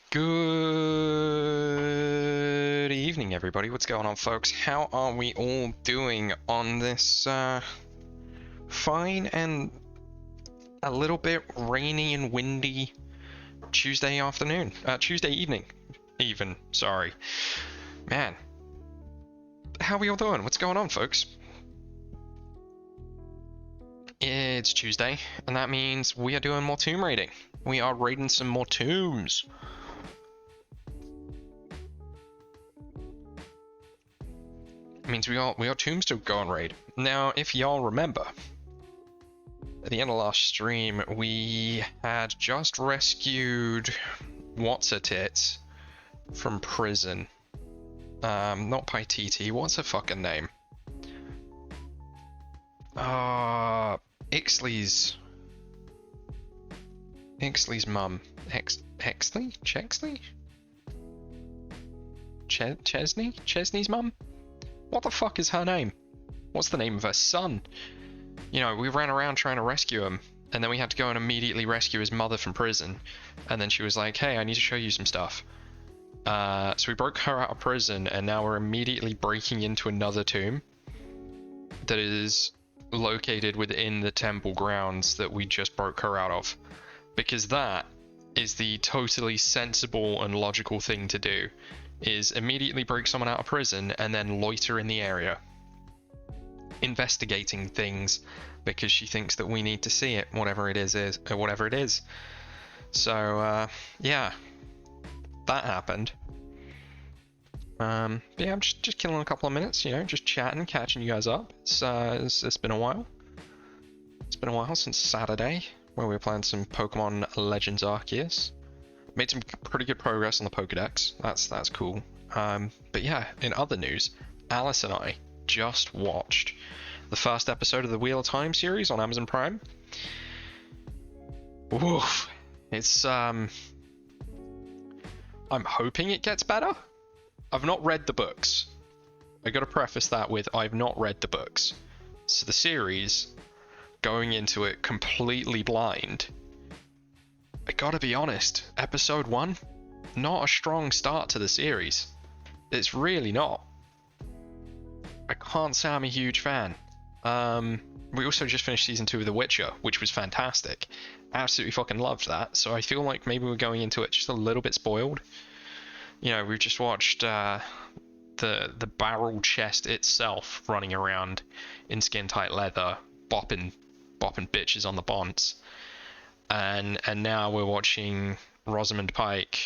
Good evening, everybody. What's going on, folks? How are we all doing on this fine and a little bit rainy and windy Tuesday afternoon? Tuesday evening, even. Sorry. Man. How are we all doing? What's going on, folks? It's Tuesday, and that means we are doing more tomb raiding. We are raiding some more tombs. It means we got tombs to go and raid. Now, if y'all remember, at the end of last stream, we had just rescued What's-a-Tits from prison. Not Paititi, what's her fucking name? Ixley's mum. Hexley? Chexley? Chesney's mum? What the fuck is her name? What's the name of her son? You know, we ran around trying to rescue him, and then we had to go and immediately rescue his mother from prison. And then she was like, hey, I need to show you some stuff. So we broke her out of prison, and now we're immediately breaking into another tomb that is located within the temple grounds that we just broke her out of. Because that is the totally sensible and logical thing to do, is immediately break someone out of prison and then loiter in the area, investigating things because she thinks that we need to see it, whatever it is. So, yeah, that happened. But yeah, I'm just killing a couple of minutes, you know, just chatting, catching you guys up. It's been a while. It's been a while since Saturday, where we were playing some Pokemon Legends Arceus. Made some pretty good progress on the Pokedex. That's cool. But yeah, in other news, Alice and I just watched the first episode of the Wheel of Time series on Amazon Prime. Woof. It's I'm hoping it gets better. I've not read the books. I gotta preface that with I've not read the books. So the series, going into it completely blind, I gotta be honest, episode 1, not a strong start to the series. It's really not. I can't say I'm a huge fan. We also just finished season 2 of The Witcher, which was fantastic. Absolutely fucking loved that, so I feel like maybe we're going into it just a little bit spoiled. You know, we've just watched the barrel chest itself running around in skin-tight leather, bopping bitches on the bonds. And now we're watching Rosamund Pike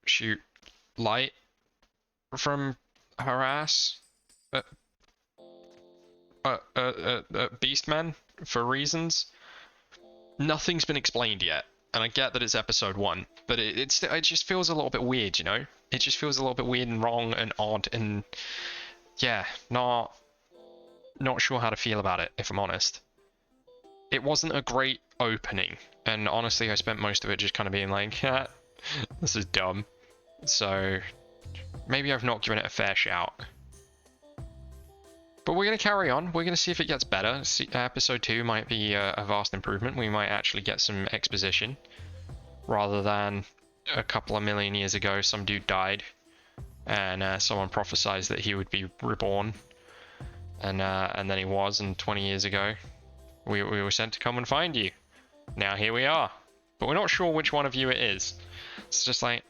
shoot light from her ass at Beastmen for reasons. Nothing's been explained yet, and I get that it's episode 1, but it just feels a little bit weird, you know? It just feels a little bit weird and wrong and odd, and yeah, not sure how to feel about it, if I'm honest. It wasn't a great opening, and honestly I spent most of it just kind of being like, yeah, this is dumb. So maybe I've not given it a fair shout. But we're going to carry on. We're going to see if it gets better. Episode 2 might be a vast improvement. We might actually get some exposition, rather than a couple of million years ago some dude died and someone prophesied that he would be reborn, and then he was, and 20 years ago we were sent to come and find you. Now here we are, but we're not sure which one of you it is. It's just like,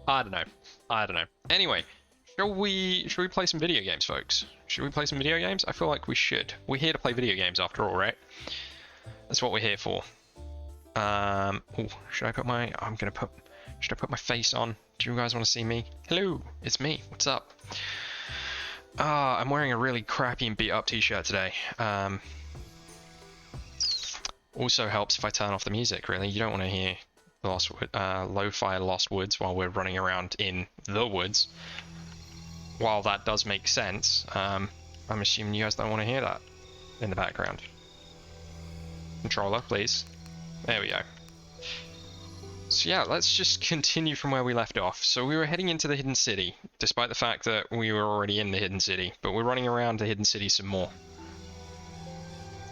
I don't know. Anyway, shall we play some video games, folks? Should we play some video games? I feel like we should. We're here to play video games after all, right? That's what we're here for. Should I put my face on? Do you guys want to see me? Hello, it's me. What's up? I'm wearing a really crappy and beat up t-shirt today. Also helps if I turn off the music, really. You don't want to hear lo-fi Lost Woods while we're running around in the woods. While that does make sense, I'm assuming you guys don't want to hear that in the background. Controller, please. There we go. So yeah, let's just continue from where we left off. So we were heading into the Hidden City, despite the fact that we were already in the Hidden City, but we're running around the Hidden City some more.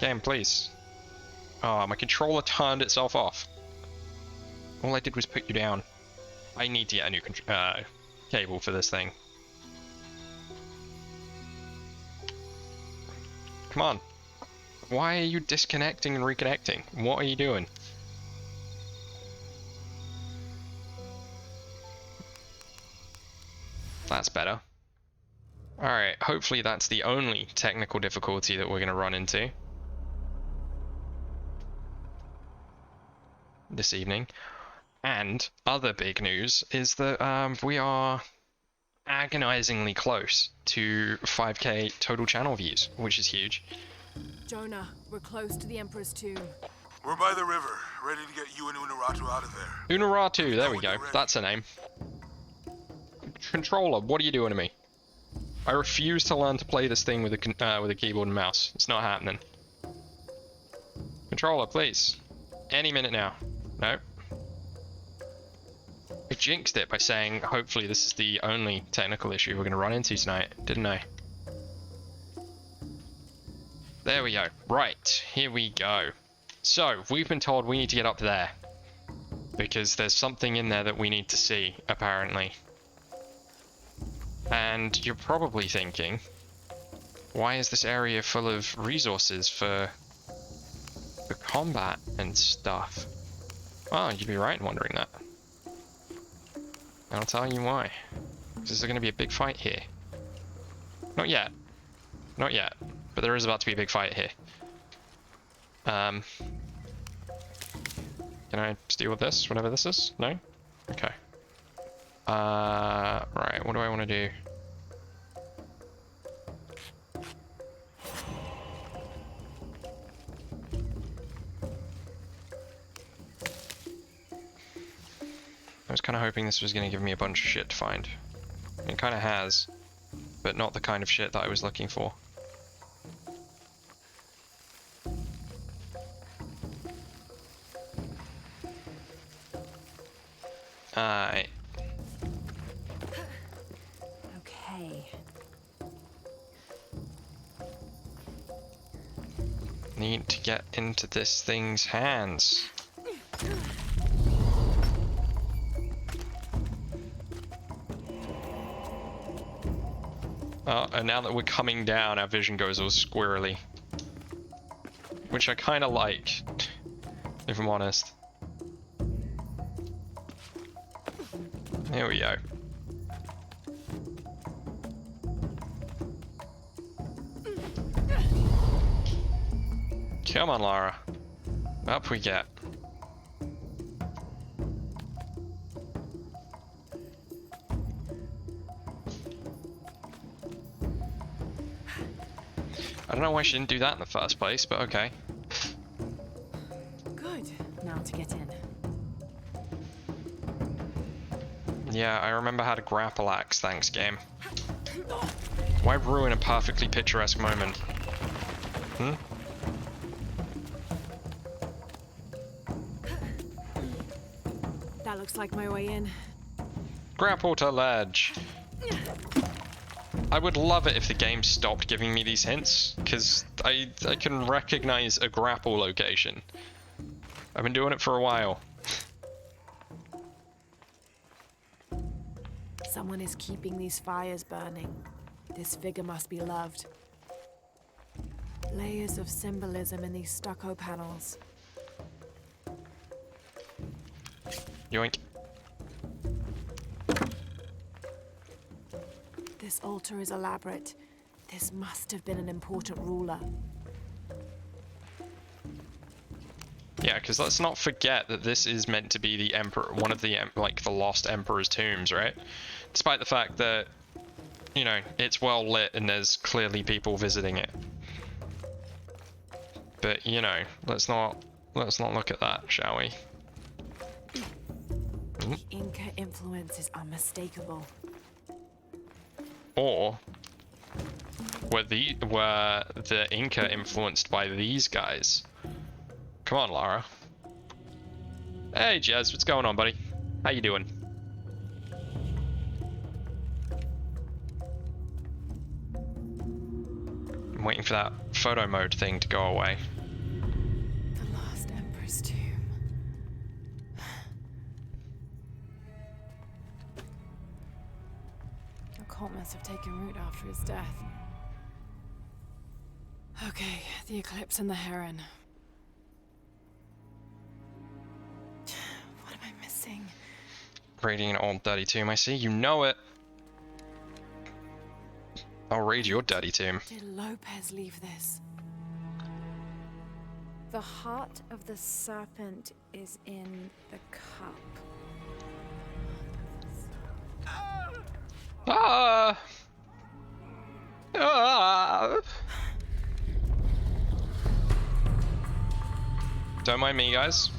Game, please. Oh, my controller turned itself off. All I did was put you down. I need to get a new cable for this thing. Come on. Why are you disconnecting and reconnecting? What are you doing? That's better. Alright, hopefully that's the only technical difficulty that we're going to run into this evening. And other big news is that we are agonizingly close to 5K total channel views, which is huge. Jonah, we're close to the Emperor's tomb. We're by the river, ready to get you and Unuratu out of there. Unuratu, there we go. That's her name. Controller, what are you doing to me? I refuse to learn to play this thing with a keyboard and mouse. It's not happening. Controller, please. Any minute now. No. I jinxed it by saying, hopefully this is the only technical issue we're going to run into tonight, didn't I? There we go. Right, here we go. So, we've been told we need to get up there. Because there's something in there that we need to see, apparently. And you're probably thinking, why is this area full of resources for combat and stuff? Well, you'd be right in wondering that. And I'll tell you why. Because there's going to be a big fight here. Not yet. Not yet. But there is about to be a big fight here. Can I steal with this, whatever this is? No? Okay. Right, what do I want to do? I was kind of hoping this was going to give me a bunch of shit to find. It kind of has, but not the kind of shit that I was looking for. Alright. Okay. Need to get into this thing's hands. Oh, and now that we're coming down, our vision goes all squirrely. Which I kind of like, if I'm honest. Here we go. Come on, Lara. Up we get. I don't know why she didn't do that in the first place, but okay. Good. Now to get in. Yeah, I remember how to grapple axe, thanks game. Why ruin a perfectly picturesque moment? Hmm? That looks like my way in. Grapple to ledge. I would love it if the game stopped giving me these hints, because I can recognize a grapple location. I've been doing it for a while. Someone is keeping these fires burning. This figure must be loved. Layers of symbolism in these stucco panels. Yoink. This altar is elaborate. This must have been an important ruler. Yeah, because let's not forget that this is meant to be the emperor, one of the like the lost emperor's tombs, right? Despite the fact that, you know, it's well lit and there's clearly people visiting it. But you know, let's not look at that, shall we? The Inca influence is unmistakable. Or were the Inca influenced by these guys? Come on, Lara. Hey, Jez, what's going on, buddy? How you doing? I'm waiting for that photo mode thing to go away. The last his tomb. A cult must have taken root after his death. Okay, the eclipse and the heron. What am I missing? Raiding an old daddy tomb, I see. You know it. I'll raid your daddy tomb. Did Lopez leave this? The heart of the serpent is in the cup. Ah! Ah! Don't mind me, guys.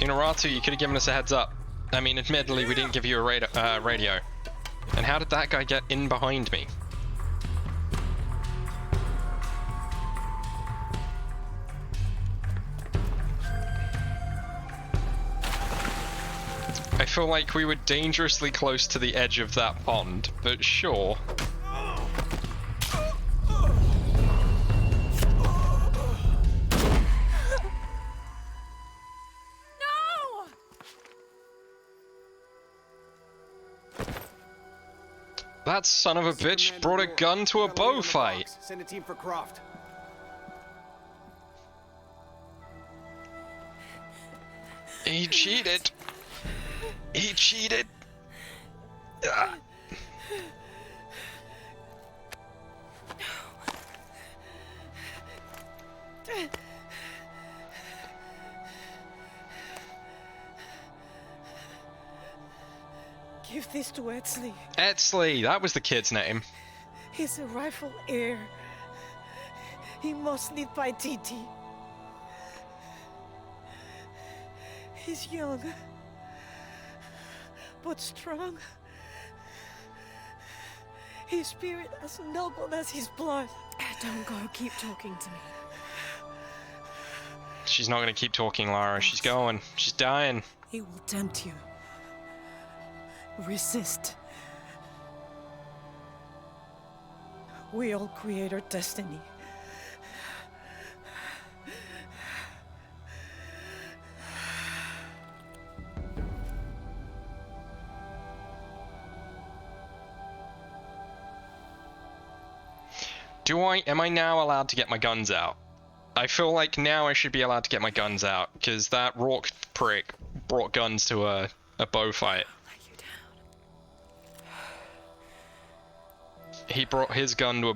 Unuratu, you could have given us a heads up. I mean, admittedly, we didn't give you a radio. And how did that guy get in behind me? I feel like we were dangerously close to the edge of that pond, but sure. That son of a bitch brought a gun to a bow fight. Send a team for Croft. He cheated. He cheated. Ah. Give this to Etzli. Etzli, that was the kid's name. He's a rightful heir. He must lead by Titi. He's young, but strong. His spirit as noble as his blood. Don't go, keep talking to me. She's not gonna keep talking, Lara. She's going. She's dying. He will tempt you. Resist. We all create our destiny. Am I now allowed to get my guns out? I feel like now I should be allowed to get my guns out, because that Rourke prick brought guns to a bow fight. He brought his gun to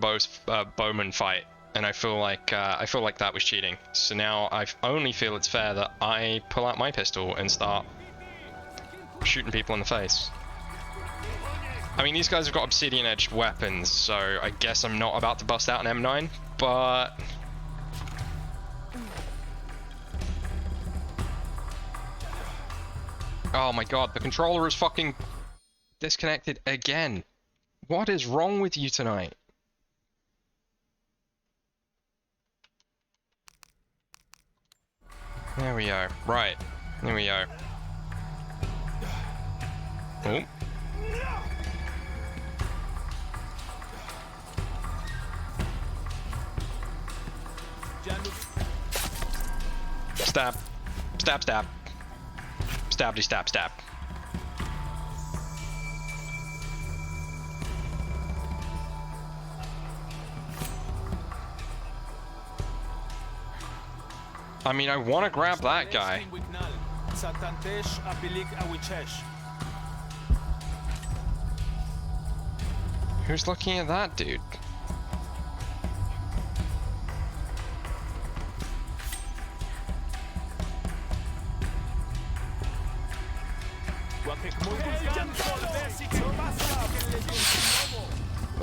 a bowman fight, and I feel like that was cheating. So now I only feel it's fair that I pull out my pistol and start shooting people in the face. I mean, these guys have got obsidian-edged weapons, so I guess I'm not about to bust out an M9, but... Oh my god, the controller is fucking disconnected again. What is wrong with you tonight? There we go. Right. There we go. Oh. Stab. Stab, stab. Stabby, stab, stab. I mean, I want to grab that guy. Who's looking at that dude?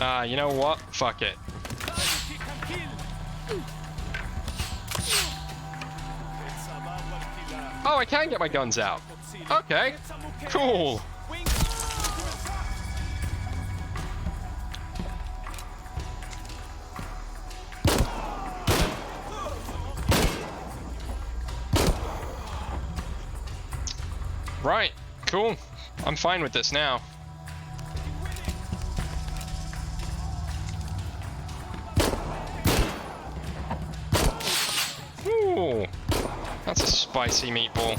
Ah, you know what? Fuck it. Oh, I can get my guns out. Okay, cool. Right, cool. I'm fine with this now. That's a spicy meatball.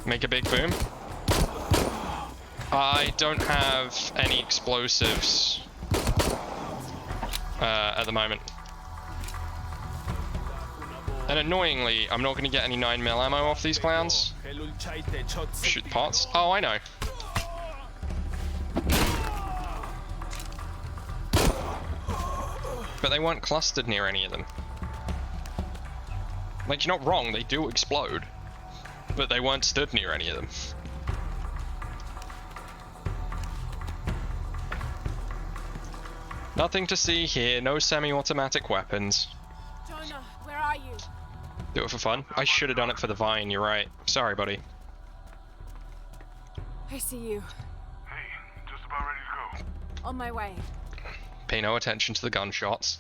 Make a big boom. I don't have any explosives at the moment. And annoyingly, I'm not going to get any 9mm ammo off these clowns. Shoot pots. Oh, I know. But they weren't clustered near any of them. Like, you're not wrong, they do explode. But they weren't stood near any of them. Nothing to see here, no semi-automatic weapons. Jonah, where are you? Do it for fun. I should have done it for the vine, you're right. Sorry, buddy. I see you. Hey, just about ready to go. On my way. Pay no attention to the gunshots.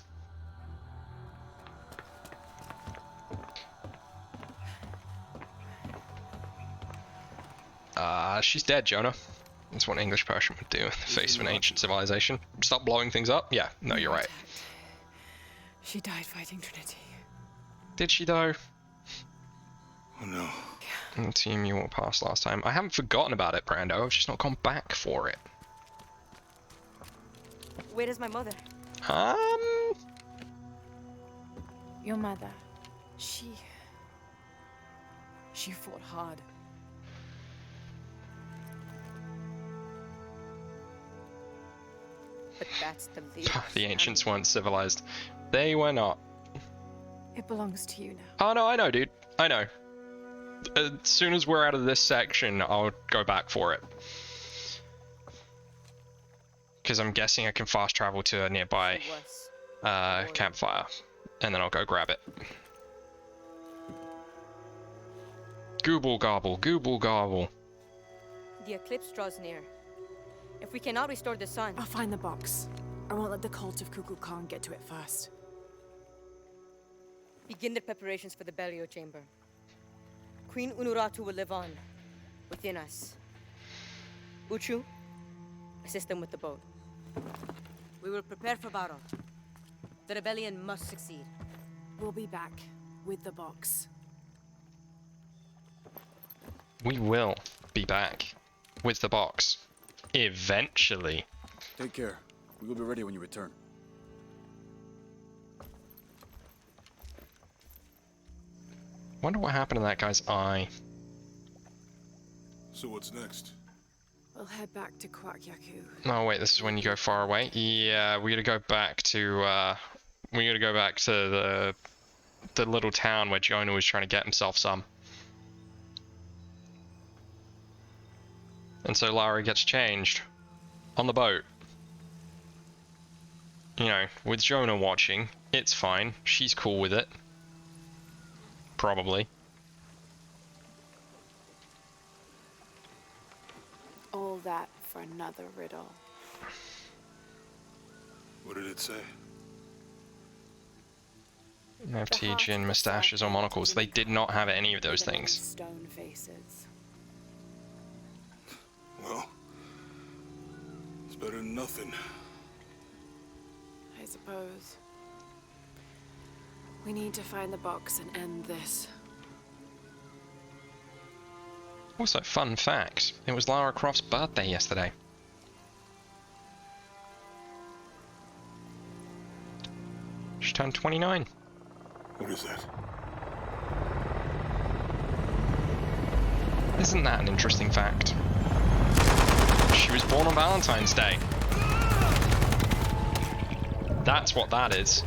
She's dead, Jonah. That's what an English person would do in the face of an ancient civilization. Stop blowing things up? Yeah, no, you're right. She died fighting Trinity. Did she, though? Oh no. The team you walked past last time. I haven't forgotten about it, Brando. I've just not gone back for it. Where is my mother? Your mother. She fought hard. But that's the lead. The ancients weren't civilized. They were not. It belongs to you now. Oh, no, I know, dude. I know. As soon as we're out of this section, I'll go back for it. Because I'm guessing I can fast travel to a nearby campfire. And then I'll go grab it. Gooble gobble, gooble gobble. The eclipse draws near. If we cannot restore the sun, I'll find the box. I won't let the cult of Kukulkan Khan get to it first. begin the preparations for the burial chamber. Queen Unuratu will live on, within us. Uchu, assist them with the boat. We will prepare for battle. The rebellion must succeed. We'll be back with the box. We will be back with the box. Eventually. Take care. We will be ready when you return. Wonder what happened to that guy's eye. So what's next? We'll head back to Kwakyaku. Oh wait, this is when you go far away. Yeah, we gotta go back to the little town where Jonah was trying to get himself some. And so Lara gets changed on the boat. You know, with Jonah watching, it's fine. She's cool with it. Probably. All that for another riddle. What did it say? FT, gin, mustaches, or monocles. They did not have any of those things. Stone faces. Well, it's better than nothing. I suppose. We need to find the box and end this. Also, fun fact, it was Lara Croft's birthday yesterday. She turned 29. What is that? Isn't that an interesting fact? She was born on Valentine's Day. That's what that is.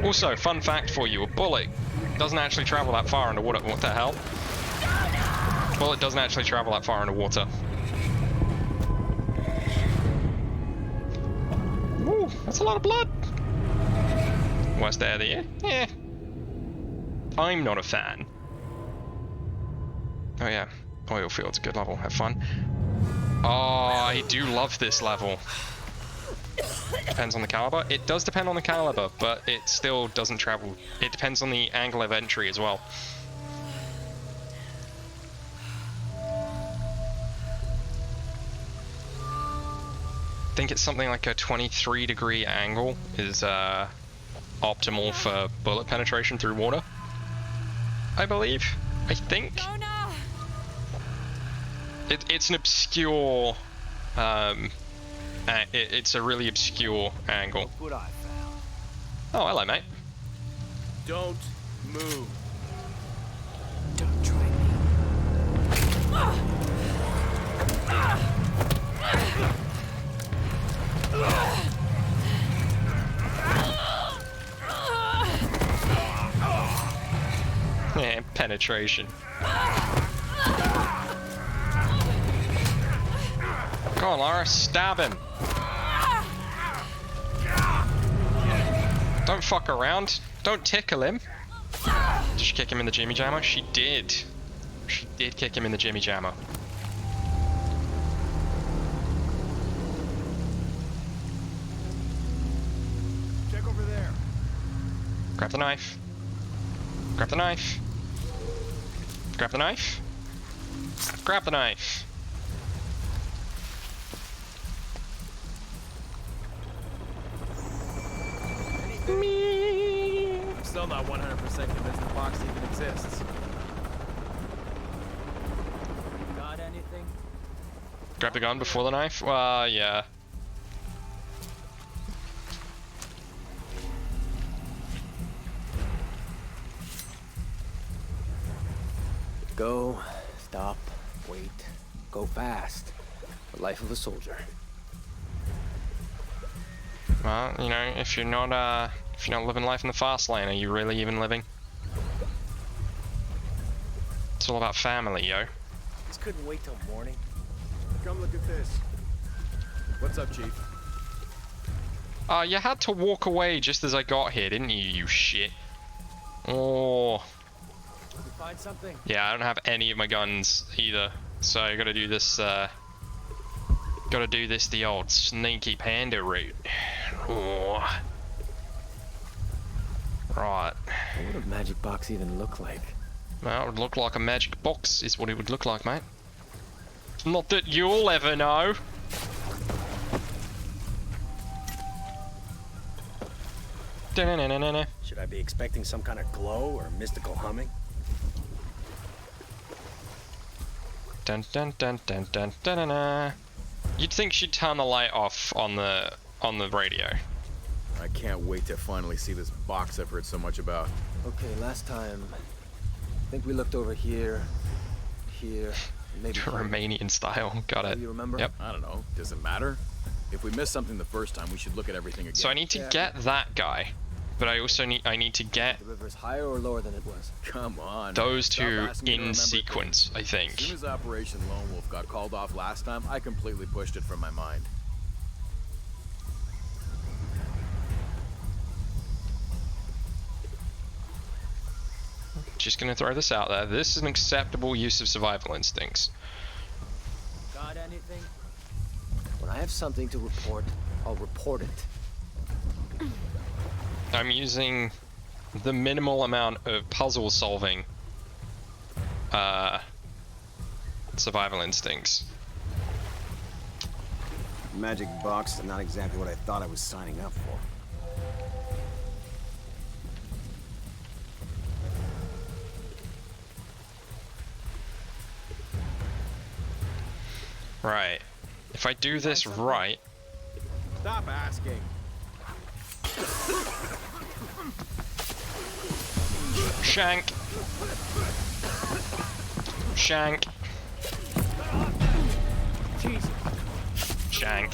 Also, fun fact for you, a bullet doesn't actually travel that far underwater. What the hell? Bullet doesn't actually travel that far underwater. Ooh, that's a lot of blood. Worst day of the year? Yeah. I'm not a fan. Oh yeah, oil field's a good level, have fun. Oh, I do love this level. Depends on the caliber. It does depend on the caliber, but it still doesn't travel. It depends on the angle of entry as well. I think it's something like a 23-degree angle is optimal for bullet penetration through water. I believe. I think. Jonah! It's an obscure. It's a really obscure angle. What I found. Oh, hello, mate. Don't move. Don't try me. Yeah, penetration. Come on, Lara, stab him. Don't fuck around. Don't tickle him. Did she kick him in the Jimmy Jammer? She did. She did kick him in the Jimmy Jammer. Check over there. Grab the knife. Grab the knife. Grab the knife. Grab the knife. I'm still not 100% convinced the box even exists. Got anything? Grab the gun before the knife? Well, yeah. Go, stop, wait, go fast. The life of a soldier. Well, you know, if you're not living life in the fast lane, are you really even living? It's all about family, yo. This couldn't wait till morning. Come look at this. What's up, Chief? You had to walk away just as I got here, didn't you, you shit? Oh. Did we find something? Yeah, I don't have any of my guns either, so I gotta do this, the old sneaky panda route. Oh. Right. What would a magic box even look like? Well, it would look like a magic box is what it would look like, mate. Not that you'll ever know. Da-na-na-na-na. Should I be expecting some kind of glow or mystical humming? Dun dun dun dun dun dun dun dun. You'd think she'd turn the light off on the radio. I can't wait to finally see this box I've heard so much about. Okay, last time, I think we looked over here, here, and maybe here. Romanian style. Got it. Do you remember? Yep. I don't know. Does it matter? If we missed something the first time, we should look at everything again. So I need to get that guy, but I also need to get The river's higher or lower than it was? Come on. those Stop two asking me to in remember sequence, I As think. soon as Operation Lone Wolf got called off last time, I completely pushed it from my mind. Just gonna throw this out there. This is an acceptable use of survival instincts. Got anything? When I have something to report, I'll report it. I'm using the minimal amount of puzzle solving survival instincts. Magic box is not exactly what I thought I was signing up for. Right. If I do this right, Stop asking. shank. Shank. Jesus. Shank.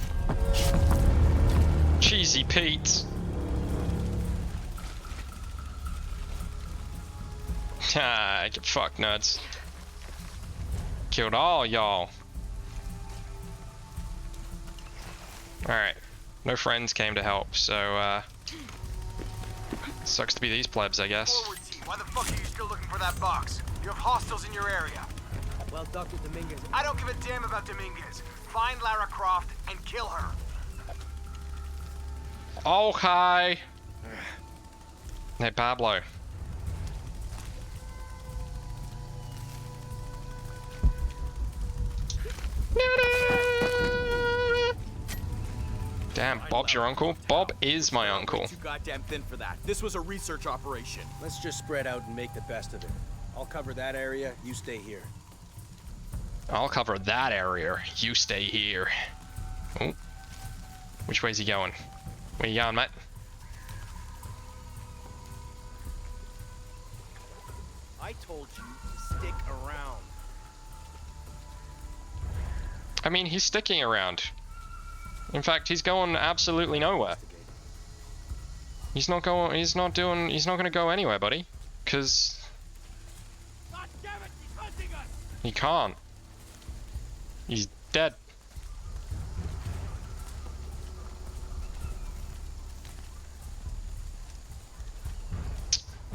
Cheesy Pete. Ah, get fucked, nuts. Killed all y'all. Alright. No friends came to help, so, sucks to be these plebs, I guess. Forward team, why the fuck are you still looking for that box? You have hostiles in your area. Well, Dr. Dominguez. I don't give a damn about Dominguez. Find Lara Croft and kill her. Okay. Hey, Pablo. Damn, Bob's your uncle? Bob is my uncle. Way too goddamn thin for that. This was a research operation. Let's just spread out and make the best of it. I'll cover that area, you stay here. I'll cover that area. You stay here. Oh. Which way's he going? Where you going, mate? I told you to stick around. I mean, he's sticking around. In fact, he's going absolutely nowhere. He's not going to go anywhere, buddy. Cause he can't. He's dead.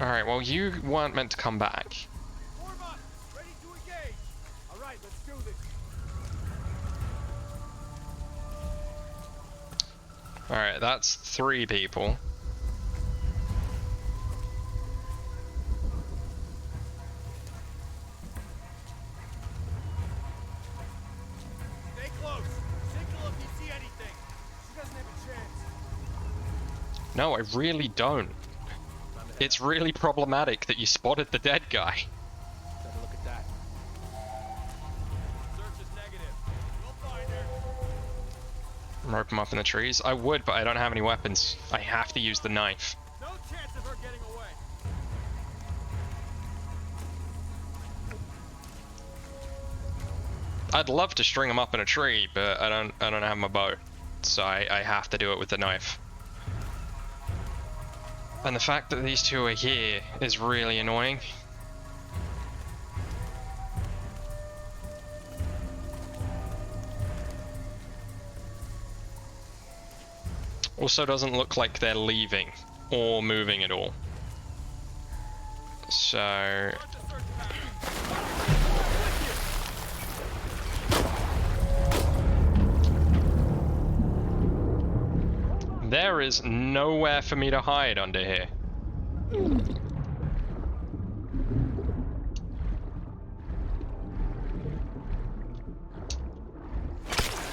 Alright, well, you weren't meant to come back. Ready to engage. All right, let's do this. Alright, that's 3 people. Stay close. Signal if you see anything. She doesn't have a chance. No, I really don't. It's really problematic that you spotted the dead guy. Better look at that. Search is negative. We'll find her. Rope him up in the trees. I would, but I don't have any weapons. I have to use the knife. No chance of her getting away. I'd love to string him up in a tree, but I don't have my bow. So I have to do it with the knife. And the fact that these two are here is really annoying. Also doesn't look like they're leaving or moving at all. So... there is nowhere for me to hide under here.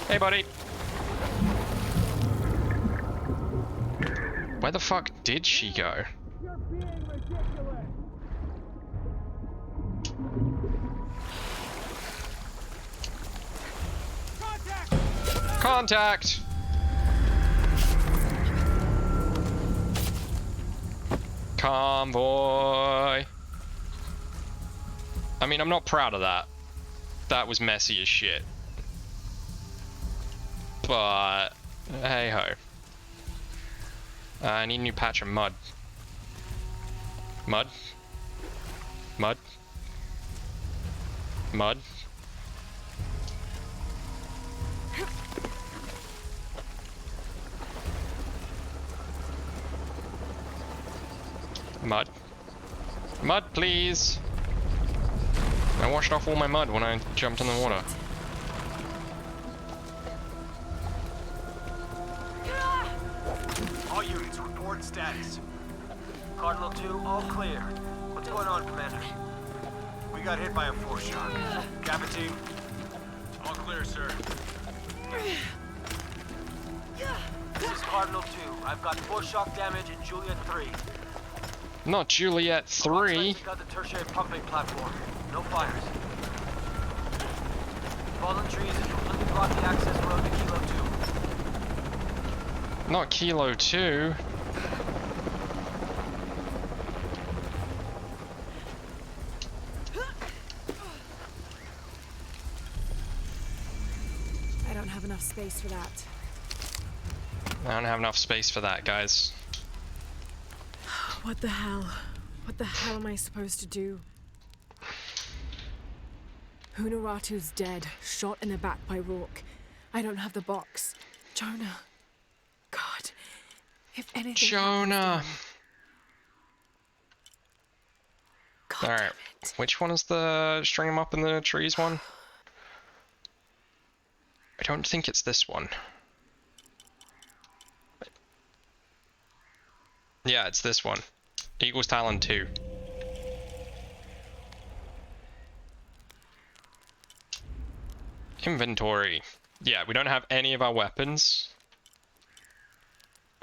Hey, buddy. Where the fuck did she go? You're being ridiculous. Contact! Contact! Convoy. I mean, I'm not proud of that. That was messy as shit. But, hey ho. I need a new patch of mud. Mud? Mud? Mud? Mud. Mud, please! I washed off all my mud when I jumped in the water. All units, report status. Cardinal 2, all clear. What's going on, Commander? We got hit by a force shock. Kappa team? All clear, sir. This is Cardinal 2. I've got force shock damage in Juliet 3. Not Juliet 3. We got the tertiary pumping platform. No fires. Fallen trees have completely blocked the access road to Kilo 2. Not Kilo 2. I don't have enough space for that. I don't have enough space for that, guys. What the hell? What the hell am I supposed to do? Hunaratu's dead, shot in the back by Rourke. I don't have the box. Jonah. God. If anything Jonah. God Alright. damn it. Which one is the string 'em up in the trees one? I don't think it's this one. Yeah, it's this one. Eagle's Talon 2. Inventory. Yeah, we don't have any of our weapons.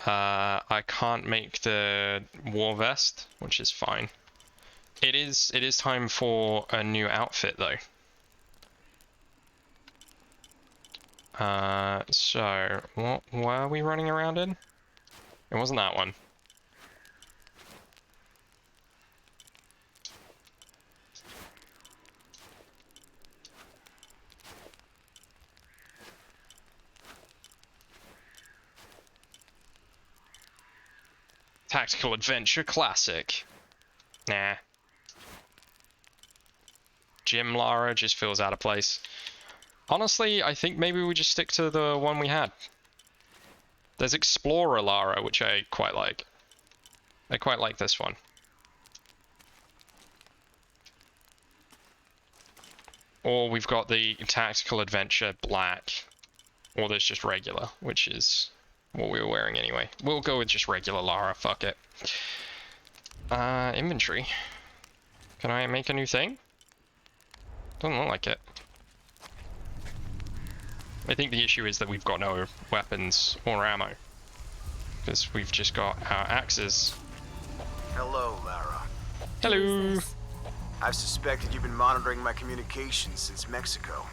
I can't make the war vest, which is fine. It is time for a new outfit though. So what were we running around in? It wasn't that one. Tactical Adventure Classic. Nah. Gym Lara just feels out of place. Honestly, I think maybe we just stick to the one we had. There's Explorer Lara, which I quite like. I quite like this one. Or we've got the Tactical Adventure Black. Or there's just regular, which is what we were wearing anyway. We'll go with just regular Lara, fuck it. Inventory. Can I make a new thing? Doesn't look like it. I think the issue is that we've got no weapons or ammo. Because we've just got our axes. Hello, Lara. Hello! I've suspected you've been monitoring my communications since Mexico.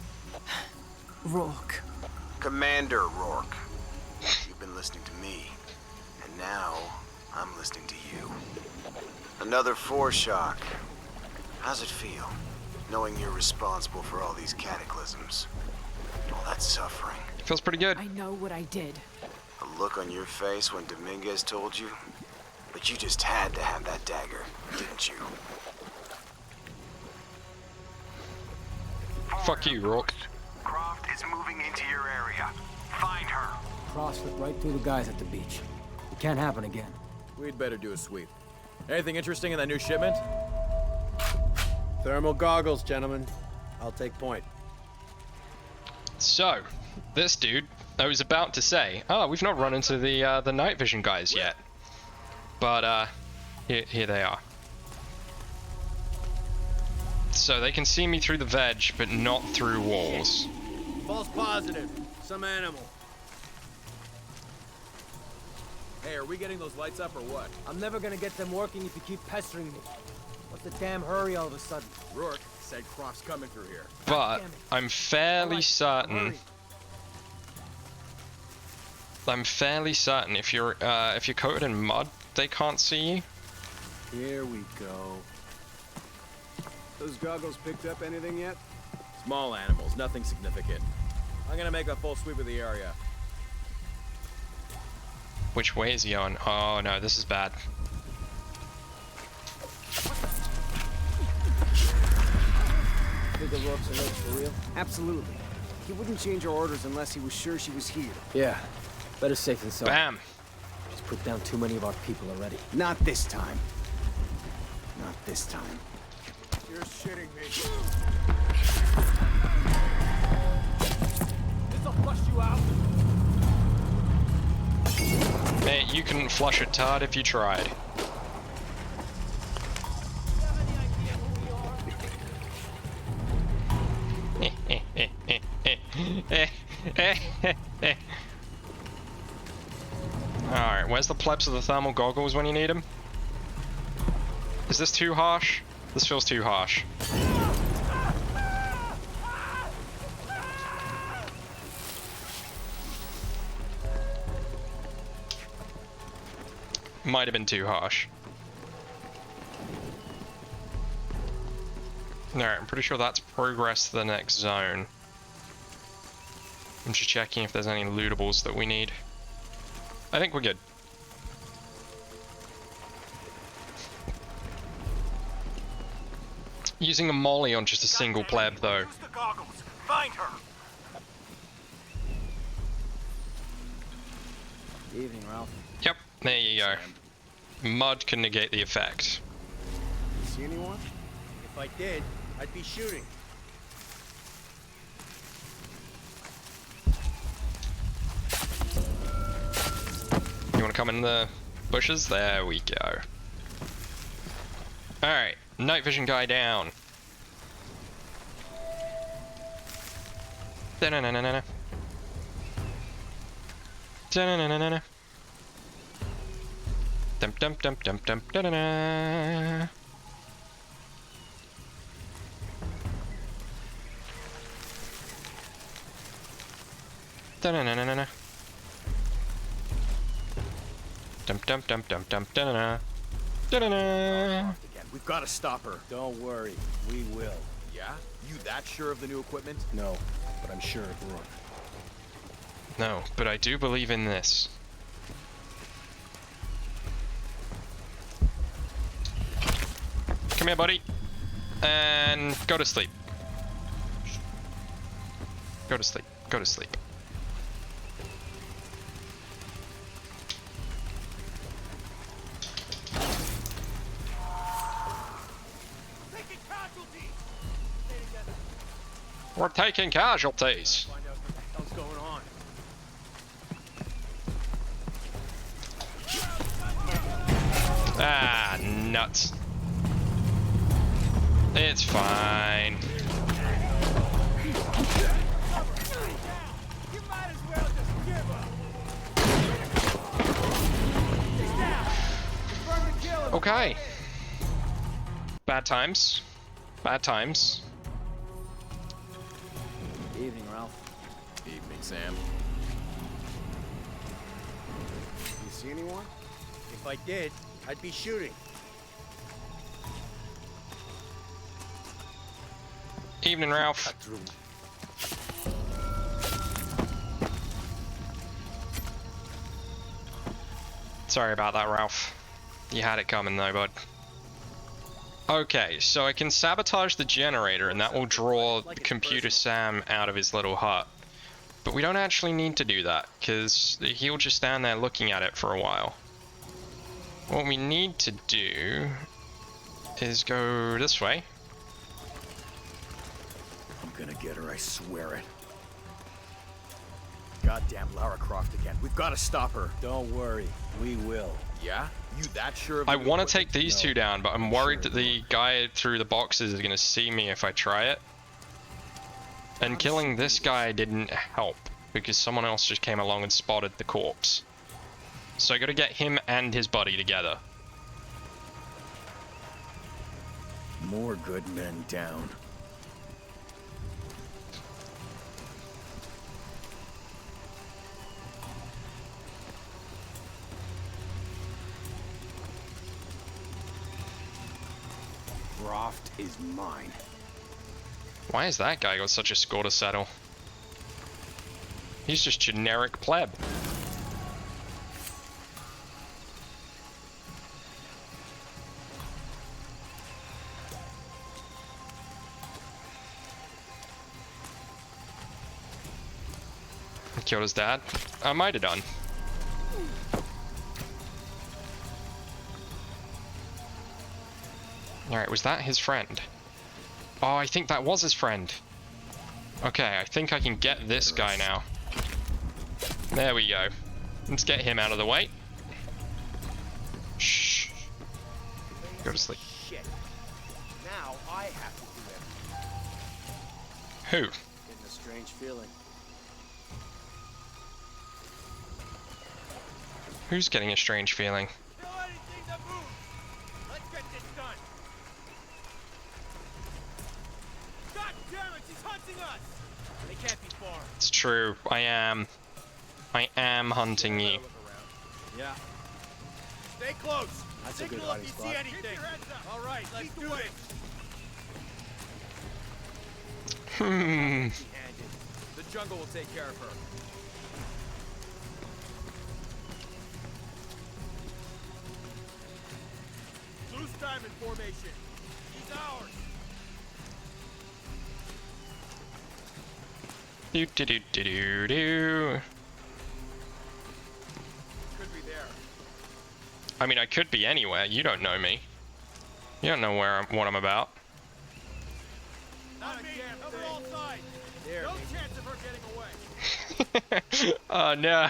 Rourke. Commander Rourke. You've been listening to me. And now, I'm listening to you. Another foreshock. How's it feel, knowing you're responsible for all these cataclysms? All that suffering. Feels pretty good. I know what I did. The look on your face when Dominguez told you? But you just had to have that dagger, didn't you? Fuck you, Rourke. Croft is moving into your area. Find her. Cross slipped right through the guys at the beach. It can't happen again. We'd better do a sweep. Anything interesting in that new shipment? Thermal goggles, gentlemen. I'll take point. So, this dude, I was about to say, oh, we've not run into the night vision guys yet. But, here they are. So they can see me through the veg, but not through walls. False positive. Some animal. Hey, are we getting those lights up or what? I'm never gonna get them working if you keep pestering me. What's the damn hurry all of a sudden? Rourke said Croft's coming through here. But I'm fairly certain. I'm fairly certain if you're coated in mud, they can't see you. Here we go. Those goggles picked up anything yet? Small animals, nothing significant. I'm gonna make a full sweep of the area. Which way is he going? Oh no, this is bad. Think the Rourke's a note for real? Absolutely. He wouldn't change our orders unless he was sure she was here. Yeah. Better safe than sorry. Bam! He's put down too many of our people already. Not this time. Not this time. You're shitting me. This'll flush you out. Mate, you couldn't flush a turd if you tried. Alright, where's the plebs of the thermal goggles when you need them? Is this too harsh? This feels too harsh. Might have been too harsh. Alright, I'm pretty sure that's progress to the next zone. I'm just checking if there's any lootables that we need. I think we're good. Using a molly on just a single pleb though. Use the goggles. Find her. Evening, Ralph. Yep, there you go. Mud can negate the effect. You see anyone? If I did, I'd be shooting. You want to come in the bushes? There we go. Alright, night vision guy down. Da-na-na-na-na. Da-na-na-na-na. Dum dum dum dum dum da da da. Da na na na na. Dum dum dum dum dum da da da. Da da da. Again, we've got to stop her. Don't worry, we will. Yeah? You that sure of the new equipment? No, but I'm sure of Rourke. No, but I do believe in this. Come here, buddy. And go to sleep. Go to sleep. Go to sleep. Taking casualties! Stay together. We're taking casualties. Find out what the hell's going on. Ah, nuts. It's fine. You might as well just give up. He's down. Confirm the kill. Okay. Bad times. Bad times. Evening, Ralph. Evening, Sam. You see anyone? If I did, I'd be shooting. Evening, Ralph. Sorry about that, Ralph. You had it coming though, bud. Okay, so I can sabotage the generator and that will draw Computer Sam out of his little hut. But we don't actually need to do that, because he'll just stand there looking at it for a while. What we need to do is go this way. I'm gonna get her, I swear it. Goddamn Lara Croft again. We've got to stop her. Don't worry, we will. Yeah? You that sure of I the new want to equipment? take these two down, but I'm worried that the guy through the boxes is going to see me if I try it. And killing this guy didn't help, because someone else just came along and spotted the corpse. So I got to get him and his buddy together. More good men down. Croft is mine. Why has that guy got such a score to settle? He's just generic pleb. I killed his dad? I might have done. Alright, was that his friend? Oh, I think that was his friend. Okay, I think I can get this guy now. There we go. Let's get him out of the way. Shh. Go to sleep. Shit. Now I have to do Who? it. Getting a strange feeling. Who's getting a strange feeling? Kill anything that moves. Let's get this done. God damn it, she's hunting us. They can't be far. It's true. I am hunting you. Look around. Yeah. Stay close. That's a good Signal hiding if you spot. see anything. All right, let's do this. Hmm. The jungle will take care of her. Loose diamond formation. He's ours. Do do do do do do. Could be there. I mean, I could be anywhere. You don't know me. You don't know what I'm about. Not me. Cover all sides. There, no chance of her getting away. Oh no.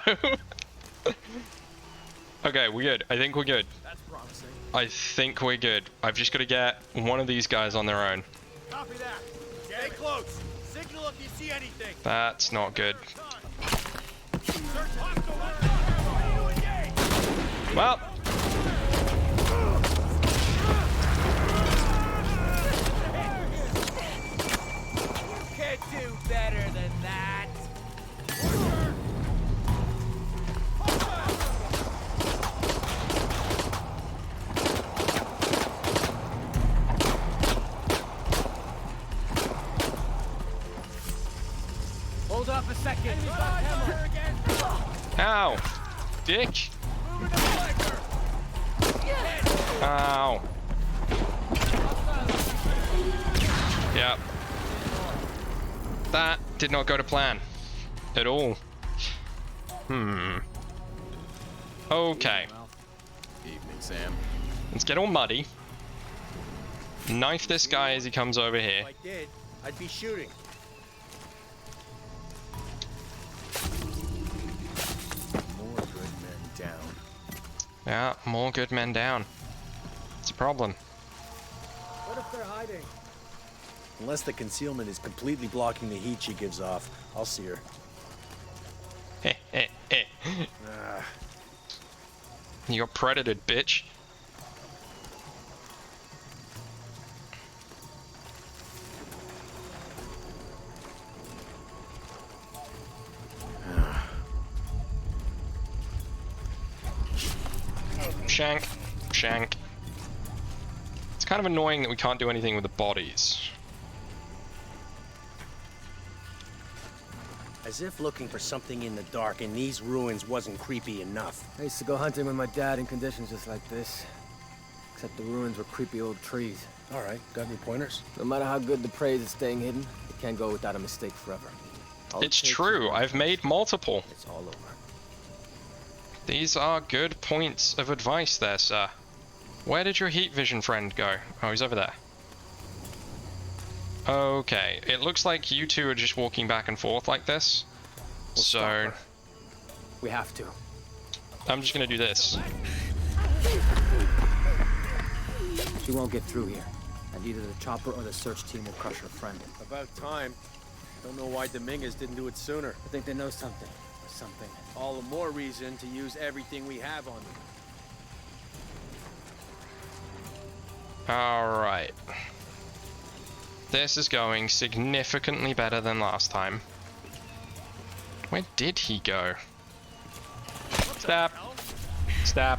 Okay, we're good. I think we're good. That's promising. I think we're good. I've just got to get one of these guys on their own. Copy that. Stay close. Signal if you see anything. That's not good. Search hostile. Well, can't do better than that. Hold up a second. Ow! Dick! Ow. Yep. That did not go to plan. At all. Okay. Evening, Sam. Let's get all muddy. Knife this guy as he comes over here. If I did, I'd be shooting. More good men down. Yeah, more good men down. It's a problem. What if they're hiding? Unless the concealment is completely blocking the heat she gives off, I'll see her. You got predated, bitch. Shank. Shank. It's kind of annoying that we can't do anything with the bodies. As if looking for something in the dark in these ruins wasn't creepy enough. I used to go hunting with my dad in conditions just like this. Except the ruins were creepy old trees. All right, got any pointers? No matter how good the prey is at staying hidden, it can't go without a mistake forever. All it It's takes true, is- I've made multiple. It's all over. These are good points of advice there, sir. Where did your heat vision friend go? Oh, he's over there. Okay, it looks like you two are just walking back and forth like this. We'll So, stop her. We have to. I'm just gonna do this. She won't get through here. And either the chopper or the search team will crush her friend. About time. Don't know why Dominguez didn't do it sooner. I think they know something. Something. All the more reason to use everything we have on them. Alright. This is going significantly better than last time. Where did he go? Stab. Stab.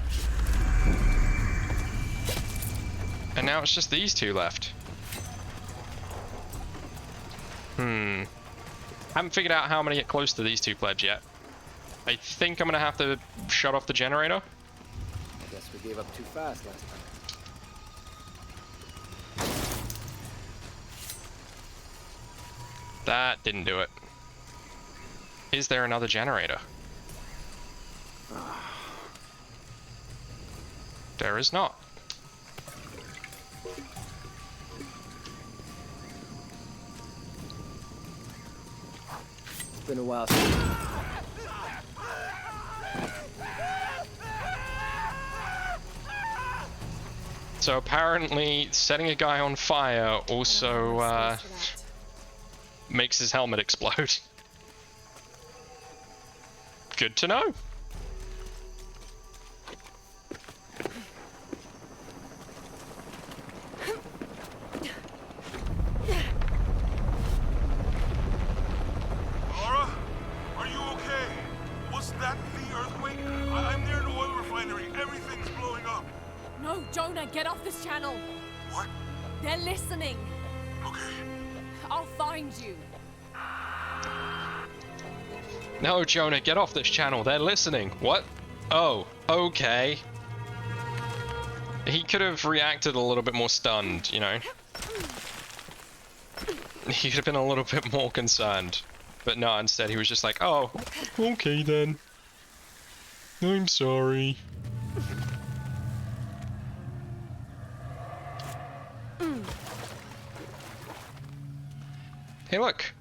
And now it's just these two left. Haven't figured out how I'm gonna get close to these two plebs yet. I think I'm gonna have to shut off the generator. I guess we gave up too fast last time. That didn't do it. Is there another generator? There is not. It's been a while since... So apparently setting a guy on fire also makes his helmet explode. Good to know. Laura? Are you okay? Was that the earthquake? I'm near the oil refinery. Everything's blowing up. No, Jonah, get off this channel. What? They're listening. Okay. I'll find you. No, Jonah, get off this channel. They're listening. What? Oh, okay. He could have reacted a little bit more stunned, you know. He could have been a little bit more concerned. But no, instead he was just like, oh, okay then. I'm sorry. Hey look,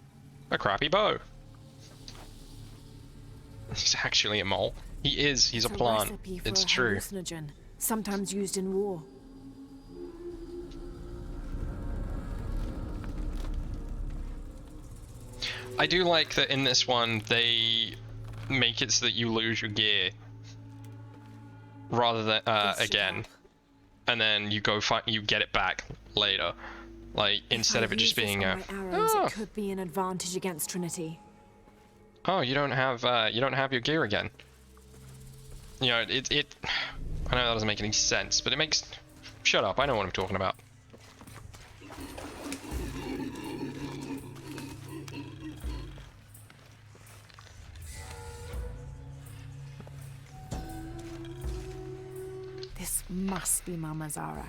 a crappy bow. He's actually a mole. He is, he's a plant. It's true. Hallucinogen, sometimes used in war. I do like that in this one they make it so that you lose your gear rather than again, and then you go find you get it back later. Like, instead of it just being a... arrows, it could be an advantage against Trinity. Oh, you don't have your gear again. You know, I know that doesn't make any sense, but it makes... Shut up, I know what I'm talking about. This must be Mama Zara.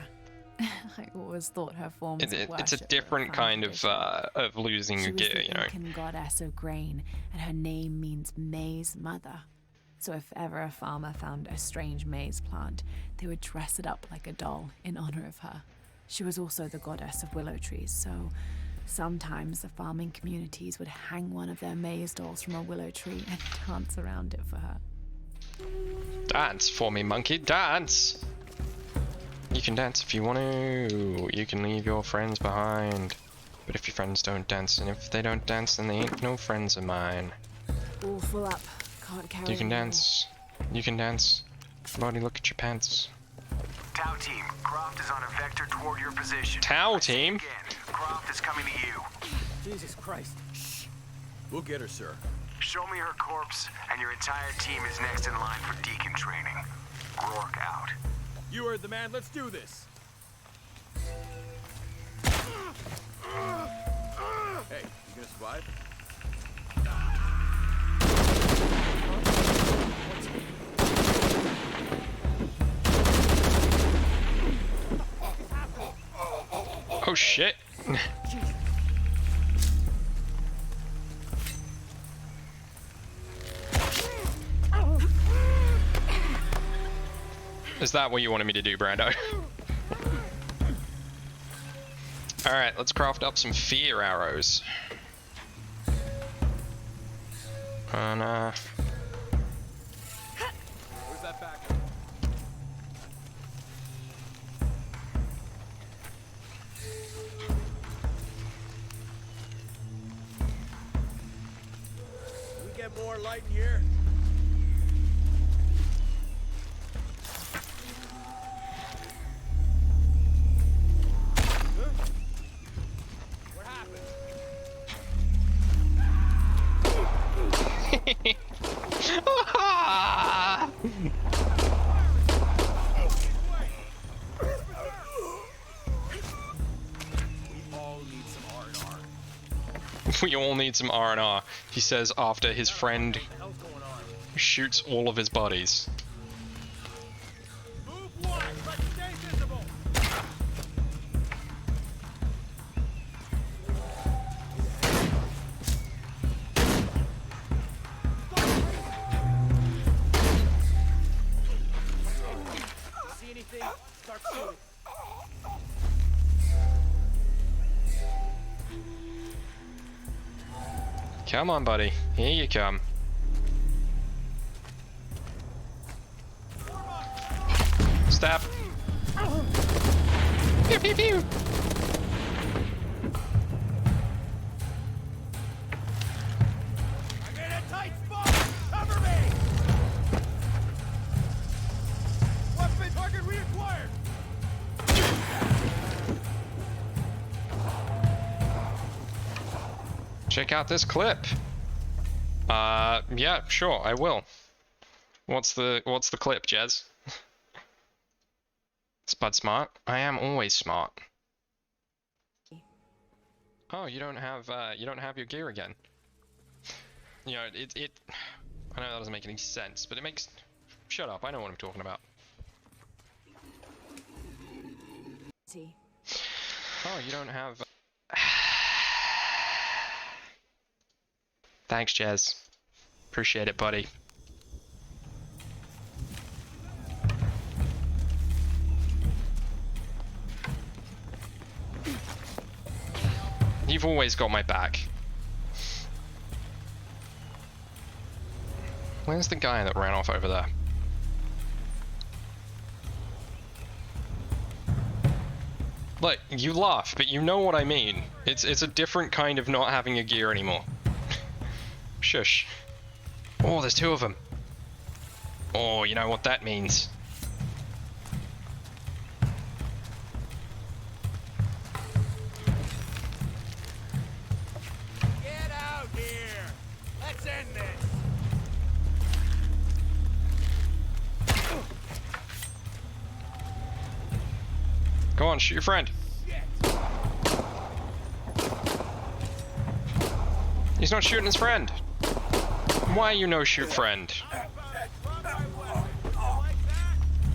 I always thought her forms of worship It's a different kind of losing your gear, you know. She was the Incan goddess of grain, and her name means maize mother. So if ever a farmer found a strange maize plant, they would dress it up like a doll in honor of her. She was also the goddess of willow trees, so sometimes the farming communities would hang one of their maize dolls from a willow tree and dance around it for her. Dance for me, monkey, dance! You can dance if you want to. You can leave your friends behind. But if your friends don't dance, and if they don't dance, then they ain't no friends of mine. All full up. Can't carry You can anymore. dance. You can dance. Buddy, look at your pants. Tau team, Croft is on a vector toward your position. Tau team? Again, Croft is coming to you. Jesus Christ. Shh. We'll get her, sir. Show me her corpse, and your entire team is next in line for Deacon training. Rourke out. You heard the man. Let's do this. Hey, you gonna survive? Oh shit! Is that what you wanted me to do, Brando? Alright, let's craft up some fear arrows. And Where's that back? Can we get more light in here? What happened? We all need some R&R. we all need some R&R, he says after his friend What the hell's going on? shoots all of his buddies. Move wide, but stay visible. See anything? Start shooting. Come on, buddy. Here you come. Stab. Pew pew pew. I'm in a tight spot! Cover me! Weapon target reacquired! Check out this clip. Yeah, sure, I will. What's the clip, Jez? Spud smart? I am always smart. Oh, you don't have your gear again. You know, I know that doesn't make any sense, but it makes... Shut up, I know what I'm talking about. Oh, you don't have... Thanks, Jez. Appreciate it, buddy. You've always got my back. Where's the guy that ran off over there? Look, you laugh, but you know what I mean. It's a different kind of not having a gear anymore. Shush. Oh, there's two of them. Oh, you know what that means. Go on, shoot your friend. He's not shooting his friend. Why you no shoot friend?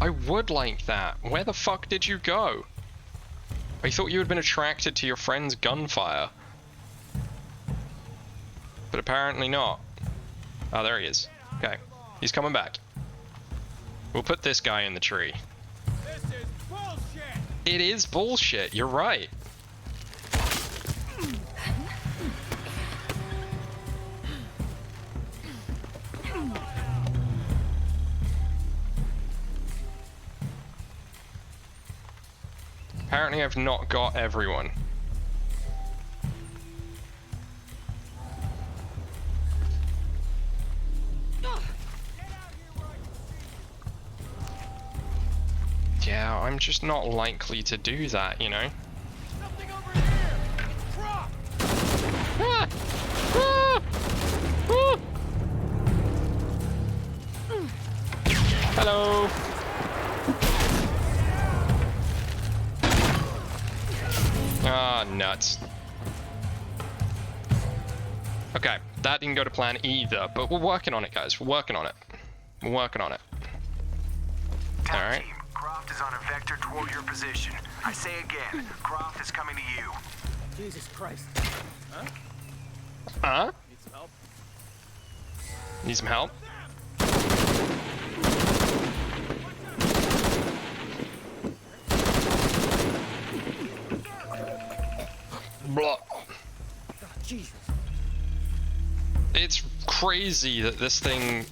I would like that. Where the fuck did you go? I thought you had been attracted to your friend's gunfire. But apparently not. Oh, there he is. Okay. He's coming back. We'll put this guy in the tree. This is bullshit! It is bullshit, you're right. Apparently I've not got everyone. Yeah, I'm just not likely to do that, you know? Something over here! Drop! Ah! Ah! Ah! Hello! Ah, nuts. Okay, that didn't go to plan either, but we're working on it, guys. We're working on it. We're working on it. Alright. Team, Croft is on a vector toward your position. I say again, Croft is coming to you. Jesus Christ. Huh? Need some help? Need some help? Blah. Jesus. It's crazy that this thing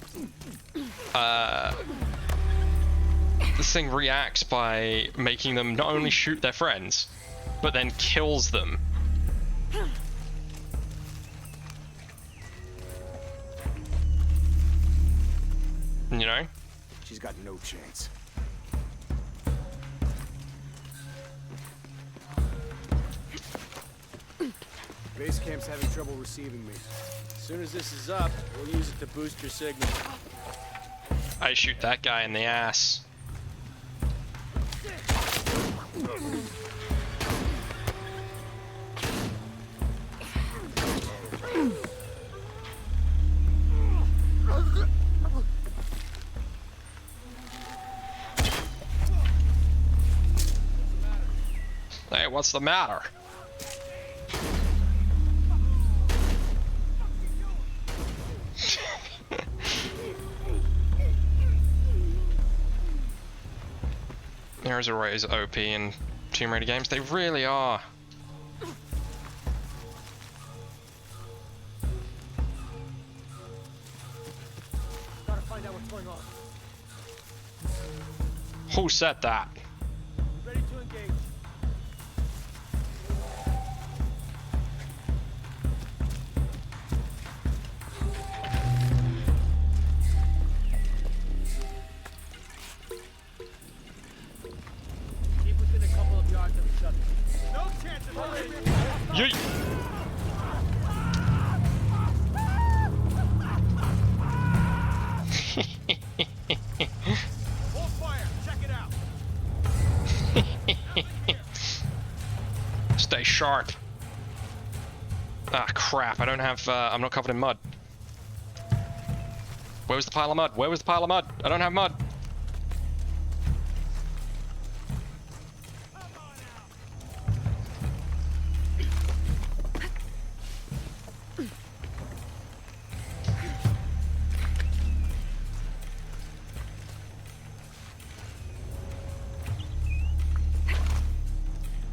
reacts by making them not only shoot their friends, but then kills them. You know? She's got no chance. Base camp's having trouble receiving me. As soon as this is up, we'll use it to boost your signal. I shoot that guy in the ass. Hey, what's the matter? Heroes are always OP in Tomb Raider games. They really are. Gotta find out what's going on. Who said that? Ready to engage. Keep within a couple of yards of each other. No chance of holding me. Yeet. Hold fire. Check it out. Stay sharp. Ah, crap. I don't have, I'm not covered in mud. Where was the pile of mud? Where was the pile of mud? I don't have mud.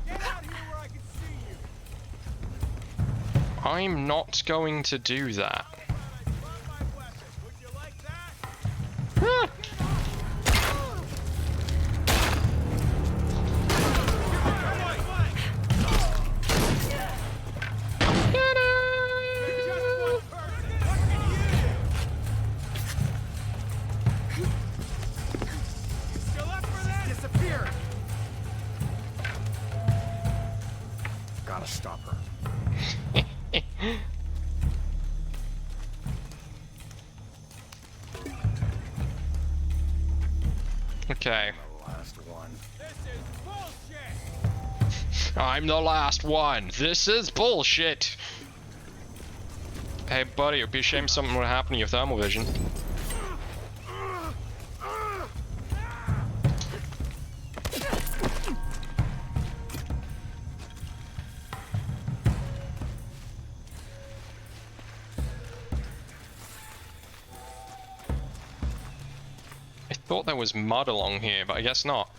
Get out here where I can see you. I'm not going to do that. Drop my weapon. Would you like that? Ah. Just one person. What can you do? You still up for this? Disappear. Gotta stop her. Okay. The last one. This is bullshit. I'm the last one. This is bullshit. Hey, buddy, it'd be a shame something would happen to your thermal vision. I thought there was mud along here, but I guess not.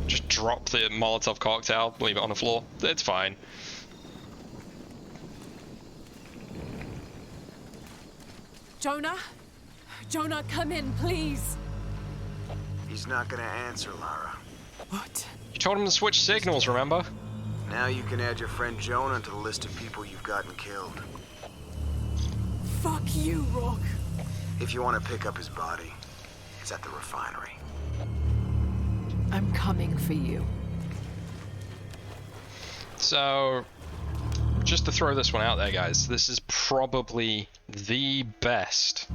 Just drop the Molotov cocktail, leave it on the floor. It's fine. Jonah? Jonah, come in, please. He's not gonna answer, Lara. What? You told him to switch signals, remember? Now you can add your friend Jonah to the list of people you've gotten killed. Fuck you, Rourke. If you want to pick up his body, it's at the refinery. I'm coming for you. So, just to throw this one out there, guys, this is probably the best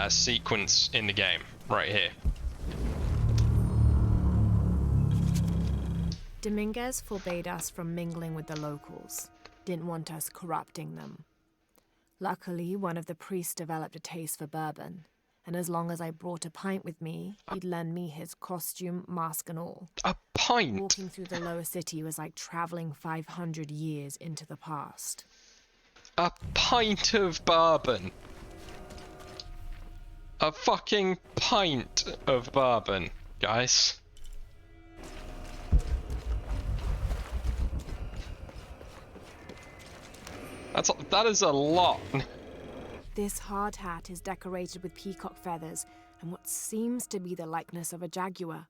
sequence in the game, right here. Dominguez forbade us from mingling with the locals, didn't want us corrupting them. Luckily, one of the priests developed a taste for bourbon, and as long as I brought a pint with me, he'd lend me his costume, mask and all. A pint? Walking through the lower city was like traveling 500 years into the past. A pint of bourbon. A fucking pint of bourbon, guys. That is a lot. This hard hat is decorated with peacock feathers and what seems to be the likeness of a jaguar.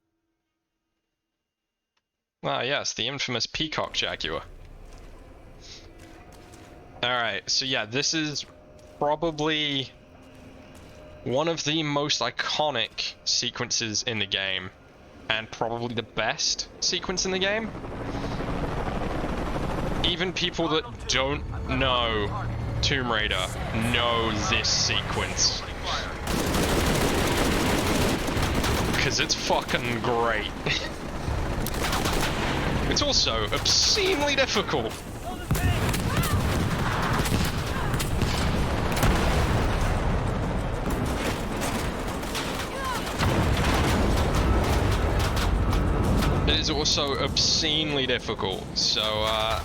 Ah, yes, the infamous peacock jaguar. Alright, so yeah, this is probably one of the most iconic sequences in the game, and probably the best sequence in the game. Even people that don't know Tomb Raider know this sequence. Because it's fucking great. It's also obscenely difficult. It is also obscenely difficult, so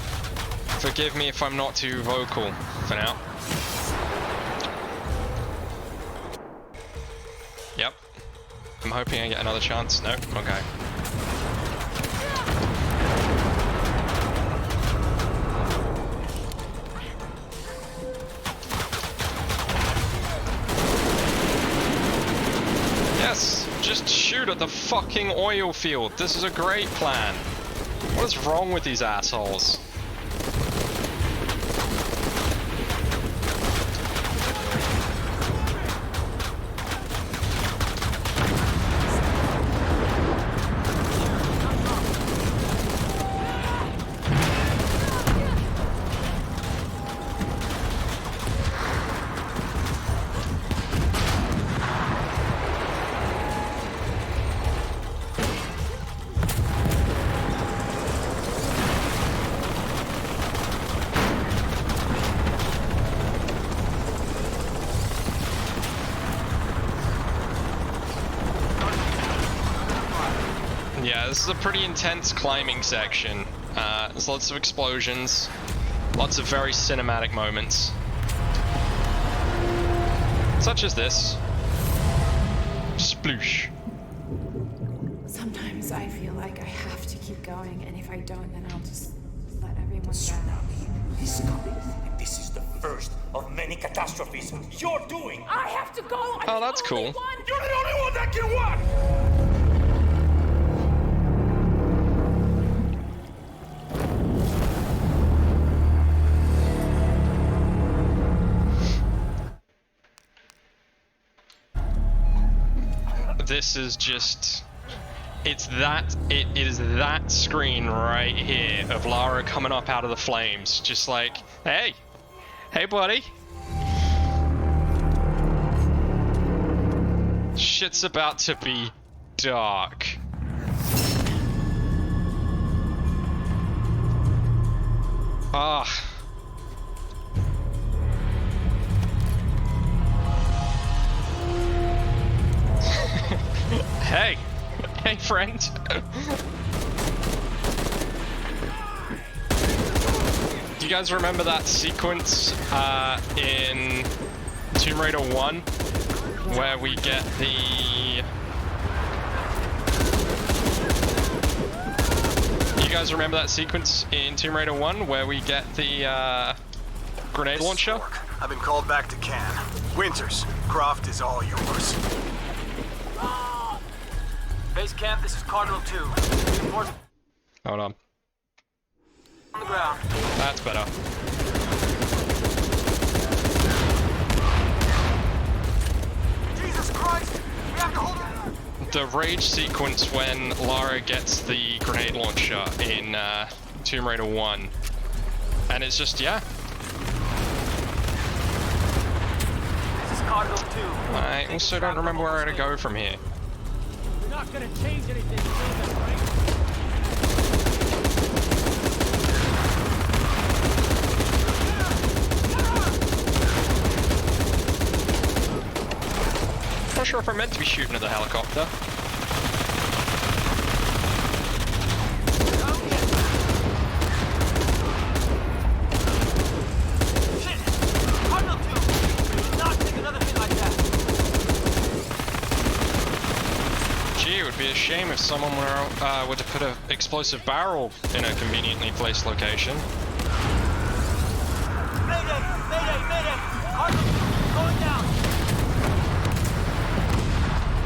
forgive me if I'm not too vocal for now. Yep. I'm hoping I get another chance. No? Okay. Yes! Just shoot at the fucking oil field. This is a great plan. What is wrong with these assholes? Yeah, this is a pretty intense climbing section. There's lots of explosions, lots of very cinematic moments. Such as this. Sploosh. Sometimes I feel like I have to keep going, and if I don't, then I'll just let everyone down. Tsunami is coming, and this is the first of many catastrophes you're doing. I have to go! Oh, that's cool. You're the only one that can walk! this is just... it is that screen right here of Lara coming up out of the flames. Just like, hey, buddy. Shit's about to be dark. Ah. Hey. Hey, friend. Do you guys remember that sequence in Tomb Raider 1 where we get the... You guys remember that sequence in Tomb Raider 1 where we get the grenade launcher? I've been called back to Cannes. Winters, Croft is all yours. Base camp, this is Cardinal 2. Hold on. On the ground. That's better. Jesus Christ! We have to hold on! The rage sequence when Lara gets the grenade launcher in Tomb Raider 1. And it's just, yeah. This is Cardinal 2. I also don't remember where to go from here. We're not gonna change anything, right? Not sure if I'm meant to be shooting at the helicopter. Shit! Cardinal 2! We did not take another hit like that. Gee, it would be a shame if someone were to put an explosive barrel in a conveniently placed location. Mayday! Mayday! Mayday! Cardinal 2, going down!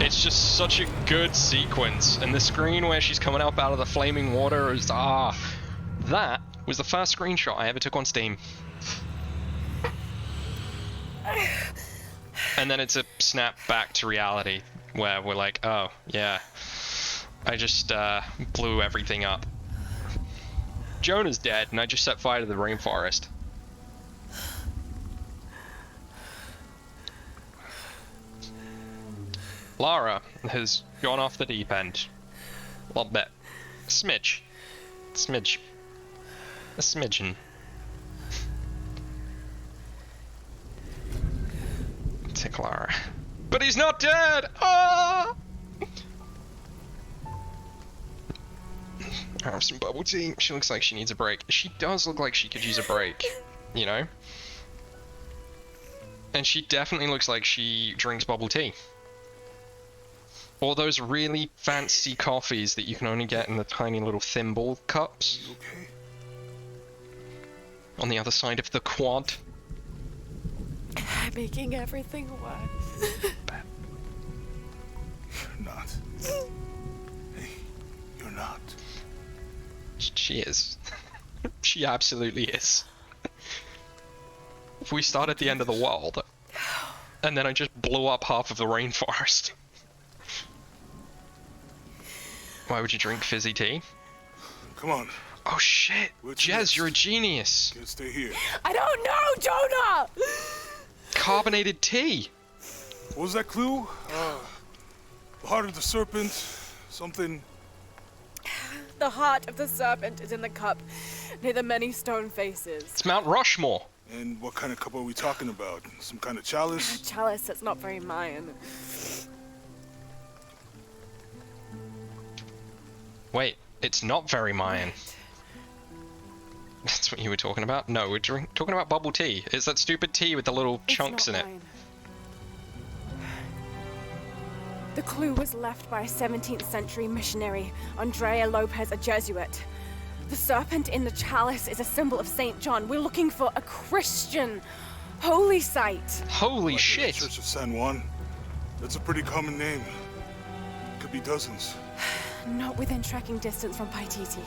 It's just such a good sequence, and the screen where she's coming up out of the flaming water is that was the first screenshot I ever took on Steam. And then it's a snap back to reality where we're like, oh yeah, I just blew everything up. Jonah's dead, and I just set fire to the rainforest. Lara has gone off the deep end. A little bit. A smidge. Smidge. A smidgen. Take Lara. But he's not dead! Ah! Have some bubble tea. She looks like she needs a break. She does look like she could use a break, you know? And she definitely looks like she drinks bubble tea. Or those really fancy coffees that you can only get in the tiny little thimble cups. Okay. On the other side of the quad. I'm making everything worse. You're not. Hey, you're not. She is. She absolutely is. If we start at the end of the world, and then I just blew up half of the rainforest. Why would you drink fizzy tea? Come on. Oh shit! Jez, you're a genius! Can't stay here. I don't know, Jonah! Carbonated tea! What was that clue? The heart of the serpent, something... The heart of the serpent is in the cup, near the many stone faces. It's Mount Rushmore! And what kind of cup are we talking about? Some kind of chalice? A chalice that's not very Mayan. Wait, it's not very Mayan. That's what you were talking about? No, we're talking about bubble tea. It's that stupid tea with the little chunks in it. Mayan. The clue was left by a 17th century missionary, Andrea Lopez, a Jesuit. The serpent in the chalice is a symbol of St. John. We're looking for a Christian holy site. Holy Like shit! the Church of San Juan? That's a pretty common name. Could be dozens. Not within trekking distance from Paititi.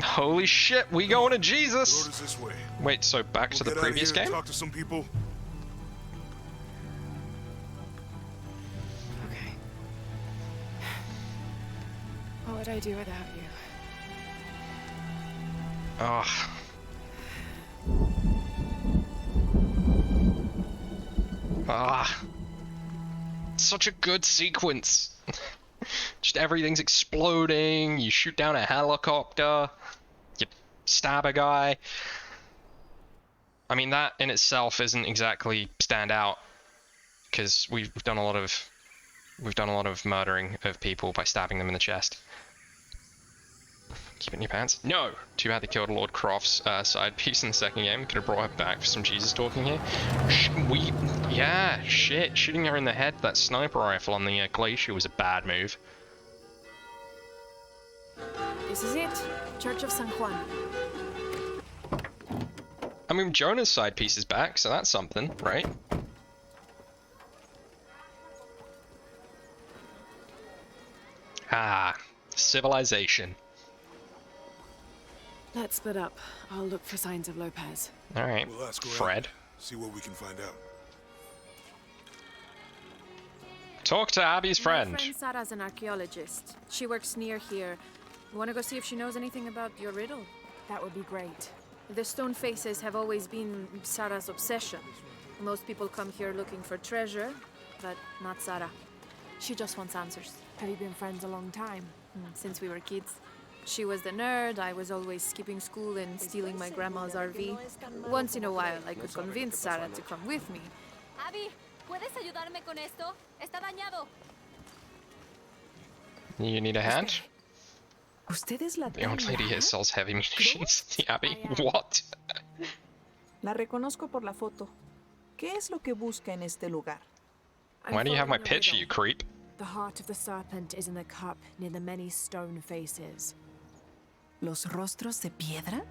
Holy shit, we going to The Jesus! road is this way. Wait, so back to the We'll get out of previous here and game? Talk to some people. What would I do without you? Oh. Ah. Such a good sequence. Just everything's exploding, you shoot down a helicopter, you stab a guy. I mean, that in itself isn't exactly stand out, because we've done a lot of murdering of people by stabbing them in the chest. Keep it in your pants? No! Too bad they killed Lord Croft's side piece in the second game. Could have brought her back for some Jesus talking here. Yeah, shit. Shooting her in the head, that sniper rifle on the glacier was a bad move. This is it. Church of San Juan. I mean, Jonah's side piece is back, so that's something, right? Ah, civilization. Let's split up. I'll look for signs of Lopez. Alright, We'll ask around, Fred. see what we can find out. Talk to Abby's friend. My friend Sarah's an archaeologist. She works near here. You want to go see if she knows anything about your riddle? That would be great. The stone faces have always been Sarah's obsession. Most people come here looking for treasure, but not Sarah. She just wants answers. Have you been friends a long time? Since we were kids. She was the nerd, I was always skipping school and stealing my grandma's RV. Once in a while, I could convince Sarah to come with me. Abby, ¿puedes ayudarme con esto? Está dañado. You need a hand? Usted es la The old lady here sells heavy munitions. The Abbey? What? La reconozco por la foto. ¿Qué es lo que busca en este lugar? Why do you have my picture, you creep? The heart of the serpent is in the cup near the many stone faces. ¿Los rostros de piedra?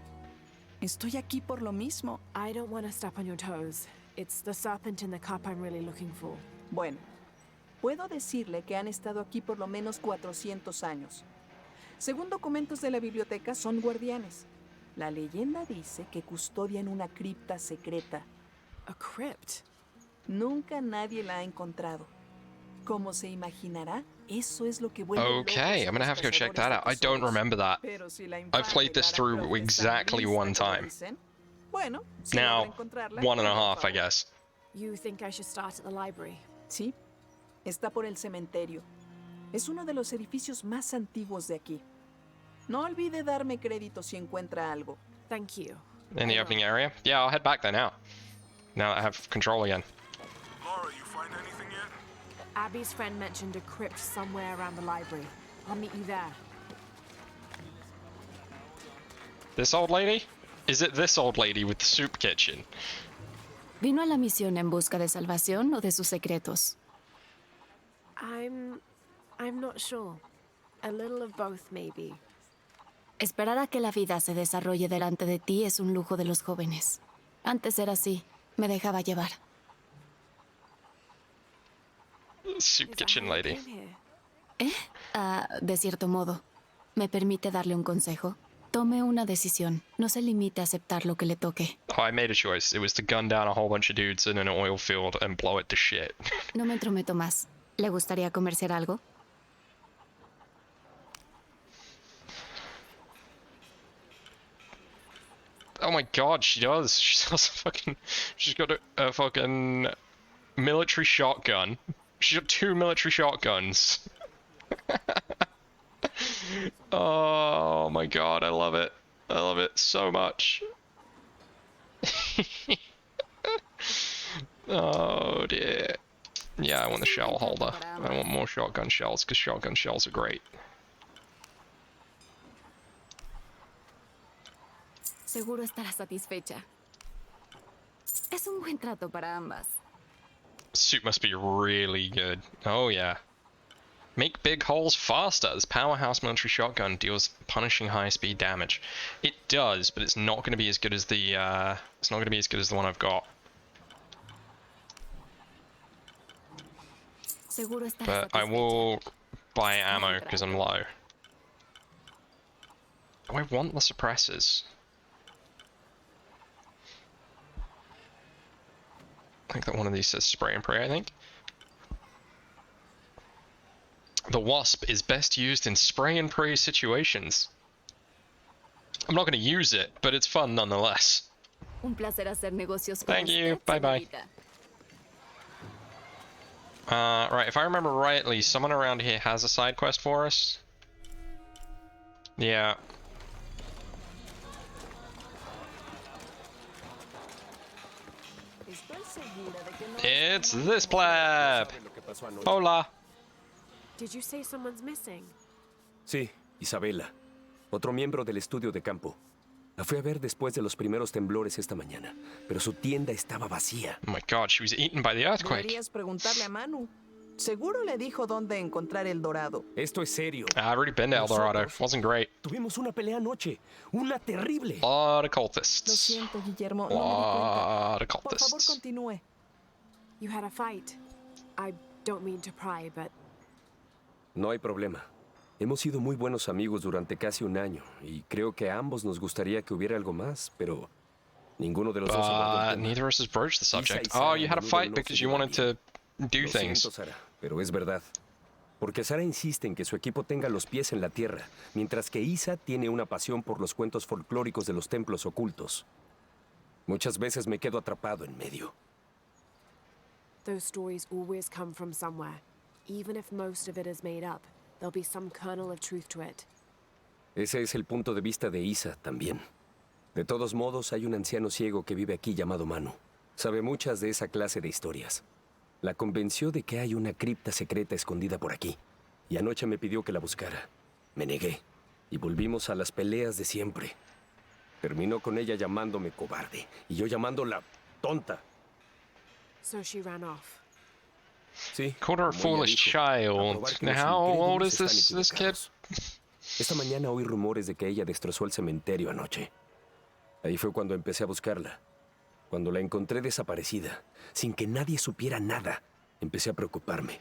Estoy aquí por lo mismo. I don't want to step on your toes. It's the serpent in the cup I'm really looking for. Bueno, puedo decirle que han estado aquí por lo menos 400 años. Según documentos de la biblioteca, son guardianes. La leyenda dice que custodian una cripta secreta. A crypt? Nunca nadie la ha encontrado. Como se imaginará, eso es lo que vuelve Okay, I'm gonna have to go check that out. I don't remember that. I've played this through exactly one time. Now, 1.5, I guess. You think I should start at the library? Sí, está por el cementerio. Es uno de los edificios más antiguos de aquí. No olvide darme crédito si encuentra algo. Thank you. In the opening area? Yeah, I'll head back there now. Now that I have control again. Laura, you find anything yet? Abby's friend mentioned a crypt somewhere around the library. I'll meet you there. This old lady? Is it this old lady with the soup kitchen? ¿Vino a la misión en busca de salvación o de sus secretos? I'm not sure. A little of both, maybe. Esperar a que la vida se desarrolle delante de ti es un lujo de los jóvenes. Antes era así. Me dejaba llevar. Soup kitchen lady. De cierto modo. ¿Me permite darle un consejo? Tome una decisión. No se limite a aceptar lo que le toque. Oh, I made a choice. It was to gun down a whole bunch of dudes in an oil field and blow it to shit. No me entrometo más. ¿Le gustaría comerse algo? Oh my god, she does. She's got a fucking military shotgun. She's got 2 military shotguns. Oh my god, I love it. I love it so much. Oh dear. Yeah, I want the shell holder. I want more shotgun shells, because shotgun shells are great. Seguro estará satisfecha. Es un buen trato para ambas. Soup must be really good. Oh yeah. Make big holes faster. This powerhouse military shotgun deals punishing high-speed damage. It does, but it's not going to be as good as the. It's not going to be as good as the one I've got. But I will buy ammo because I'm low. Do I want the suppressors? I think that one of these says spray and pray, I think. The wasp is best used in spray and pray situations. I'm not going to use it, but it's fun nonetheless. Un placer hacer negocios con Thank you. usted, Bye-bye. señorita. Right, if I remember rightly, someone around here has a side quest for us. Yeah. It's this pleb! Hola! Did you say someone's missing? Sí, Isabela. Otro miembro del estudio de campo. La fui a ver después de los primeros temblores esta mañana, pero su tienda estaba vacía. Oh my god, she was eaten by the earthquake. Deberías preguntarle a Manu. Seguro le dijo dónde encontrar el dorado. Esto es serio. I've already been to El Dorado. Wasn't great. Tuvimos una pelea anoche. Una terrible. Lot of Lo cultists. siento, Guillermo. No me di Lot of cuenta. Por favor, cultists. continúe. You had a fight. I don't mean to pry, but No hay problema. Hemos sido muy buenos amigos durante casi un año y creo que a ambos nos gustaría que hubiera algo más, pero ninguno de los dos abordó el tema. Neither of us has broached the subject. Isa y Oh, you Sara had a a menudo fight no because se you llevan wanted to do Lo things. siento, Sara, pero es verdad. Porque Sara insiste en que su equipo tenga los pies en la tierra, mientras que Isa tiene una pasión por los cuentos folclóricos de los templos ocultos. Muchas veces me quedo atrapado en medio. those stories always come from somewhere. Even if most of it is made up, there'll be some kernel of truth to it. Ese es el punto de vista de Isa también. De todos modos, hay un anciano ciego que vive aquí llamado Manu. Sabe muchas de esa clase de historias. La convenció de que hay una cripta secreta escondida por aquí. Y anoche me pidió que la buscara. Me negué. Y volvimos a las peleas de siempre. Terminó con ella llamándome cobarde. Y yo llamándola tonta. So she ran off. Sí. Called her a como ella foolish dijo, child. a probar que Now, los how old incrédulos is this están kid? equivocados. Esta mañana oí rumores de que ella destrozó el cementerio anoche. Ahí fue cuando empecé a buscarla. Cuando la encontré desaparecida, sin que nadie supiera nada, empecé a preocuparme.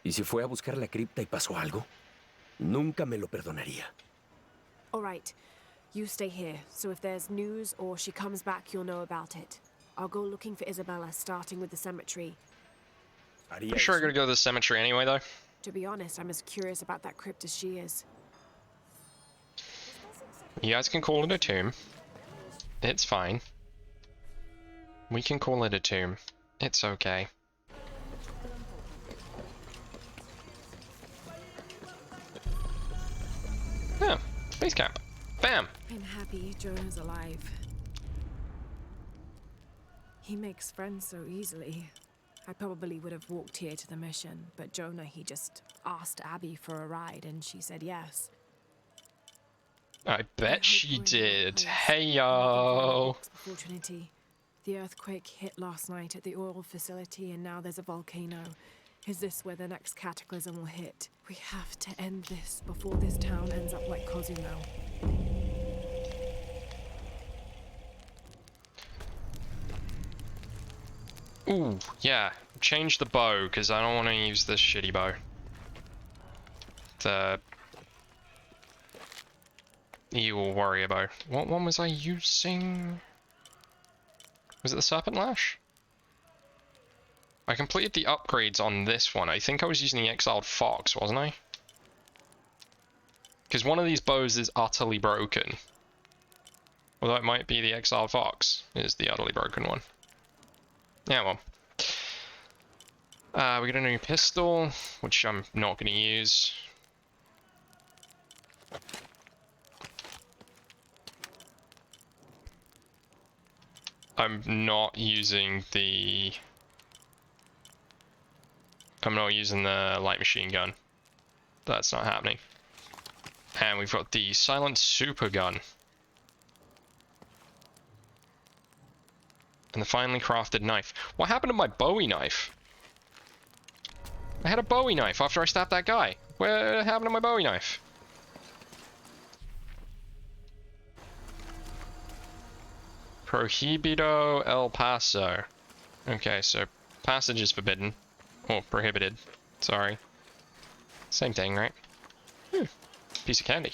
¿Y si fue a buscar la cripta y pasó algo? Nunca me lo perdonaría. All right. You stay here, so if there's news or she comes back, you'll know about it. I'll go looking for Isabella, starting with the cemetery. I'm sure I gotta go to the cemetery anyway, though. To be honest, I'm as curious about that crypt as she is. You guys can call it a tomb. It's fine. We can call it a tomb. It's okay. Yeah, base camp. Bam! I'm happy Jonah's alive. He makes friends so easily. I probably would have walked here to the mission, but Jonah, he just asked Abby for a ride and she said yes. I bet she did. Hey yo! Before Trinity. The earthquake hit last night at the oil facility and now there's a volcano. Is this where the next cataclysm will hit? We have to end this before this town ends up like Cozumel. Ooh, yeah. Change the bow, because I don't want to use this shitty bow. The Evil Warrior bow. What one was I using? Was it the Serpent Lash? I completed the upgrades on this one. I think I was using the Exiled Fox, wasn't I? Because one of these bows is utterly broken. Although it might be the Exiled Fox is the utterly broken one. Yeah, well. We got a new pistol, which I'm not going to use. I'm not using the light machine gun. That's not happening. And we've got the silent super gun. And the finely crafted knife. What happened to my Bowie knife? I had a Bowie knife after I stabbed that guy. What happened to my Bowie knife? Prohibido El Paso. Okay, so passage is forbidden. Or prohibited. Sorry. Same thing, right? Piece of candy.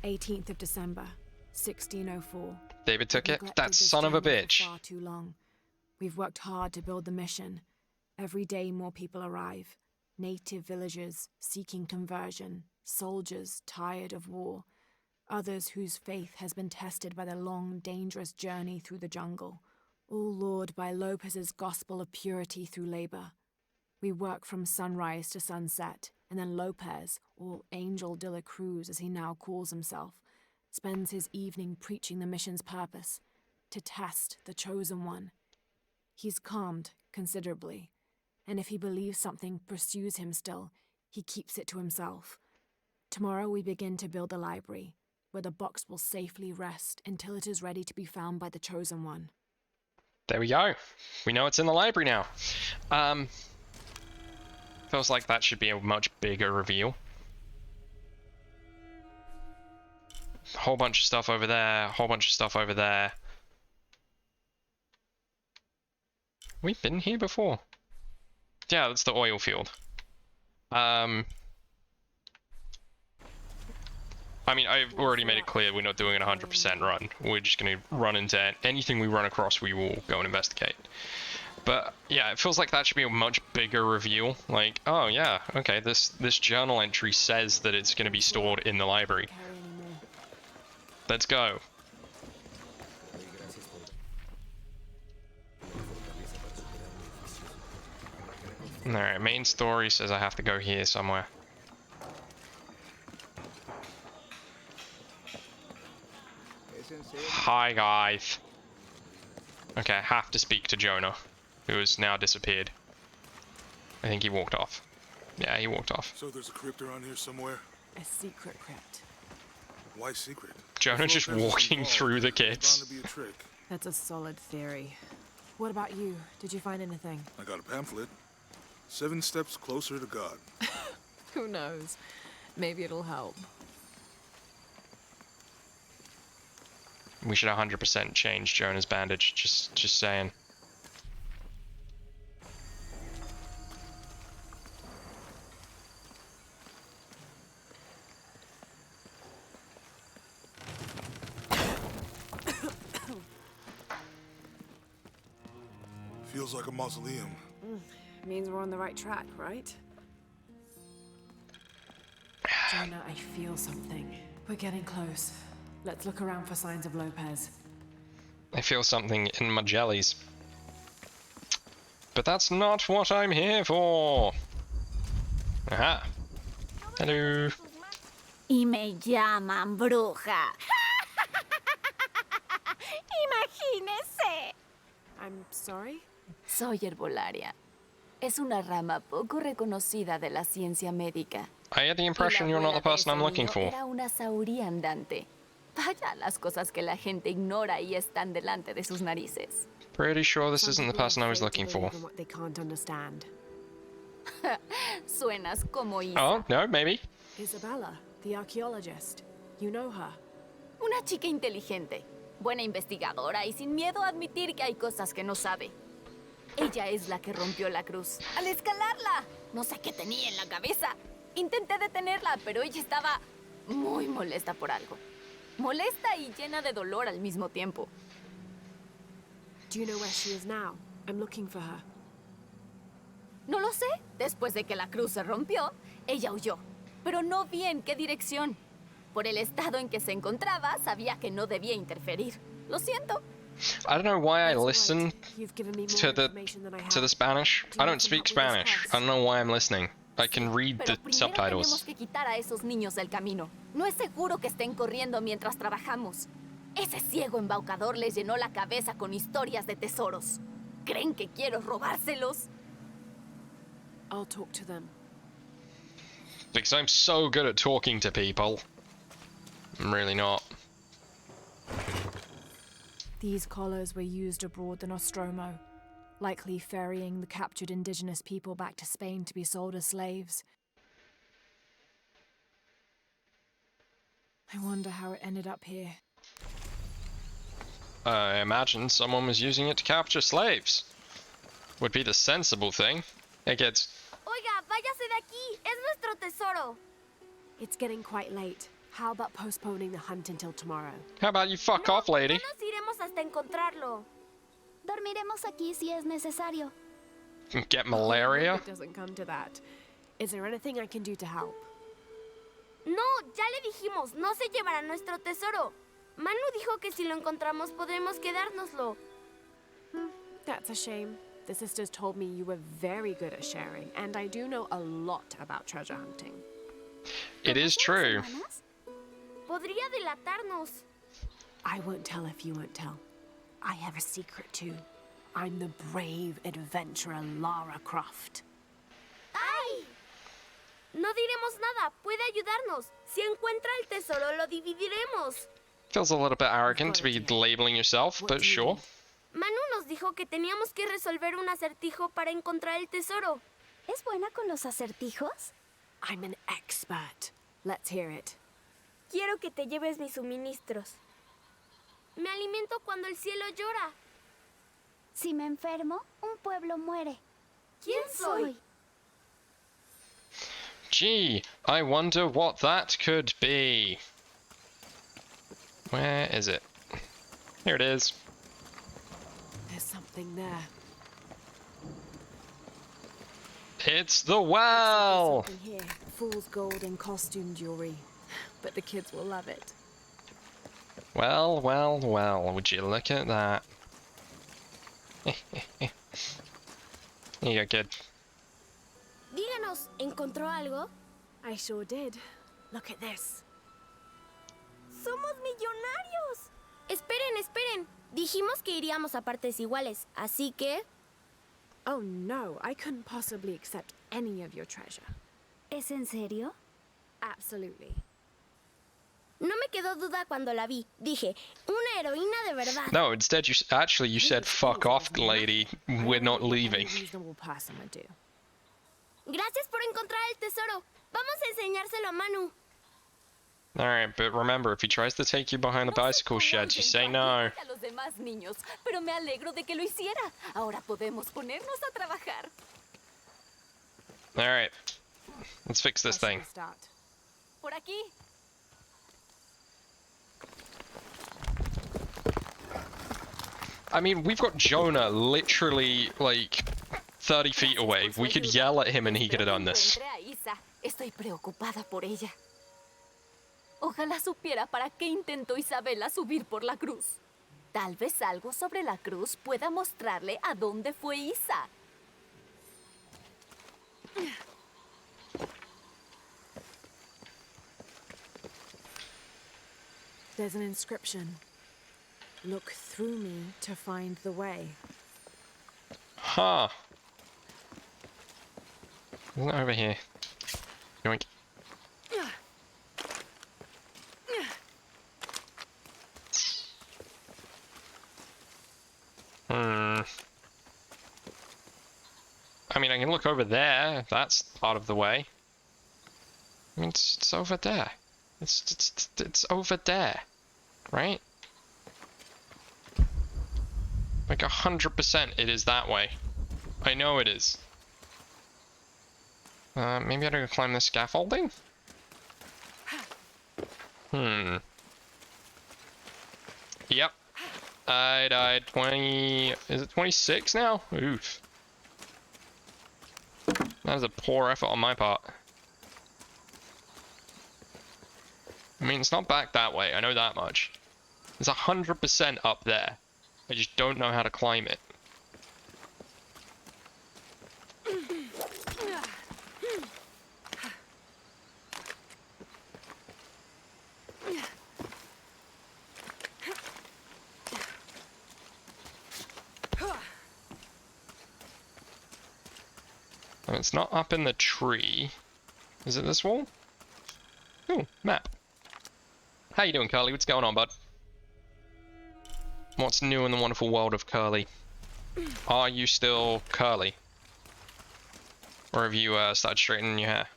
18th of December, 1604. David took it? Neglected That this son of a journey for bitch. Far too long. We've worked hard to build the mission. Every day more people arrive. native villagers seeking conversion, soldiers tired of war, others whose faith has been tested by their long, dangerous journey through the jungle, all lured by Lopez's gospel of purity through labor. We work from sunrise to sunset, and then Lopez, or Angel de la Cruz as he now calls himself, spends his evening preaching the mission's purpose, to test the chosen one. He's calmed considerably, and if he believes something pursues him still, he keeps it to himself. Tomorrow we begin to build the library, where the box will safely rest until it is ready to be found by the chosen one. There we go. We know it's in the library now. Feels like that should be a much bigger reveal. Whole bunch of stuff over there, whole bunch of stuff over there. We've been here before. Yeah, that's the oil field. I mean, I've already made it clear we're not doing an 100% run. We're just going to run into anything we run across, we will go and investigate. But yeah, it feels like that should be a much bigger reveal. Like, oh yeah, okay, this journal entry says that it's going to be stored in the library. Let's go. Alright, main story says I have to go here somewhere. Hi guys. Okay, I have to speak to Jonah, who has now disappeared. I think he walked off. Yeah, he walked off. So there's a crypt around here somewhere? A secret crypt. Why secret? Jonah just walking through the kids. Bound to be a trick. That's a solid theory. What about you? Did you find anything? I got a pamphlet. 7 steps closer to God. Who knows? Maybe it'll help. We should 100% change Jonah's bandage. Just saying. Feels like a mausoleum. Means we're on the right track, right? Jonah, I feel something. We're getting close. Let's look around for signs of Lopez. I feel something in my jellies. But that's not what I'm here for. Aha. Hello. Y me llaman bruja. Imagínese. I'm sorry? Soy herbolaria. Es una rama poco reconocida de la ciencia médica. I get the impression you're not the person I'm looking for. Era una sauría andante. Vaya las cosas que la gente ignora y están delante de sus narices. Pretty sure this isn't the person I was looking for. What they can't understand. Suenas como Isa. Oh, no, maybe. Isabella, the archaeologist. You know her. Una chica inteligente, buena investigadora y sin miedo a admitir que hay cosas que no sabe. Ella es la que rompió la cruz. Al escalarla, no sé qué tenía en la cabeza. Intenté detenerla, pero ella estaba muy molesta por algo. Molesta y llena de dolor al mismo tiempo. Do you know where she is now? I'm looking for her. No lo sé. Después de que la cruz se rompió, ella huyó. Pero no vi en qué dirección. Por el estado en que se encontraba, sabía que no debía interferir. Lo siento. I don't know why I listen to the Spanish. I don't speak Spanish. I don't know why I'm listening. I can read the subtitles. Tenemos que quitar a esos niños del camino. No es seguro que estén corriendo mientras trabajamos. Ese ciego embaucador les llenó la cabeza con historias de tesoros. ¿Creen que quiero robárselos? I'll talk to them. Because I'm so good at talking to people. I'm really not. These collars were used abroad in Nostromo, likely ferrying the captured indigenous people back to Spain to be sold as slaves. I wonder how it ended up here. I imagine someone was using it to capture slaves. Would be the sensible thing. It gets... Oiga, váyase de aquí. Es nuestro tesoro. It's getting quite late. How about postponing the hunt until tomorrow? How about you fuck off, lady? No nos iremos hasta encontrarlo. Dormiremos aquí si es necesario. Get malaria? It doesn't come to that. Is there anything I can do to help? No, ya le dijimos, no se llevará nuestro tesoro. Manu dijo que si lo encontramos podremos quedárnoslo. That's a shame. The sisters told me you were very good at sharing, and I do know a lot about treasure hunting. It is true. Podría delatarnos. I won't tell if you won't tell. I have a secret too. I'm the brave adventurer Lara Croft. ¡Ay! No diremos nada. Puede ayudarnos. Si encuentra el tesoro, lo dividiremos. Feels a little bit arrogant to be labeling yourself, but sure. Manu nos dijo que teníamos que resolver un acertijo para encontrar el tesoro. ¿Es buena con los acertijos? I'm an expert. Let's hear it. Quiero que te lleves mis suministros. Me alimento cuando el cielo llora. Si me enfermo, un pueblo muere. ¿Quién soy? Gee, I wonder what that could be. Where is it? Here it is. There's something there. It's the well! Something here. Fool's gold and costume jewelry. But the kids will love it. Well, well, well, would you look at that? Here you go, kid. Díganos, ¿encontró algo? I sure did. Look at this. ¡Somos millonarios! Esperen, esperen. Dijimos que iríamos a partes iguales, así que... Oh no, I couldn't possibly accept any of your treasure. ¿Es en serio? Absolutely. No me quedó duda cuando la vi. Dije, una heroína de verdad. No, instead you said, fuck off, lady. We're not leaving. Reasonable person would do. Gracias por encontrar el tesoro. Vamos a enseñárselo a Manu. Alright, but remember, if he tries to take you behind the bicycle sheds, you say no. A los demás niños, pero me alegro de que lo hiciera. Ahora podemos ponernos a trabajar. Alright, let's fix this thing. Por aquí. I mean, we've got Jonah literally, like, 30 feet away. We could yell at him and he could have done this. Estoy preocupada por ella. Ojalá supiera para qué intentó Isabela subir por la cruz. Tal vez algo sobre la cruz pueda mostrarle a dónde fue Isa. There's an inscription. Look through me to find the way. Huh. Isn't it over here? Yoink. I mean, I can look over there, if that's part of the way. I mean, it's over there. It's over there, right? Like 100% it is that way. I know it is. Maybe I gotta climb the scaffolding? Yep. I died 20... Is it 26 now? Oof. That is a poor effort on my part. I mean, it's not back that way, I know that much. It's 100% up there. I just don't know how to climb it. And it's not up in the tree. Is it this wall? Ooh, map. How you doing, Curly? What's going on, bud? What's new in the wonderful world of Curly? Are you still Curly? Or have you started straightening your hair?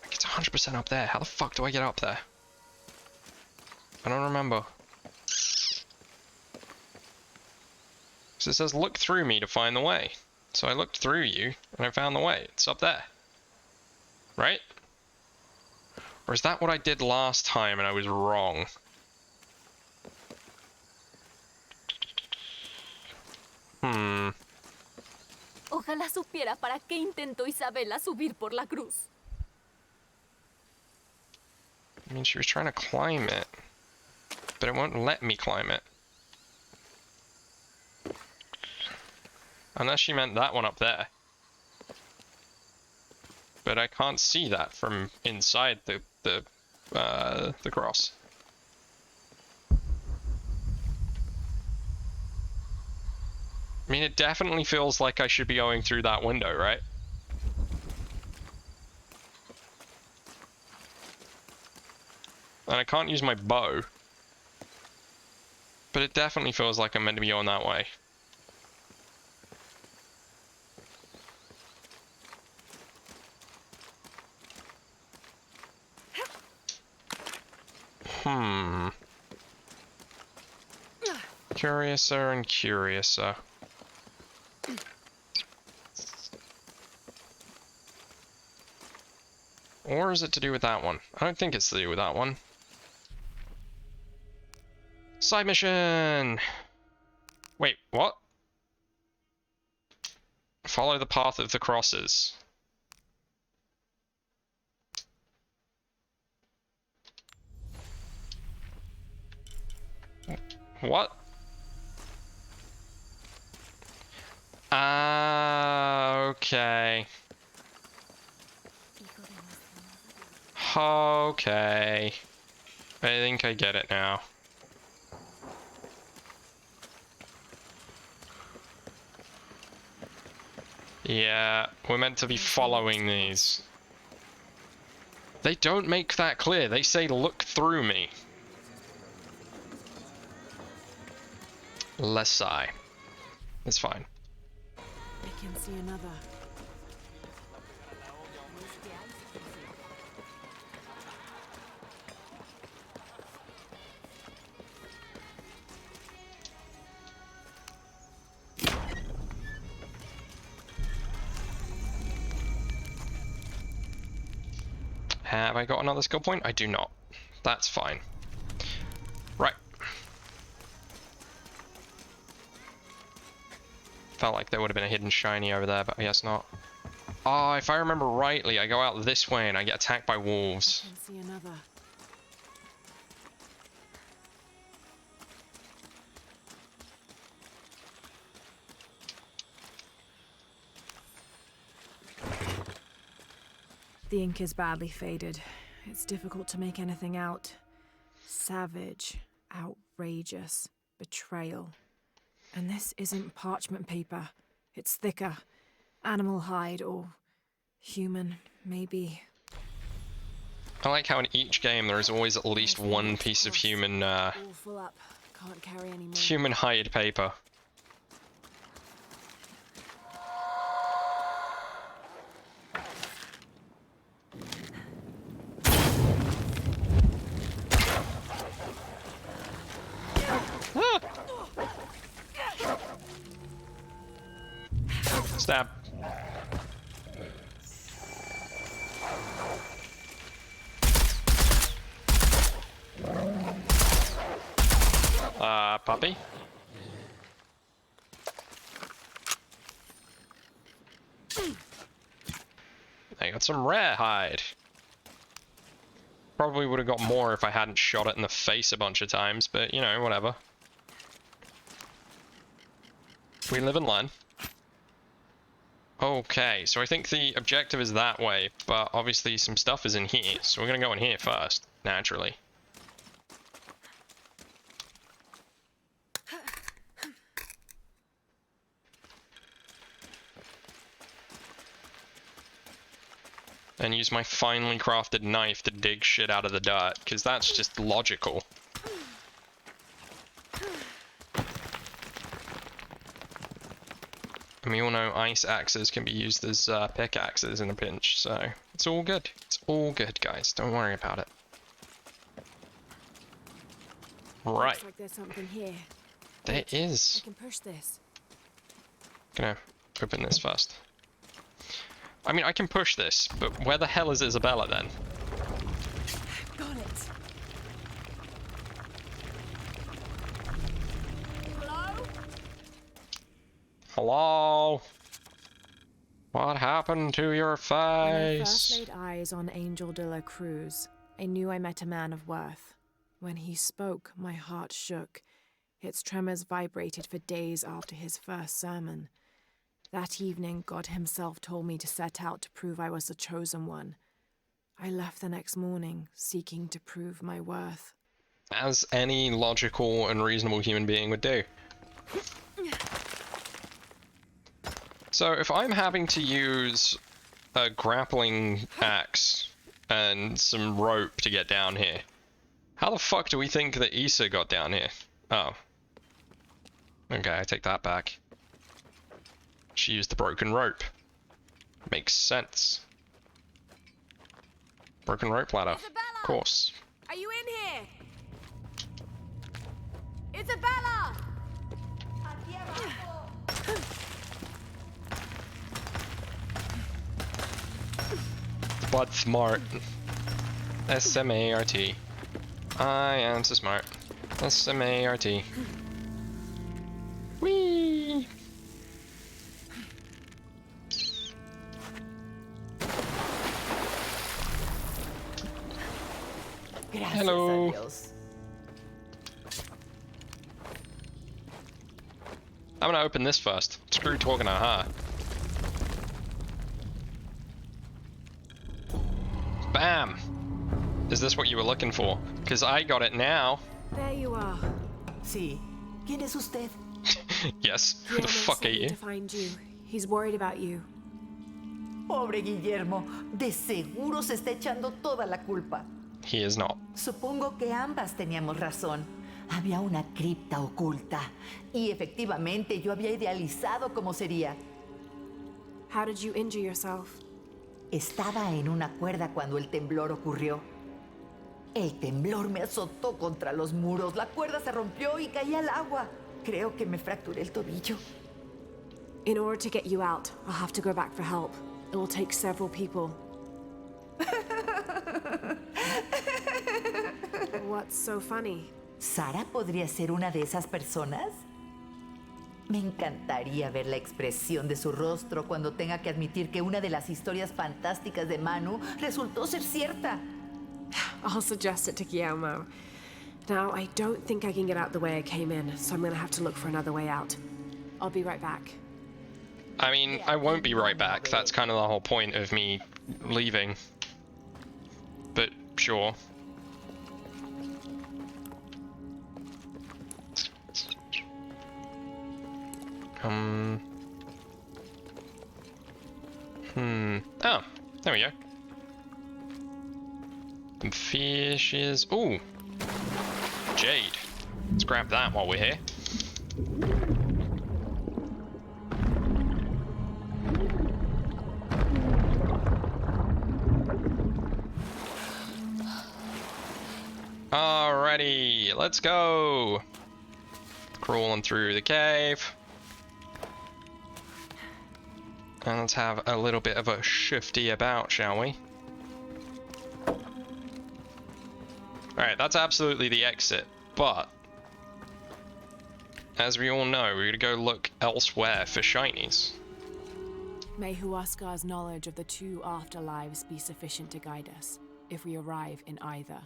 Like, it's 100% up there. How the fuck do I get up there? I don't remember. So it says look through me to find the way. So I looked through you and I found the way. It's up there. Right? Or is that what I did last time and I was wrong? Ojalá supiera para qué intentó Isabela subir por la cruz. I mean, she was trying to climb it, but it won't let me climb it. Unless she meant that one up there. But I can't see that from inside the cross. I mean, it definitely feels like I should be going through that window, right? And I can't use my bow. But it definitely feels like I'm meant to be going that way. Curiouser and curiouser. Or is it to do with that one? I don't think it's to do with that one. Side mission! Wait, what? Follow the path of the crosses. What? Okay. Okay. I think I get it now. Yeah, we're meant to be following these. They don't make that clear. They say look through me. Less sigh. It's fine. I can see another. Have I got another skill point? I do not. That's fine. Right. Felt like there would have been a hidden shiny over there, but I guess not. Oh, if I remember rightly, I go out this way and I get attacked by wolves. I can see another. The ink is badly faded. It's difficult to make anything out. Savage, outrageous, betrayal. And this isn't parchment paper. It's thicker. Animal hide or human, maybe. I like how in each game there is always at least one piece of human All full up. Can't carry any more. human hide paper. Stab. Puppy? I got some rare hide. Probably would have got more if I hadn't shot it in the face a bunch of times, but you know, whatever. We live and learn. Okay, so I think the objective is that way, but obviously some stuff is in here, so we're gonna go in here first, naturally. And use my finely crafted knife to dig shit out of the dirt, because that's just logical. And we all know ice axes can be used as pickaxes in a pinch, so it's all good. It's all good, guys. Don't worry about it. Right. Looks like there's something here. There is. I can push this. Gonna open this first. I mean, I can push this, but where the hell is Isabela then? Got it. Hello? What happened to your When I face? first laid eyes on Angel de la Cruz, I knew I met a man of worth. When he spoke, my heart shook. Its tremors vibrated for days after his first sermon. That evening, God himself told me to set out to prove I was the chosen one. I left the next morning, seeking to prove my worth. As any logical and reasonable human being would do. So if I'm having to use a grappling axe and some rope to get down here, how the fuck do we think that Issa got down here? Oh. Okay, I take that back. She used the broken rope. Makes sense. Broken rope ladder. Of course. Are you in here? Isabella! Blood smart. S-M-A-R-T. I am so smart. S-M-A-R-T. Whee! Hello. I'm gonna open this first. Screw talking to her. Bam! Is this what you were looking for? Because I got it now. There you are. Sí. ¿Quién es usted? Yes. Who the fuck are you? To find you. He's worried about you. Pobre Guillermo. De seguro se está echando toda la culpa. He is not. Supongo que ambas teníamos razón. Había una cripta oculta. Y efectivamente yo había idealizado cómo sería. How did you injure yourself? Estaba en una cuerda cuando el temblor ocurrió. El temblor me azotó contra los muros. La cuerda se rompió y caí al agua. Creo que me fracturé el tobillo. In order to get you out, I'll have to go back for help. It will take several people. What's so funny? ¿Sara podría ser una de esas personas? Me encantaría ver la expresión de su rostro cuando tenga que admitir que una de las historias fantásticas de Manu resultó ser cierta. I'll suggest it to Guillermo. Now, I don't think I can get out the way I came in, so I'm gonna have to look for another way out. I'll be right back. I mean, I won't be right back. That's kind of the whole point of me leaving. But sure. Oh, there we go. Some fishes. Ooh. Jade. Let's grab that while we're here. Alrighty, let's go. Crawling through the cave. And let's have a little bit of a shifty about, shall we? Alright, that's absolutely the exit, but as we all know, we're gonna go look elsewhere for shinies. May Huascar's knowledge of the two afterlives be sufficient to guide us, if we arrive in either.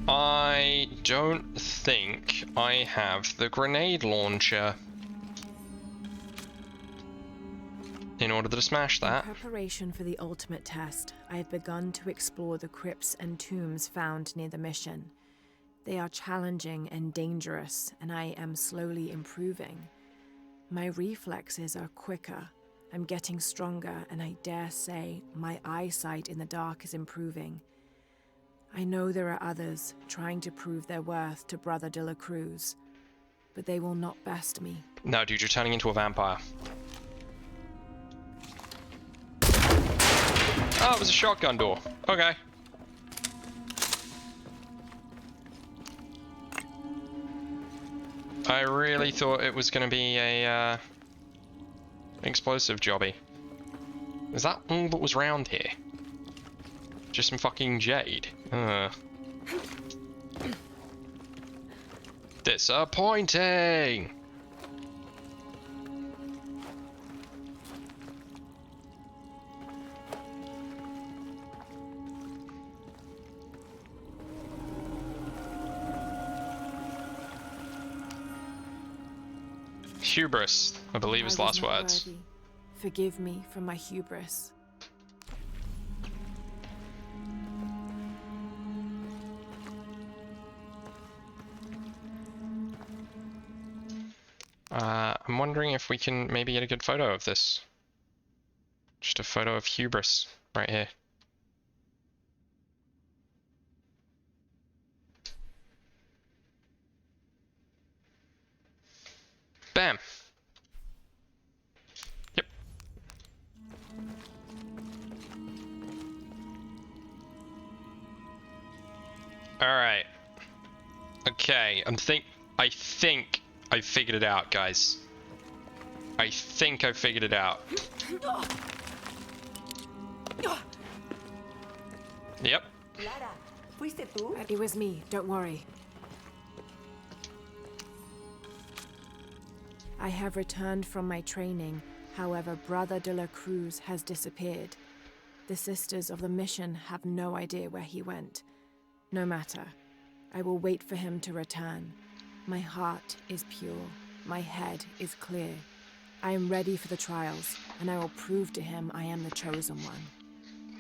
I don't think I have the grenade launcher in order to smash that. In preparation for the ultimate test, I have begun to explore the crypts and tombs found near the mission. They are challenging and dangerous, and I am slowly improving. My reflexes are quicker, I'm getting stronger, and I dare say my eyesight in the dark is improving. I know there are others trying to prove their worth to Brother de la Cruz, but they will not best me. No, dude, you're turning into a vampire. Oh, it was a shotgun door. Okay. I really thought it was going to be a explosive jobby. Is that all that was round here? Just some fucking jade. Disappointing! Hubris, I believe his last words. Worthy. Forgive me for my hubris. I'm wondering if we can maybe get a good photo of this. Just a photo of hubris right here. Bam. Yep. All right. Okay, I think I figured it out, guys. I think I figured it out. Yep. It was me, don't worry. I have returned from my training, however, Brother de la Cruz has disappeared. The Sisters of the Mission have no idea where he went. No matter. I will wait for him to return. My heart is pure. My head is clear. I am ready for the trials, and I will prove to him I am the chosen one.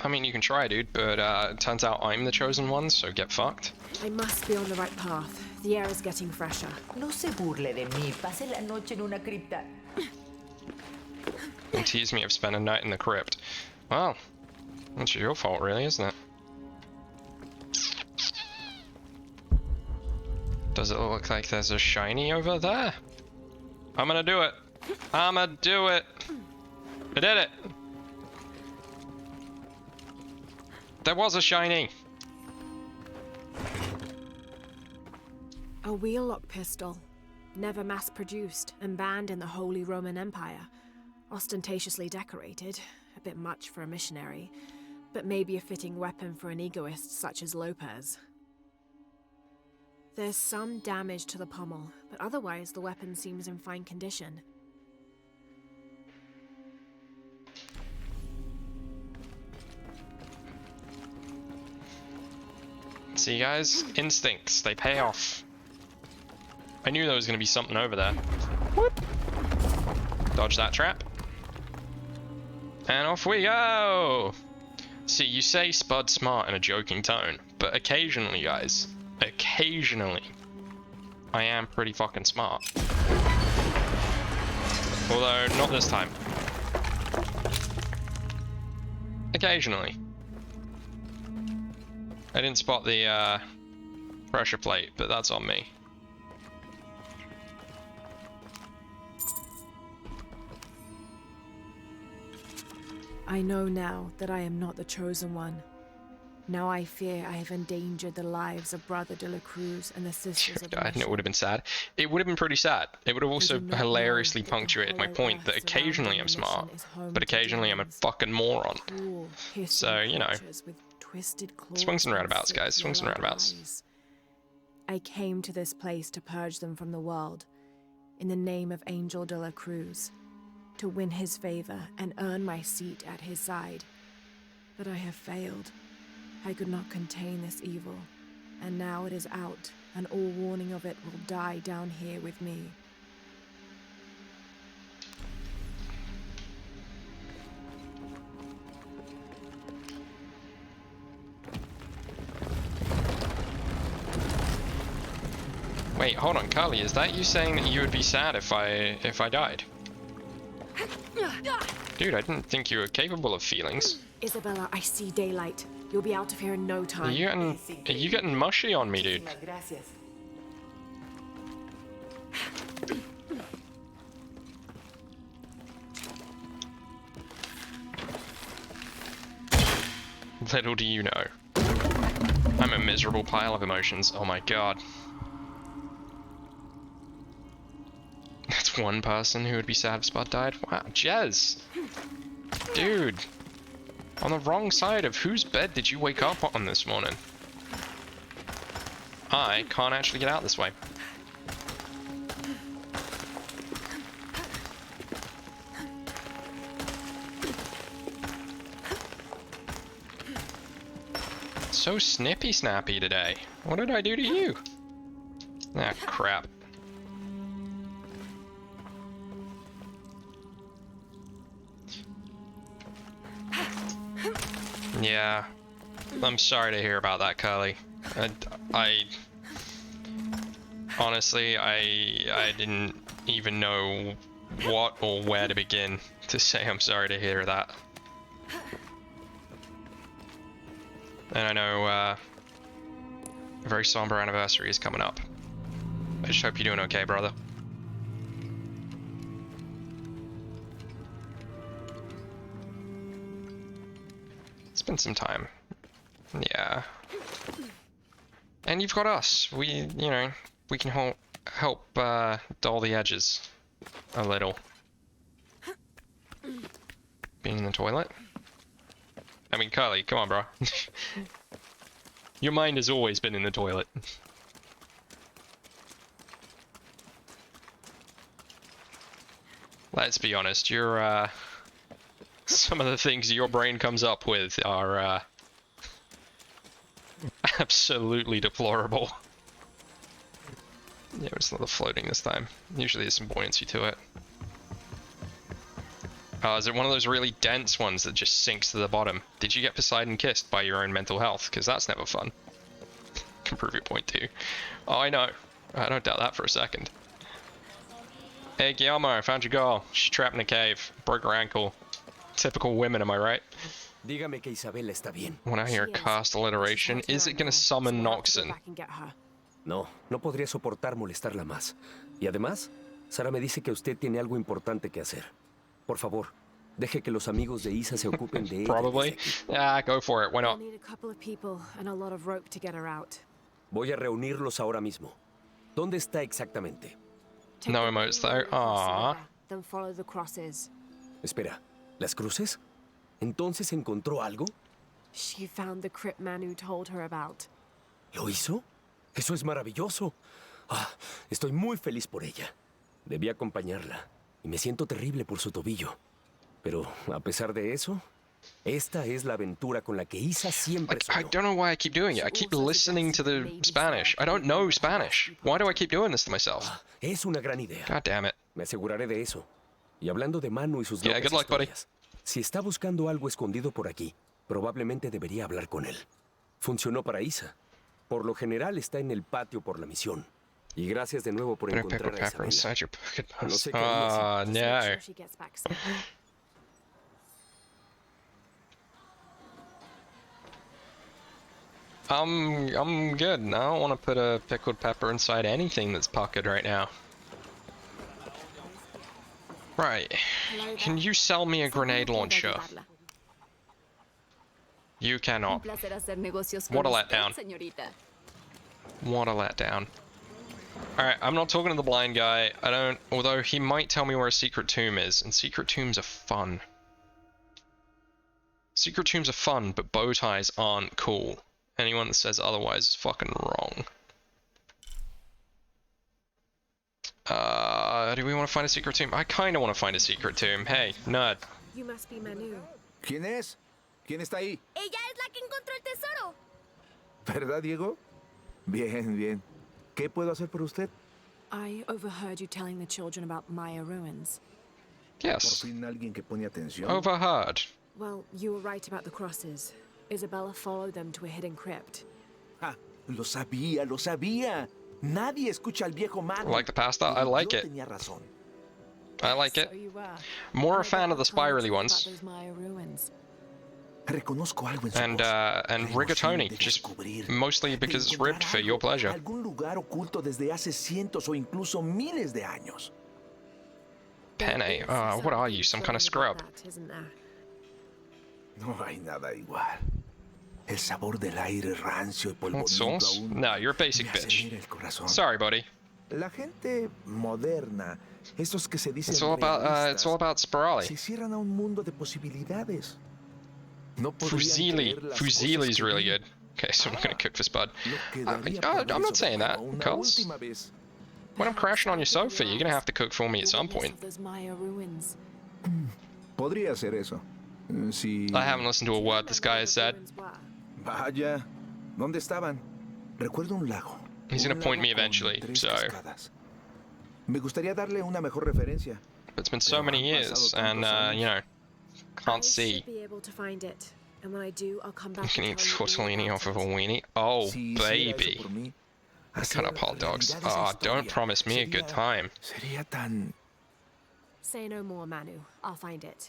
I mean, you can try, dude, but it turns out I'm the chosen one, so get fucked. I must be on the right path. The air is getting fresher. No se burle de mí. Pase la noche en una cripta. And tease me, I've spent a night in the crypt. Well, that's your fault, really, isn't it? Does it look like there's a shiny over there? I'm gonna do it. I'ma do it. I did it. There was a shiny. A wheel-lock pistol, never mass-produced and banned in the Holy Roman Empire. Ostentatiously decorated, a bit much for a missionary, but maybe a fitting weapon for an egoist such as Lopez. There's some damage to the pommel, but otherwise the weapon seems in fine condition. See, guys? Instincts, they pay off. I knew there was going to be something over there. Whoop. Dodge that trap. And off we go! See, you say Spud smart in a joking tone, but occasionally, guys, occasionally, I am pretty fucking smart. Although, not this time. Occasionally. I didn't spot the pressure plate, but that's on me. I know now that I am not the chosen one. Now I fear I have endangered the lives of Brother de la Cruz and the Sisters of the I think it would have been sad. It would have been pretty sad. It would have also hilariously punctuated my point that occasionally I'm smart, but occasionally I'm a fucking moron. So, you know, swings and roundabouts, guys, swings and roundabouts. I came to this place to purge them from the world, in the name of Angel de la Cruz, to win his favor and earn my seat at his side. But I have failed. I could not contain this evil, and now it is out, and all warning of it will die down here with me. Wait, hold on, Carly, is that you saying that you would be sad if I died? Dude, I didn't think you were capable of feelings. Isabella, I see daylight. You'll be out of here in no time. Are you getting mushy on me, dude? Little do you know. I'm a miserable pile of emotions. Oh my god. That's one person who would be sad if Spud died? Wow, Jez! Dude, On the wrong side of whose bed did you wake up on this morning? I can't actually get out this way. So snippy snappy today. What did I do to you? Ah, crap. Yeah, I'm sorry to hear about that, Curly. I honestly, I didn't even know what or where to begin to say I'm sorry to hear that. And I know a very somber anniversary is coming up. I just hope you're doing okay, brother. It's been some time. Yeah. And you've got us. We, you know, we can help dull the edges a little. Being in the toilet? I mean, Carly, come on, bro. Your mind has always been in the toilet. Let's be honest, you're, some of the things your brain comes up with are, absolutely deplorable. Yeah, it's not the floating this time. Usually there's some buoyancy to it. Is it one of those really dense ones that just sinks to the bottom? Did you get Poseidon kissed by your own mental health? Because that's never fun. Can prove your point too. Oh, I know. I don't doubt that for a second. Hey, Guillermo, I found your girl. She's trapped in a cave. Broke her ankle. Typical women, am I right? Dígame que Isabel está bien. When I hear cast alliteration, is it gonna summon Noxon? No, no podría soportar molestarla más. Y además, Sara me dice que usted tiene algo importante que hacer. Por favor, deje que los amigos de Isa se ocupen de ella. Probably. Yeah, go for it. Why not? Need a couple of people and a lot of rope to get her out. Voy a reunirlos ahora mismo. ¿Dónde está exactamente? No emotes though. Aww. Then follow the crosses. Espera, ¿las cruces? ¿Entonces encontró algo? She found the crypt man who told her about. ¿Lo hizo? Eso es maravilloso. Ah, estoy muy feliz por ella. Debí acompañarla. Y me siento terrible por su tobillo. Pero, a pesar de eso, esta es la aventura con la que Isa siempre soñó. I don't know why I keep doing it. I keep listening to the Spanish. I don't know Spanish. Why do I keep doing this to myself? Es una gran idea. God damn it. Me aseguraré de eso. Y hablando de Manu y sus good luck, buddy. Si está buscando algo escondido por aquí, probablemente debería hablar con él. Funcionó para Isa. Por lo general está en el patio por la misión. Y gracias de nuevo por encontrar a Isabela. No sé qué haría no. I'm good. I don't want to put a pickled pepper inside anything that's pocket right now. Right. Can you sell me a grenade launcher? You cannot. What a letdown. What a letdown. Alright, I'm not talking to the blind guy. I don't... Although he might tell me where a secret tomb is, and secret tombs are fun. Secret tombs are fun, but bow ties aren't cool. Anyone that says otherwise is fucking wrong. Do we want to find a secret tomb? I kinda want to find a secret tomb. Hey, nerd. You must be Manu. ¿Quién es? ¿Quién está ahí? Ella es la que encontró el tesoro. ¿Verdad, Diego? Bien, bien. ¿Qué puedo hacer por usted? I overheard you telling the children about Maya ruins. Yes. Por fin alguien que pone atención. Overheard. Well, you were right about the crosses. Isabella followed them to a hidden crypt. Ah, lo sabía, lo sabía. Nadie escucha al viejo Manu. Like the pasta? I like it. Tenía razón. I like it. More a fan of the spirally ones. Reconozco algo en su and voz. rigatoni, just mostly because it's ribbed for your pleasure. Algún lugar oculto desde hace cientos o incluso miles de años. Penne, what are you, some kind of scrub? No hay nada igual. El sabor del aire rancio y polvoriento sauce? aún No, you're a basic me bitch. acelera el corazón. Sorry, buddy. La gente moderna, esos que se dicen It's all about realistas, spirali. se cierran a un mundo de posibilidades. Fusilli's really good. Okay, so I'm gonna cook for Spud. I'm not saying that, cuz when I'm crashing on your sofa, you're gonna have to cook for me at some point. Those Maya ruins. Podría ser eso. Si... I haven't listened to a word this guy has said. Vaya, ¿dónde estaban? Recuerdo un lago. He's gonna point me eventually, so... Me gustaría darle una mejor referencia. It's been so many years, and, you know, can't see. I should be able to find it. And when I do, I'll come back. You can eat tortellini off of a weenie. Oh, baby. Cut up hot dogs. Ah, don't promise me a good time. Say no more, Manu. I'll find it.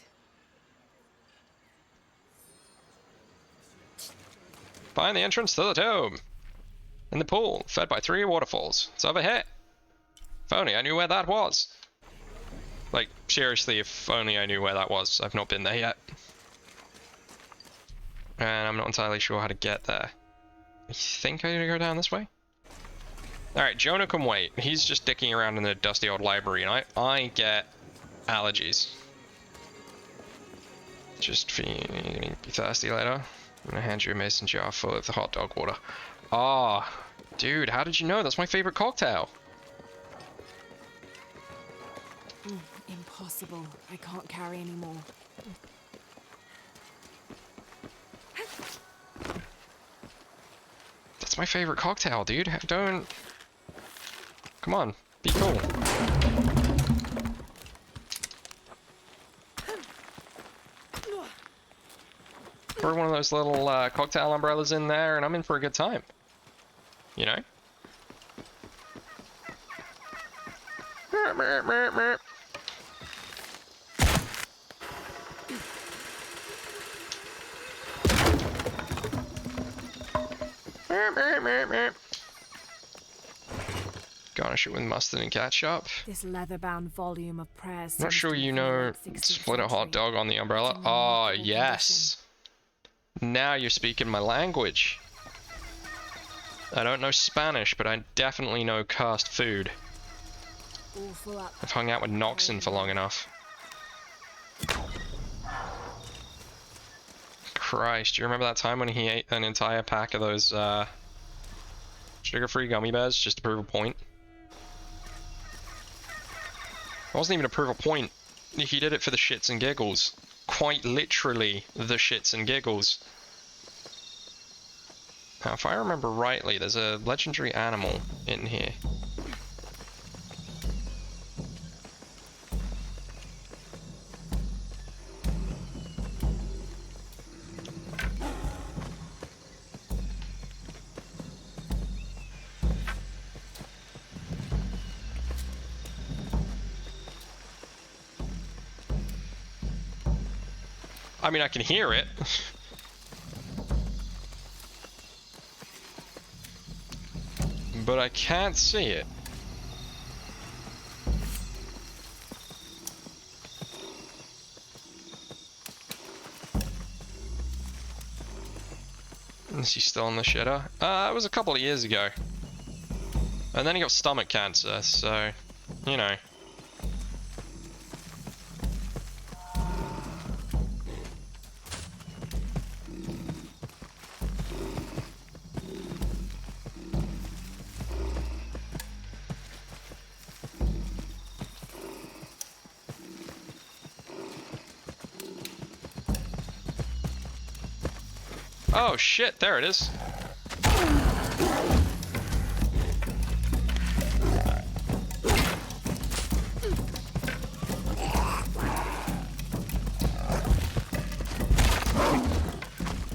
Find the entrance to the tomb. In the pool, fed by 3 waterfalls. It's over here. If only I knew where that was. Like, seriously, if only I knew where that was. I've not been there yet. And I'm not entirely sure how to get there. I think I'm gonna go down this way? Alright, Jonah can wait. He's just dicking around in the dusty old library, and I get allergies. Just for you, you're gonna be thirsty later. I'm gonna hand you a mason jar full of the hot dog water. Ah, dude, how did you know? That's my favorite cocktail. Impossible. I can't carry anymore. That's my favorite cocktail, dude. Don't... Come on, be cool. Throw one of those little cocktail umbrellas in there and I'm in for a good time. You know? Garnish it with mustard and ketchup. This leather-bound volume of prayers. Not sure you know. Split a hot dog on the umbrella. Oh yes. Now you're speaking my language. I don't know Spanish, but I definitely know cursed food. I've hung out with Noxon for long enough. Christ, do you remember that time when he ate an entire pack of those sugar-free gummy bears just to prove a point? It wasn't even to prove a point. He did it for the shits and giggles. Quite literally, the shits and giggles. Now, if I remember rightly, there's a legendary animal in here. I mean, I can hear it. But I can't see it. Is he still in the shitter? It was a couple of years ago. And then he got stomach cancer, so, you know. Oh shit, there it is.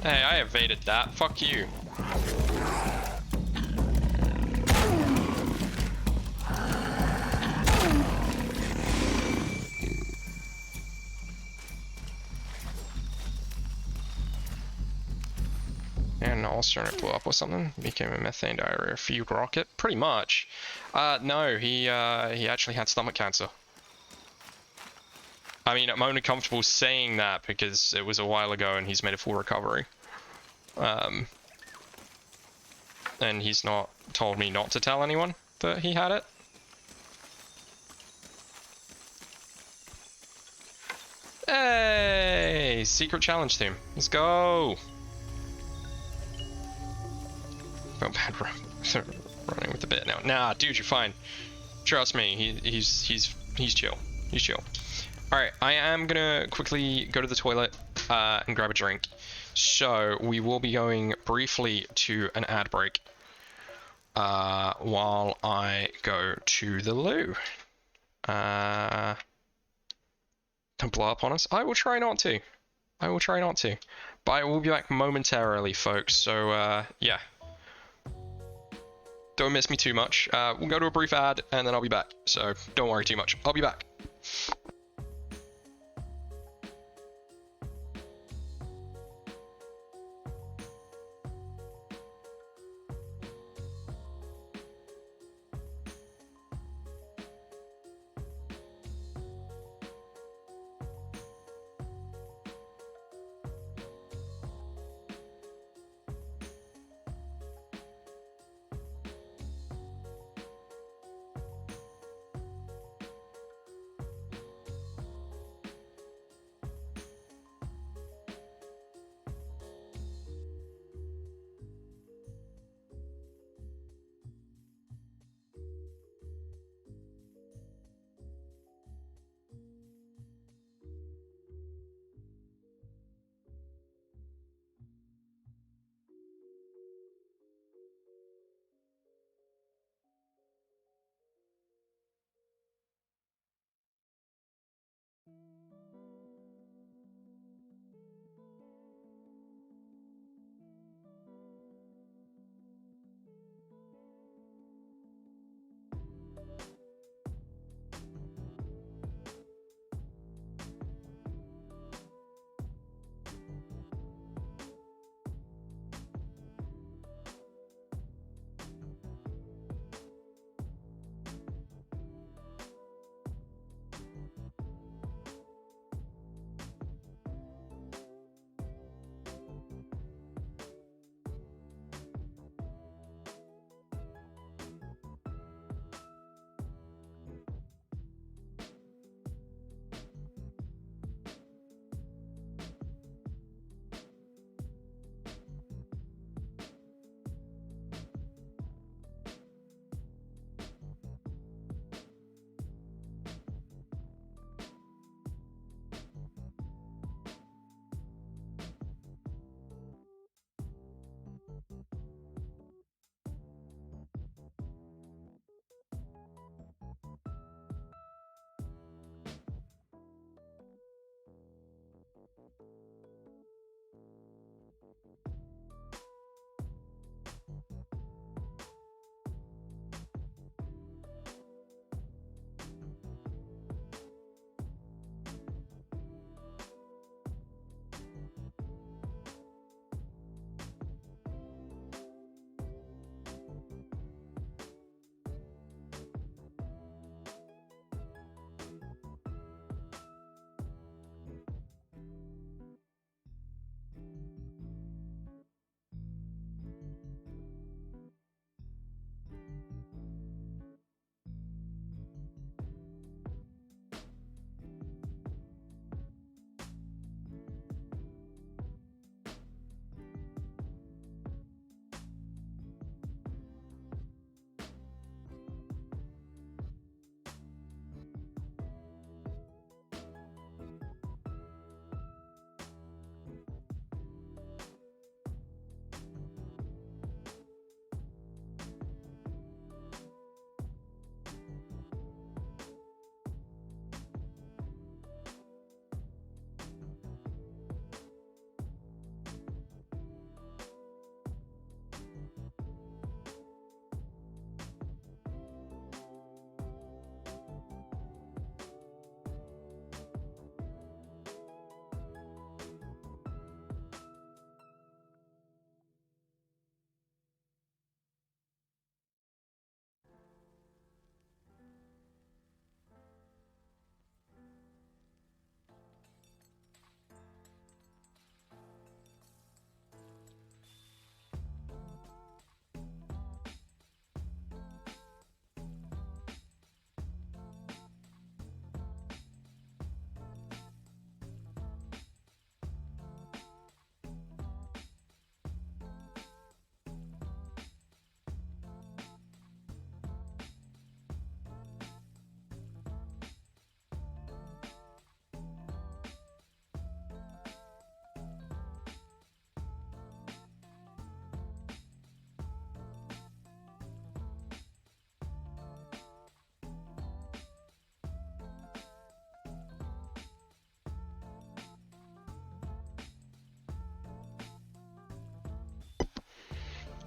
Hey, I evaded that. Fuck you. And also it blew up or something. Became a methane diarrhea fueled rocket. Pretty much. No, he actually had stomach cancer. I mean, I'm only comfortable saying that because it was a while ago and he's made a full recovery. And he's not told me not to tell anyone that he had it. Hey! a secret challenge team. Let's go. Felt bad running with the bit now. Nah, dude, you're fine. Trust me. He's chill. He's chill. All right, I am gonna quickly go to the toilet and grab a drink. So we will be going briefly to an ad break while I go to the loo. Don't blow up on us. I will try not to. I will try not to. But I will be back momentarily, folks. So yeah. Don't miss me too much. We'll go to a brief ad and then I'll be back. So don't worry too much. I'll be back.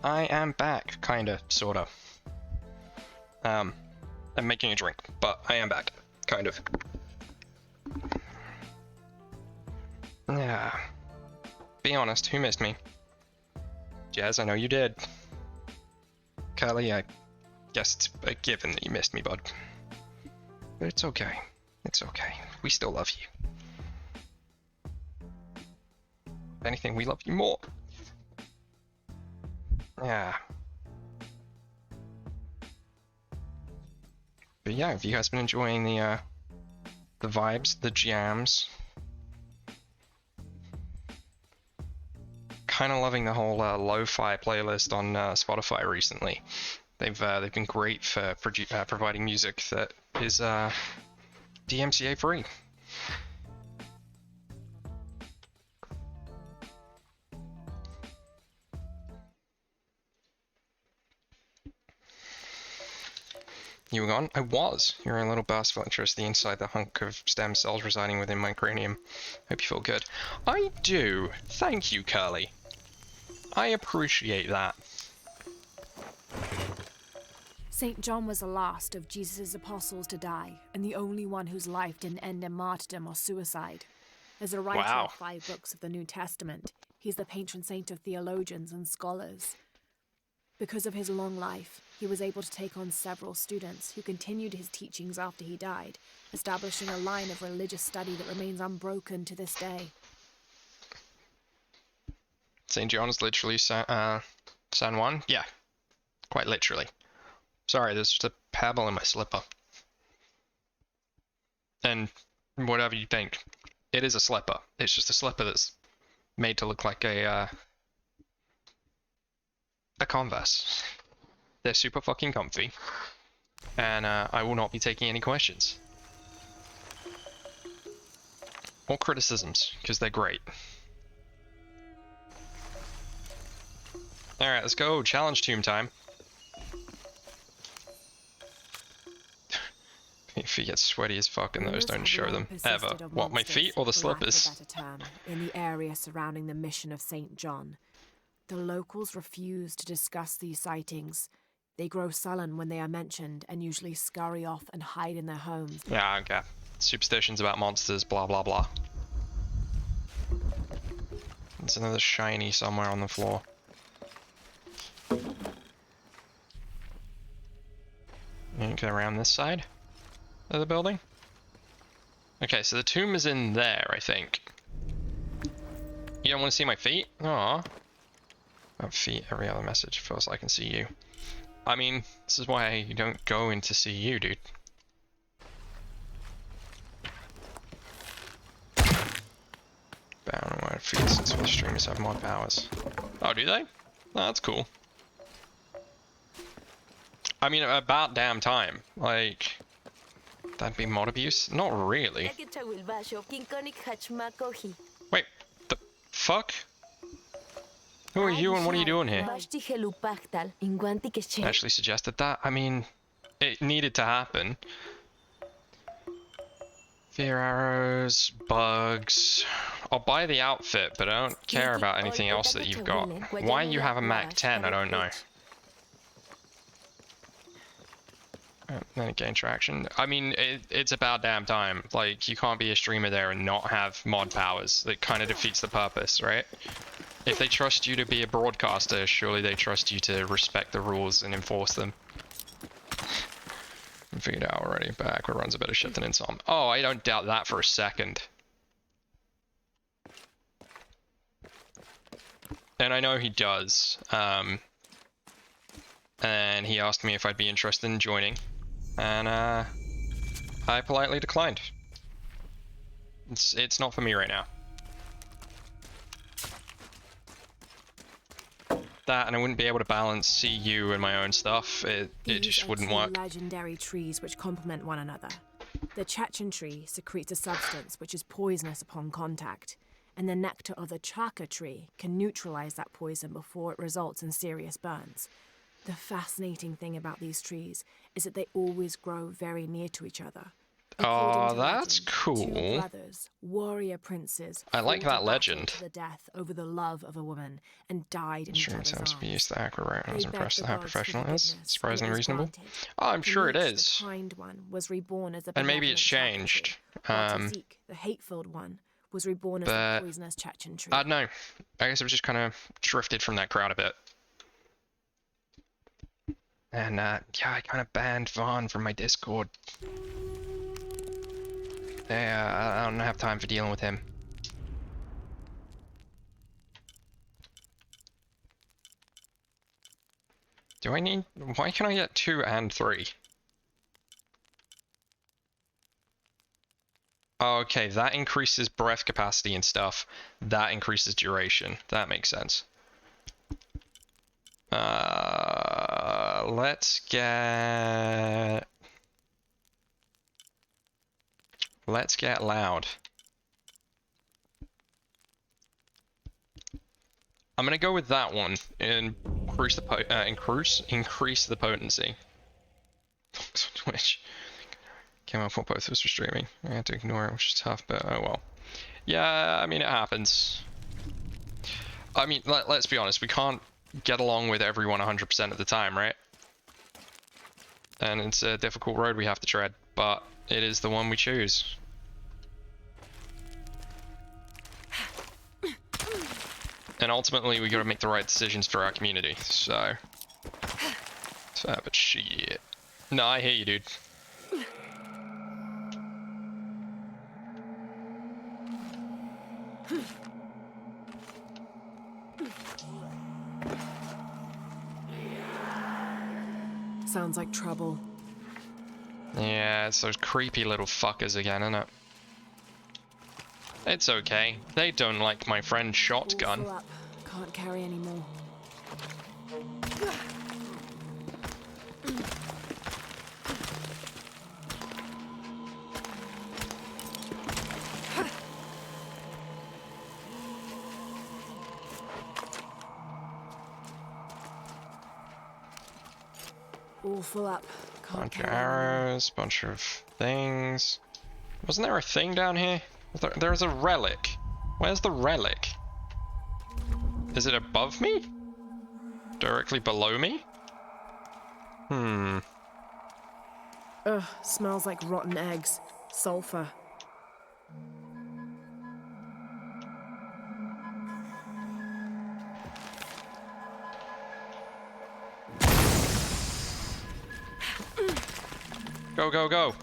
I am back, kinda, sorta. I'm making a drink, but I am back, kind of. Yeah. Be honest, who missed me? Jazz, I know you did. Curly, I guess it's a given that you missed me, bud. But it's okay. It's okay. We still love you. If anything, we love you more. Yeah. But yeah, have you guys been enjoying the vibes, the jams? Kind of loving the whole lo-fi playlist on Spotify recently. They've been great for providing music that is DMCA free. You were gone? I was. You're a little burst of electricity inside the hunk of stem cells residing within my cranium. Hope you feel good. I do. Thank you, Curly. I appreciate that. St. John was the last of Jesus' apostles to die, and the only one whose life didn't end in martyrdom or suicide. As a writer of 5 books of the New Testament, he's the patron saint of theologians and scholars. Because of his long life, he was able to take on several students who continued his teachings after he died, establishing a line of religious study that remains unbroken to this day. St. John is literally San Juan? Yeah, quite literally. Sorry, there's just a pebble in my slipper. And whatever you think, it is a slipper. It's just a slipper that's made to look like a Converse. They're super fucking comfy, and I will not be taking any questions or criticisms because they're great. All right, let's go. Challenge tomb time. Feet get sweaty as fuck, and those don't show them ever. What, my feet or the slippers? In the area surrounding the mission of St. John. The locals refuse to discuss these sightings. They grow sullen when they are mentioned and usually scurry off and hide in their homes. Yeah, okay. Superstitions about monsters, blah blah blah. There's another shiny somewhere on the floor. And go around this side of the building. Okay, so the tomb is in there, I think. You don't want to see my feet? Aww. Feet, every other message feels like I can see you. I mean, this is why you don't go in to see you, dude. Bound wide feet since the streamers have mod powers. Oh, do they? Oh, that's cool. I mean, about damn time. Like, that'd be mod abuse? Not really. Wait, the fuck? Who are you and what are you doing here? Actually suggested that. I mean, it needed to happen. Fear arrows, bugs. I'll buy the outfit, but I don't care about anything else that you've got. Why you have a Mac 10, I don't know. Then it gained traction. I mean, it's about damn time. Like, you can't be a streamer there and not have mod powers. That kind of defeats the purpose, right? If they trust you to be a broadcaster, surely they trust you to respect the rules and enforce them. I figured it out already, but Aqua runs a better ship than Insom. Oh, I don't doubt that for a second. And I know he does. And he asked me if I'd be interested in joining. And I politely declined. It's not for me right now. That, and I wouldn't be able to balance CU and my own stuff. It just wouldn't work. Legendary trees which complement one another. The Chechen tree secretes a substance which is poisonous upon contact, and the nectar of the Chaka tree can neutralize that poison before it results in serious burns. The fascinating thing about these trees is that they always grow very near to each other. Oh, that's Two cool. brothers, warrior princes. I like fought a that battle legend. to the death over the love of a woman and died in each Sure, it other's sounds to be arms. used to accurate. I They was begged impressed the at how gods for professional it is. forgiveness, and Surprisingly it was reasonable. granted. Oh, I'm sure it Mitch, is. The kind one was reborn as a And maybe it's benevolent changed. While Zeke, the hate-filled one, was reborn as but a poisonous Chechen tree. I don't know. I guess it was just kind of drifted from that crowd a bit. And yeah, I kind of banned Vaughn from my Discord. Yeah, I don't have time for dealing with him. Do I need... Why can I get 2 and 3? Okay, that increases breath capacity and stuff. That increases duration. That makes sense. Let's get loud. I'm gonna go with that one and increase the potency. Twitch came up while both of us were streaming. I had to ignore it, which is tough, but oh well. Yeah, I mean it happens. I mean, let's be honest, we can't get along with everyone 100% of the time, right? And it's a difficult road we have to tread, but it is the one we choose. And ultimately, we gotta make the right decisions for our community, so... but shit. No, I hear you, dude. Sounds like trouble. Yeah, it's those creepy little fuckers again, isn't it? It's okay. They don't like my friend's shotgun. All full up. Can't carry anymore. All full up. Can't Bunch of carry arrows, bunch of things. Wasn't there a thing down here? There's a relic. Where's the relic? Is it above me? Directly below me? Hmm. Ugh, smells like rotten eggs. Sulfur. Go, go, go!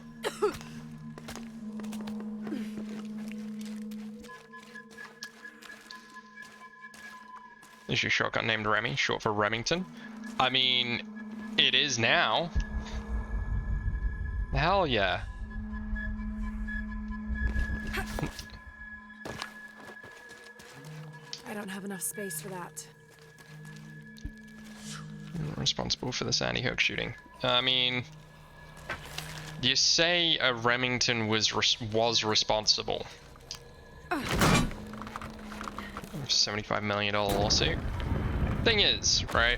Is your shotgun named Remy, short for Remington? I mean, it is now. Hell yeah. I don't have enough space for that. Responsible for the Sandy Hook shooting. I mean, you say a Remington was responsible. $75 million lawsuit. Thing is, right?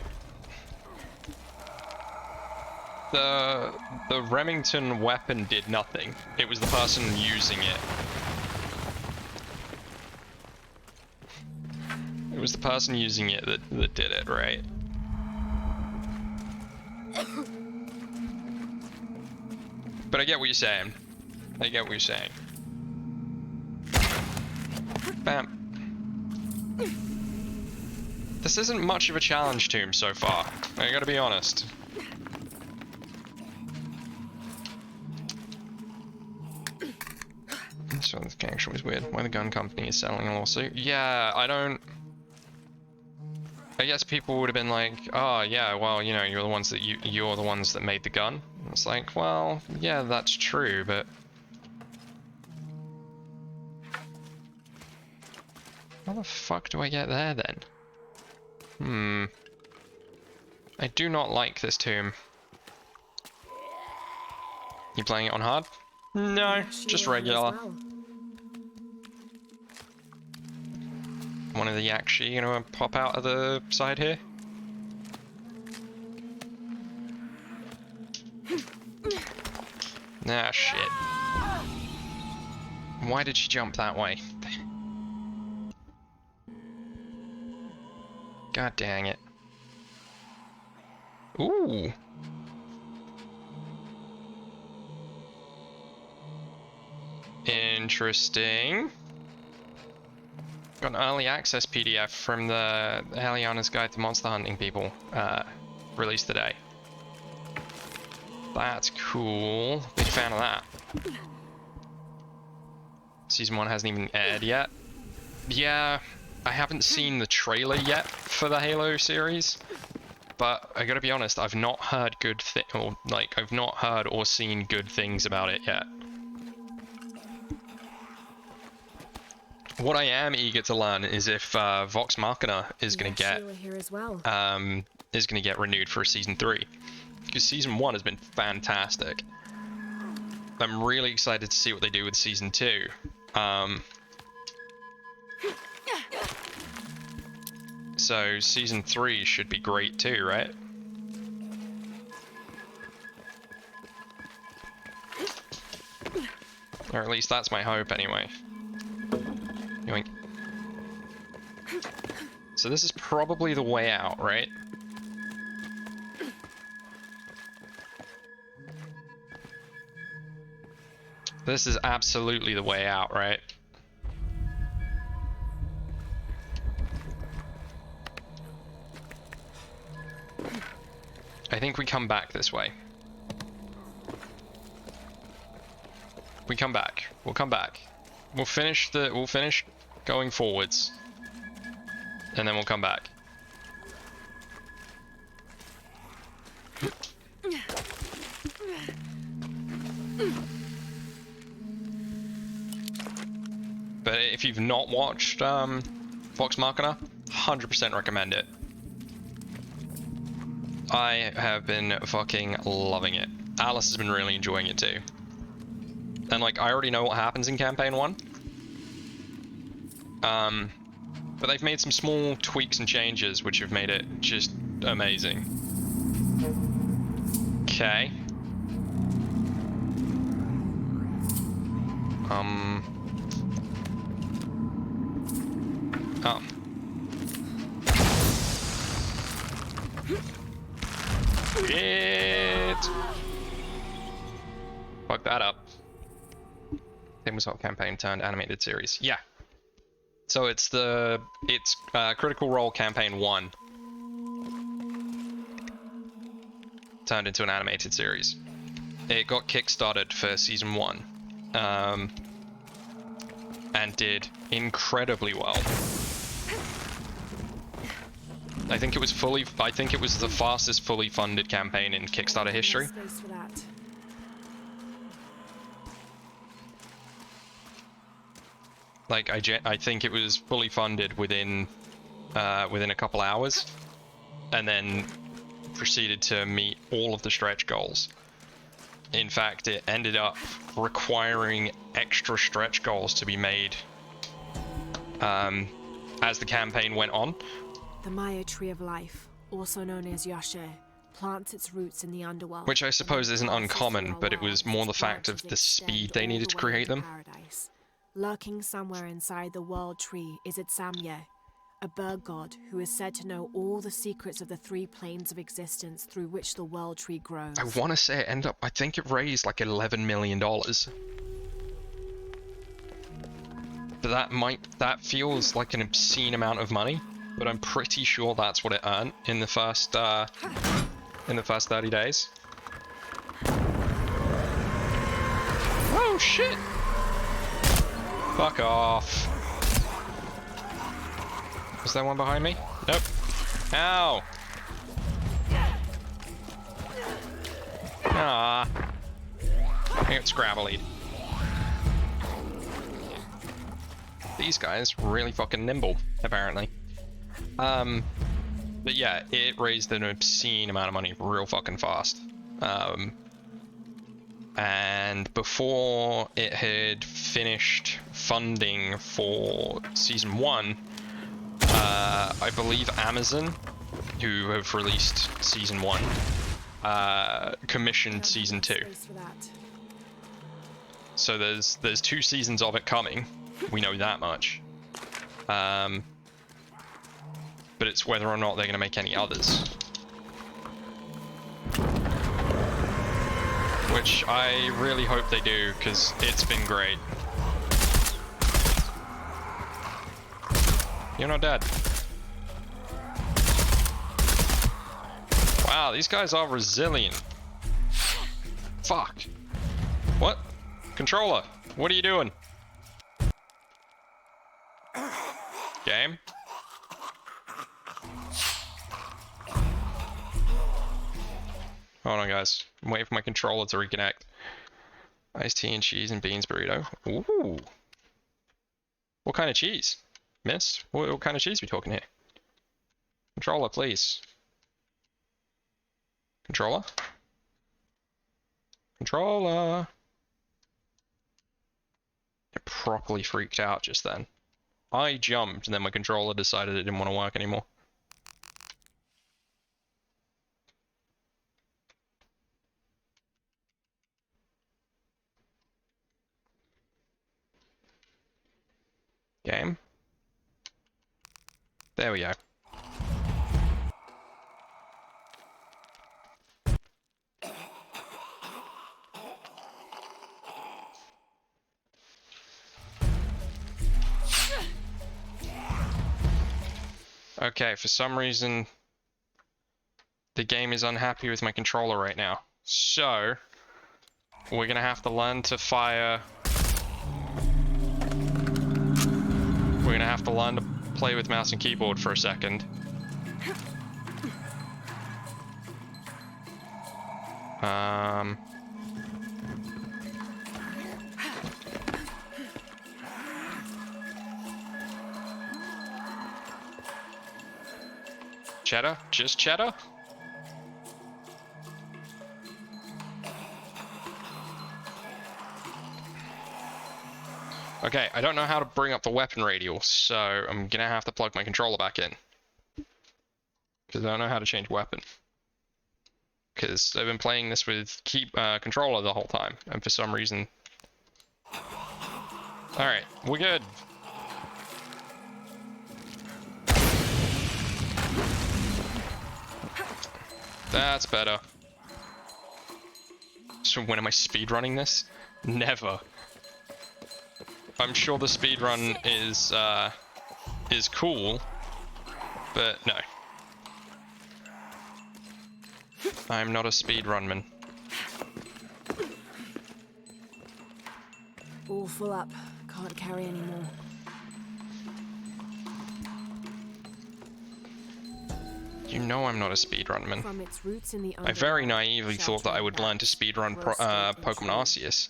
The Remington weapon did nothing. It was the person using it. It was the person using it that did it, right? But I get what you're saying. I get what you're saying. Bam. This isn't much of a challenge to him so far. I gotta be honest. So this actually is weird. Why the gun company is settling a lawsuit? Yeah, I don't... I guess people would have been like, oh yeah, well, you know, you're the ones that made the gun. And it's like, well, yeah, that's true, but how the fuck do I get there then? I do not like this tomb. You playing it on hard? No, just regular. One of the Yakshi gonna pop out of the side here? Ah, shit. Why did she jump that way? God dang it. Ooh. Interesting. Got an early access PDF from the Helliana's Guide to Monster Hunting people, released today. That's cool. Big fan of that. Season 1 hasn't even aired yet. Yeah, I haven't seen the trailer yet for the Halo series, but I gotta be honest, I've not heard I've not heard or seen good things about it yet. What I am eager to learn is if Vox Machina is gonna get here as well. is gonna get renewed for season 3, because season 1 has been fantastic. I'm really excited to see what they do with season 2. So season 3 should be great too, right? Or at least that's my hope anyway. Yoink. So this is probably the way out, right? This is absolutely the way out, right? I think we come back this way. We come back. We'll come back. We'll finish going forwards. And then we'll come back. But if you've not watched Vox Machina, 100% recommend it. I have been fucking loving it. Alice has been really enjoying it too. And like, I already know what happens in campaign 1. But they've made some small tweaks and changes which have made it just amazing. Okay. Oh. Shit! Fuck that up. Same Assault campaign turned animated series. Yeah. So it's Critical Role campaign 1 turned into an animated series. It got kickstarted for season 1, and did incredibly well. I think it was the fastest fully funded campaign in Kickstarter history. Like I think it was fully funded within a couple hours, and then proceeded to meet all of the stretch goals. In fact, it ended up requiring extra stretch goals to be made as the campaign went on. The Maya Tree of Life, also known as Yashe, plants its roots in the underworld. Which I suppose isn't uncommon, but it was more the fact of the speed they needed to create them. Lurking somewhere inside the World Tree is Itsamye, a bird god who is said to know all the secrets of the 3 planes of existence through which the World Tree grows. I want to say it ended up, I think it raised like $11 million. But that feels like an obscene amount of money, but I'm pretty sure that's what it earned in the first 30 days. Oh shit! Fuck off. Is there one behind me? Nope. Ow! Ah. I got Scrabble-y. These guys really fucking nimble, apparently. But yeah, it raised an obscene amount of money real fucking fast. And before it had finished funding for season 1, I believe Amazon, who have released season 1, commissioned season 2. So there's 2 seasons of it coming. We know that much. But it's whether or not they're going to make any others. Which I really hope they do, because it's been great. You're not dead. Wow, these guys are resilient. Fuck. What? Controller, what are you doing? Game? Hold on, guys. I'm waiting for my controller to reconnect. Iced tea and cheese and beans burrito. Ooh. What kind of cheese? Miss? What kind of cheese are we talking here? Controller, please. Controller? Controller! It properly freaked out just then. I jumped and then my controller decided it didn't want to work anymore. Game. There we go. Okay, for some reason the game is unhappy with my controller right now. So we're gonna have to learn to fire. We're gonna have to learn to play with mouse and keyboard for a second. Cheddar? Just cheddar? Okay, I don't know how to bring up the weapon radial, so I'm gonna have to plug my controller back in. Because I don't know how to change weapon. Because I've been playing this with controller the whole time, and for some reason... Alright, we're good. That's better. So when am I speedrunning this? Never. I'm sure the speedrun is cool, but no. I'm not a speedrunman. All full up. Can't carry any more. You know I'm not a speedrunman. From its roots in the I very naively thought that I would learn to speedrun Pokemon Arceus.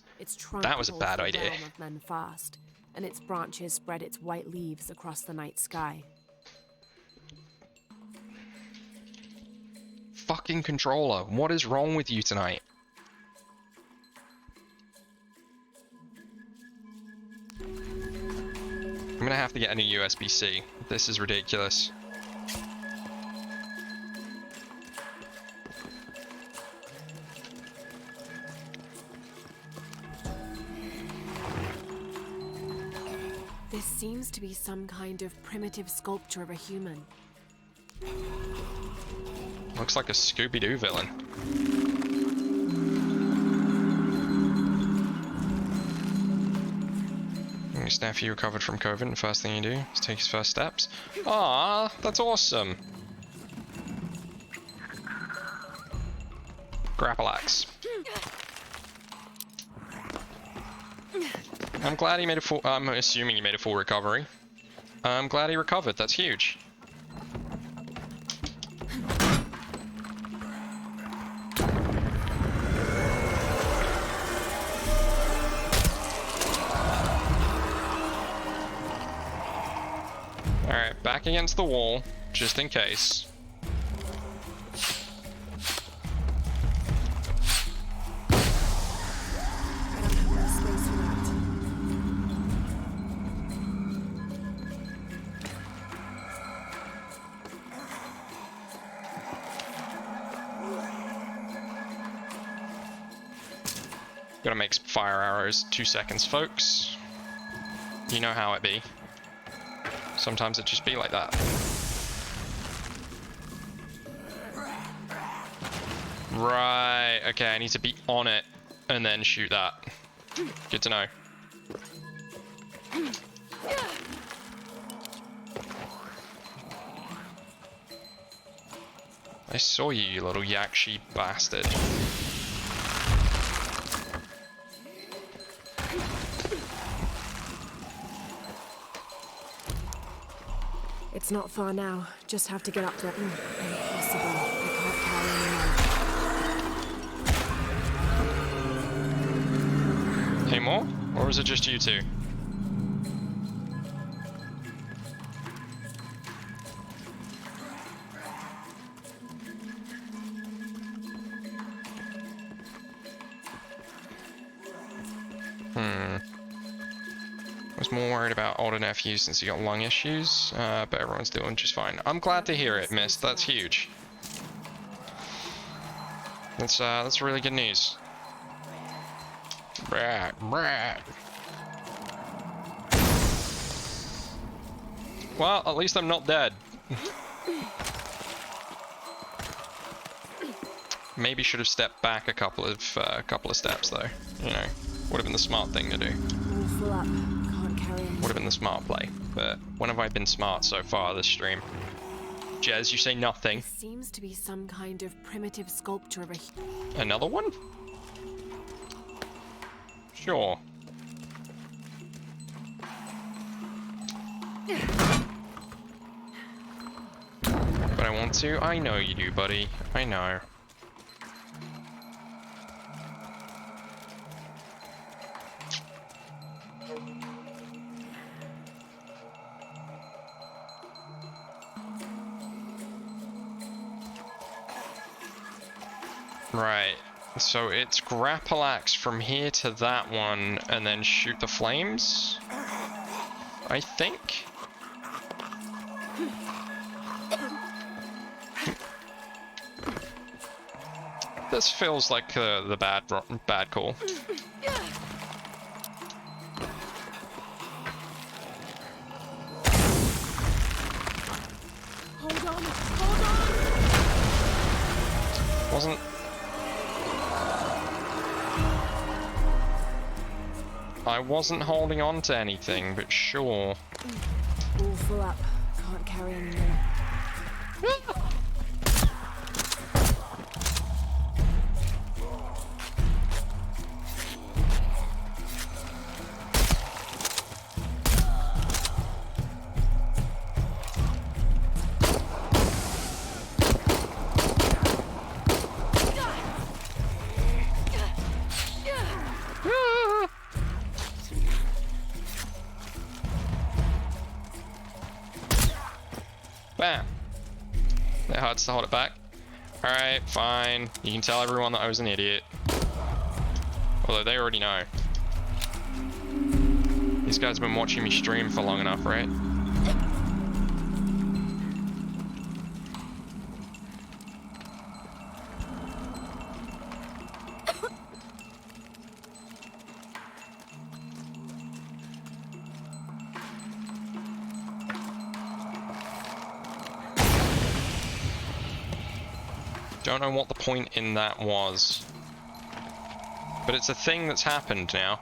That was a bad idea. Of men fast, and its branches spread its white leaves across the night sky. Fucking controller, what is wrong with you tonight? I'm gonna have to get a new USB-C. This is ridiculous. This seems to be some kind of primitive sculpture of a human. Looks like a Scooby-Doo villain. His nephew recovered from COVID, and the first thing you do is take his first steps. Ah, that's awesome. Grapple axe. I'm glad he made a full. I'm assuming he made a full recovery. I'm glad he recovered. That's huge. Alright, back against the wall, just in case. Gotta make some fire arrows. 2 seconds, folks. You know how it be. Sometimes it just be like that. Right, okay, I need to be on it and then shoot that. Good to know. I saw you, you little yakshi bastard. It's not far now. Just have to get up there. Impossible. I can't carry anymore. Any more? Or is it just you two? I was more worried about older nephew since he got lung issues, but everyone's doing just fine. I'm glad to hear it, Mist. That's huge. That's really good news. Brat, brat. Well, at least I'm not dead. Maybe should have stepped back a couple of steps though. You know, would have been the smart thing to do. Full up. Can't carry anymore. Would have been the smart play. But when have I been smart so far this stream? Jez, you say nothing. There seems to be some kind of primitive sculpture of a... Another one? Sure. But I want to? I know you do, buddy. I know. Right, so it's grapple axe from here to that one, and then shoot the flames? I think? This feels like the bad call. Hold on! Wasn't... I wasn't holding on to anything, but sure. All full up. Can't carry anymore. Bam. It hurts to hold it back. Alright, fine. You can tell everyone that I was an idiot. Although they already know. These guys have been watching me stream for long enough, right? Don't know what the point in that was. But it's a thing that's happened now.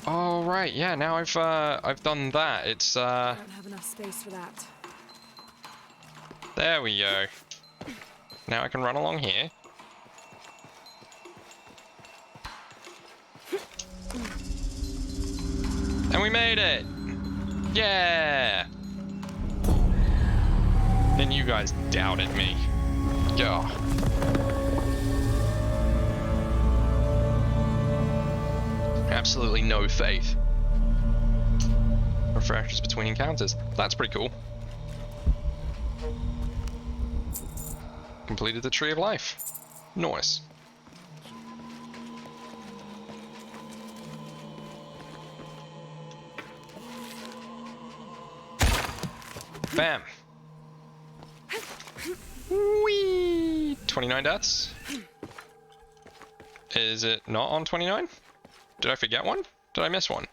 Oh right, yeah, now I've done that. It's I don't have enough space for that. There we go. Now I can run along here. And we made it! Yeah! Then you guys doubted me. Yeah. Absolutely no faith. Refreshes between encounters. That's pretty cool. Completed the Tree of Life. Nice. Bam. Whee! 29 deaths. Is it not on 29? Did I forget one? Did I miss one?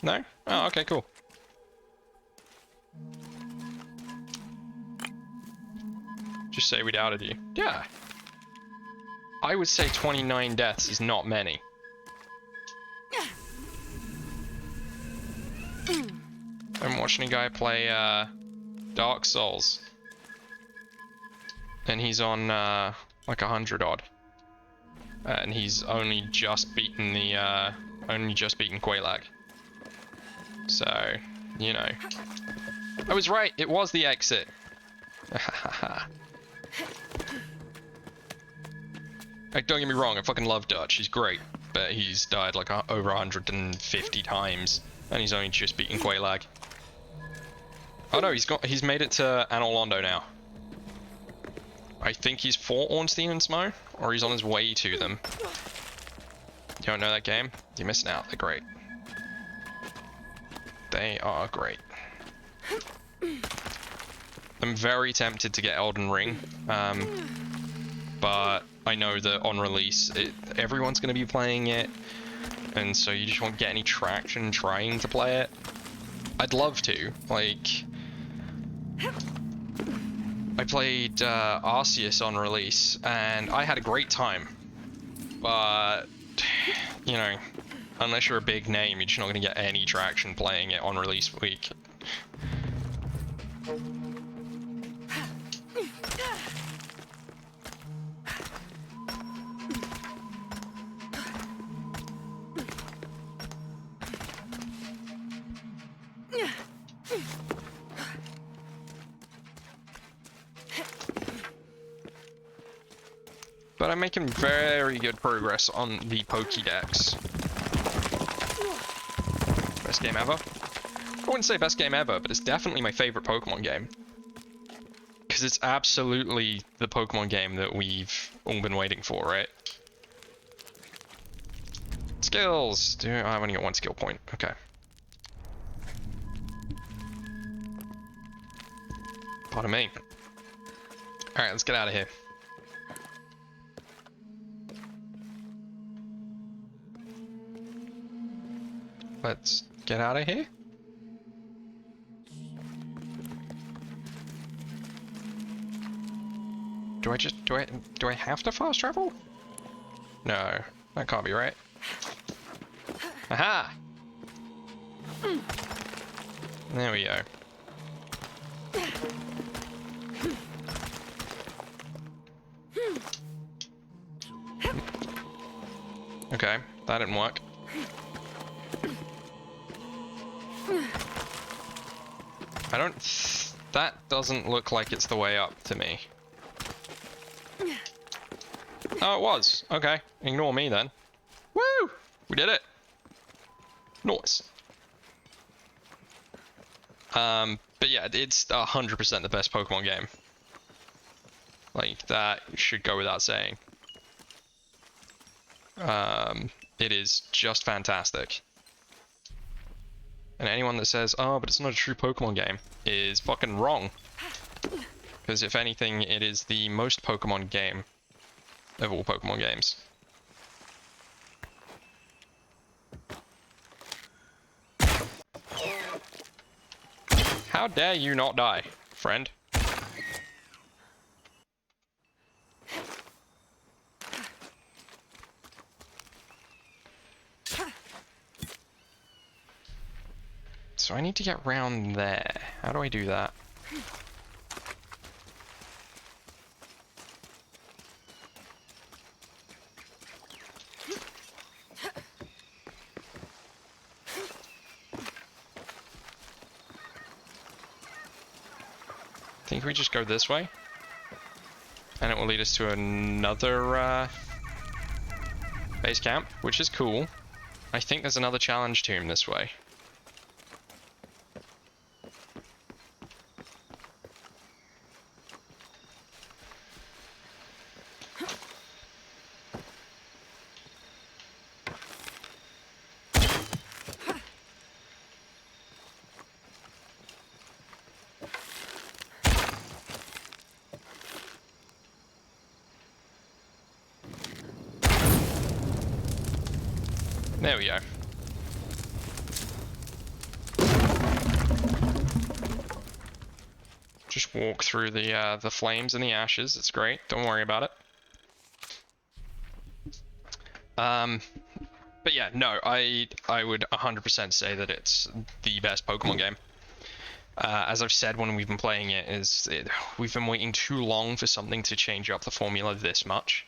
No? Oh, okay, cool. Just say we doubted you. Yeah. I would say 29 deaths is not many. I'm watching a guy play Dark Souls. And he's on like 100 odd. And he's only just beaten the Quelaag. So, you know. I was right, it was the exit. Like, don't get me wrong, I fucking love Dutch, he's great. But he's died like over 150 times. And he's only just beaten Quelaag. Oh no, he's made it to Anor Londo now. I think he's fought Ornstein and Smough, or he's on his way to them. You don't know that game? You're missing out, they're great. They are great. I'm very tempted to get Elden Ring, but I know that on release, everyone's going to be playing it, and so you just won't get any traction trying to play it. I'd love to, like... I played Arceus on release, and I had a great time, but, you know, unless you're a big name, you're just not going to get any traction playing it on release week. But I'm making very good progress on the Pokédex. Best game ever? I wouldn't say best game ever, but it's definitely my favorite Pokemon game. Because it's absolutely the Pokemon game that we've all been waiting for, right? Skills! I've only got one skill point. Okay. Pardon me. Alright, let's get out of here. Let's get out of here. Do I have to fast travel? No, that can't be right. Aha! There we go. Okay, that didn't work. That doesn't look like it's the way up to me. Oh, it was. Okay, ignore me then. Woo! We did it. Nice. But yeah, it's 100% the best Pokemon game. Like, that should go without saying. It is just fantastic. And anyone that says, oh, but it's not a true Pokemon game, is fucking wrong. Because if anything, it is the most Pokemon game of all Pokemon games. How dare you not die, friend? So I need to get round there. How do I do that? I think we just go this way. And it will lead us to another base camp, which is cool. I think there's another challenge tomb this way. There we go. Just walk through the flames and the ashes. It's great. Don't worry about it. But yeah, no, I would 100% say that it's the best Pokemon game. As I've said when we've been playing it, we've been waiting too long for something to change up the formula this much.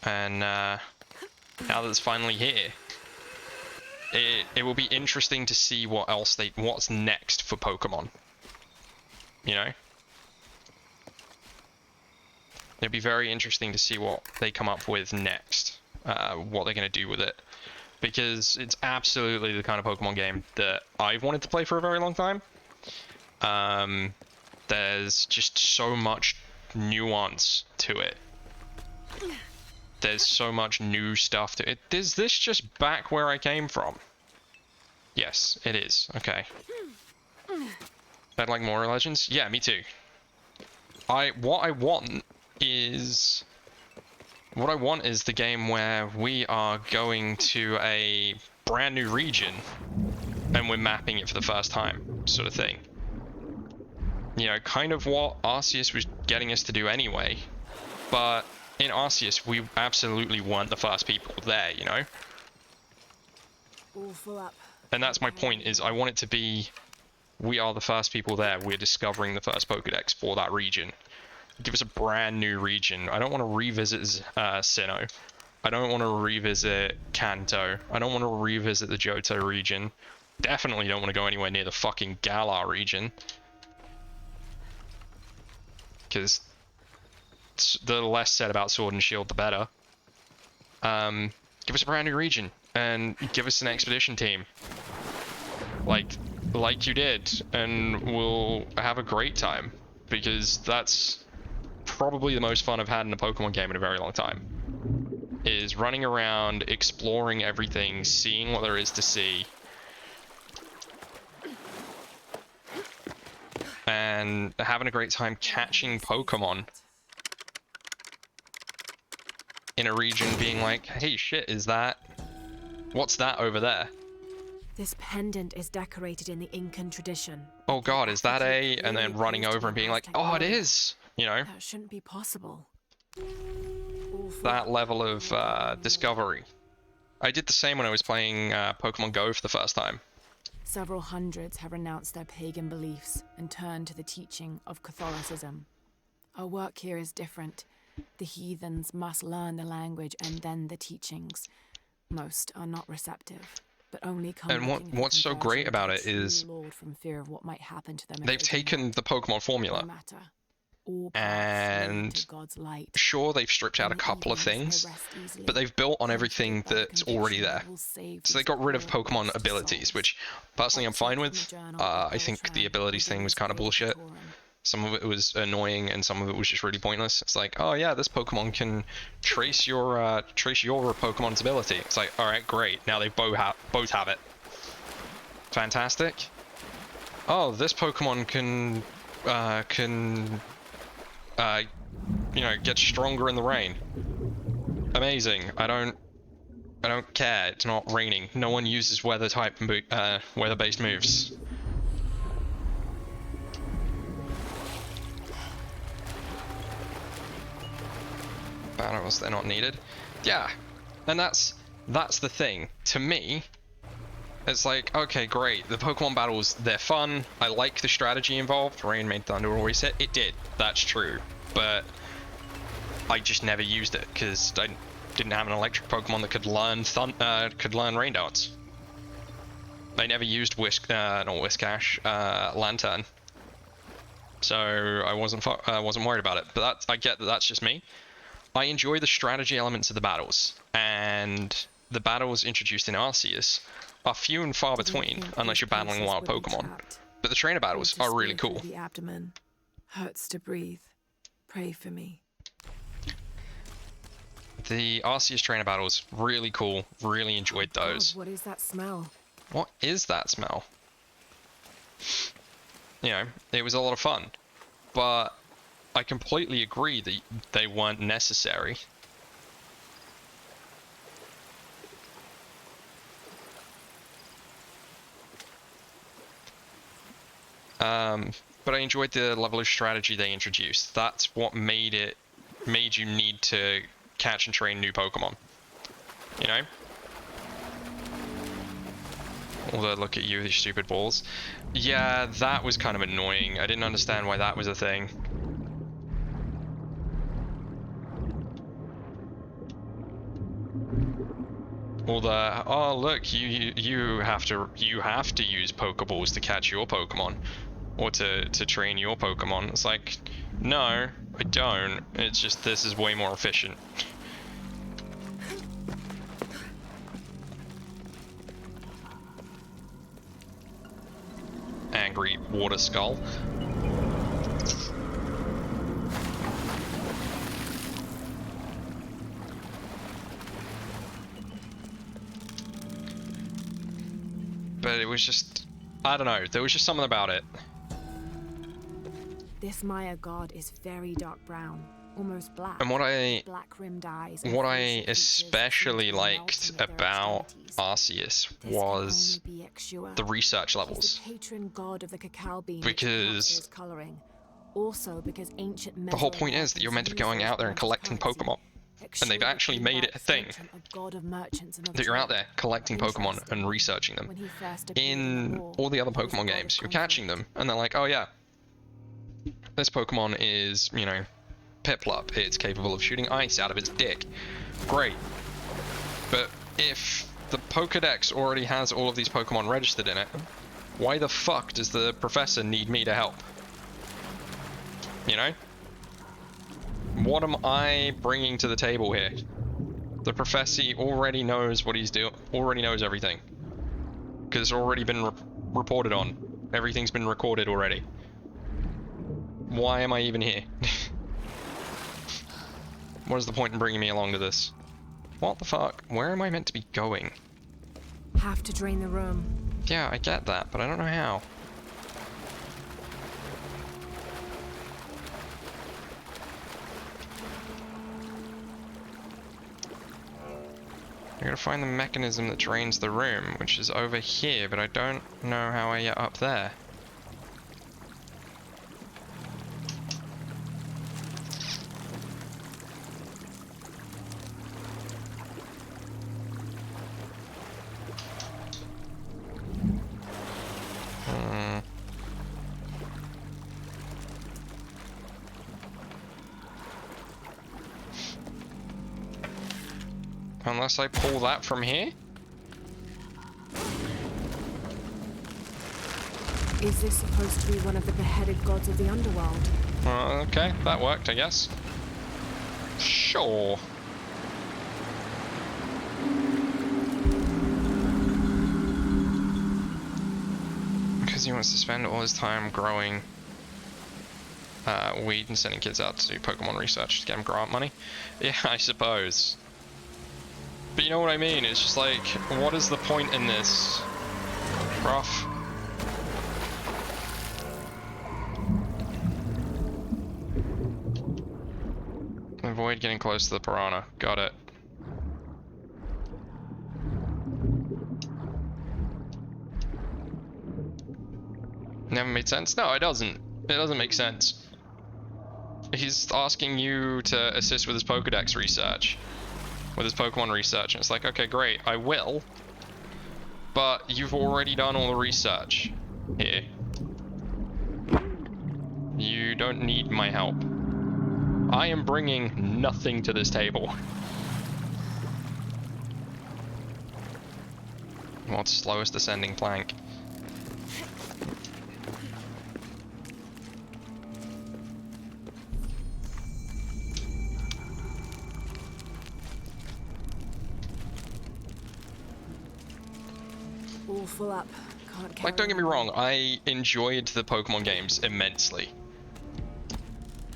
And now that it's finally here, it will be interesting to see what's next for Pokemon. You know? It'd be very interesting to see what they come up with next, what they're going to do with it. Because it's absolutely the kind of Pokemon game that I've wanted to play for a very long time. There's just so much nuance to it. There's so much new stuff to it. Is this just back where I came from? Yes, it is. Okay. I'd like more Legends? Yeah, me too. What I want is the game where we are going to a brand new region and we're mapping it for the first time, sort of thing. You know, kind of what Arceus was getting us to do anyway, but in Arceus we absolutely weren't the first people there, you know? All full up. And that's my point, is I want it to be, we are the first people there, we're discovering the first Pokedex for that region. Give us a brand new region. I don't want to revisit Sinnoh. I don't want to revisit Kanto. I don't want to revisit the Johto region. Definitely don't want to go anywhere near the fucking Galar region. Because the less said about Sword and Shield, the better. Give us a brand new region. And give us an expedition team. Like you did. And we'll have a great time. Because that's probably the most fun I've had in a Pokemon game in a very long time. Is running around, exploring everything, seeing what there is to see. And having a great time catching Pokemon. In a region being like, hey shit, what's that over there? This pendant is decorated in the Incan tradition. Oh god, is that and then running over and being like, oh it is! You know? That shouldn't be possible. That level of discovery. I did the same when I was playing Pokemon Go for the first time. Several hundreds have renounced their pagan beliefs and turned to the teaching of Catholicism. Our work here is different. The heathens must learn the language and then the teachings. Most are not receptive, but only come. And what's so great about it is from fear of what might happen to them. They've taken the Pokemon formula. And sure, they've stripped out a couple of things, but they've built on everything that's already there. So they got rid of Pokemon abilities, which personally I'm fine with. I think the abilities thing was kind of bullshit. Some of it was annoying, and some of it was just really pointless. It's like, oh yeah, this Pokemon can trace your Pokemon's ability. It's like, all right, great. Now they both have it. Fantastic. Oh, this Pokemon can you know, get stronger in the rain. Amazing. I don't care. It's not raining. No one uses weather-based moves. Battles, they're not needed. Yeah, and that's the thing. To me, it's like, okay, great. The Pokemon battles, they're fun. I like the strategy involved. Rain made thunder always hit. It did. That's true. But I just never used it because I didn't have an electric Pokemon that could learn Rain Darts. I never used Lantern. So I wasn't worried about it. But I get that that's just me. I enjoy the strategy elements of the battles, and the battles introduced in Arceus are few and far between unless you're battling wild Pokemon. But the trainer battles are really cool. The abdomen hurts to breathe. Pray for me. The Arceus trainer battles, really cool. Really enjoyed those. God, what is that smell? What is that smell? You know, it was a lot of fun, but I completely agree that they weren't necessary. But I enjoyed the level of strategy they introduced. That's what made you need to catch and train new Pokemon. You know? Although, look at you, these stupid balls. Yeah, that was kind of annoying. I didn't understand why that was a thing. Or the, oh look, you have to use Pokeballs to catch your Pokemon, or to train your Pokemon. It's like, no, I don't. It's just this is way more efficient. Angry water skull. But it was just, I don't know, there was just something about it. This Maya god is very dark brown, almost black. And what I especially especially liked about Arceus was the research levels. Patron god of the cacao bean, because coloring. Also because ancient the whole point is that you're meant to be going out there and collecting Pokemon. And they've actually made it a thing that you're out there collecting Pokemon and researching them. In all the other Pokemon games, you're catching them, and they're like, oh yeah, this Pokemon is, you know, Piplup. It's capable of shooting ice out of its dick. Great. But if the Pokedex already has all of these Pokemon registered in it, why the fuck does the professor need me to help? You know? What am I bringing to the table here? The professor already knows what he's doing, already knows everything. Because it's already been reported on. Everything's been recorded already. Why am I even here? What is the point in bringing me along to this? What the fuck? Where am I meant to be going? Have to drain the room. Yeah, I get that, but I don't know how. I gotta find the mechanism that drains the room, which is over here, but I don't know how I get up there. Unless I pull that from here? Is this supposed to be one of the beheaded gods of the underworld? Okay, that worked, I guess. Sure. Because he wants to spend all his time growing weed and sending kids out to do Pokemon research to get him grant money. Yeah, I suppose. But you know what I mean? It's just like, what is the point in this? Rough. Avoid getting close to the piranha. Got it. Never made sense? No, it doesn't. It doesn't make sense. He's asking you to assist with his Pokedex research. With his Pokemon research, and it's like, okay, great, I will. But you've already done all the research here. You don't need my help. I am bringing nothing to this table. What's slowest ascending plank? All full up. Can't Like, don't get me wrong, I enjoyed the Pokemon games immensely.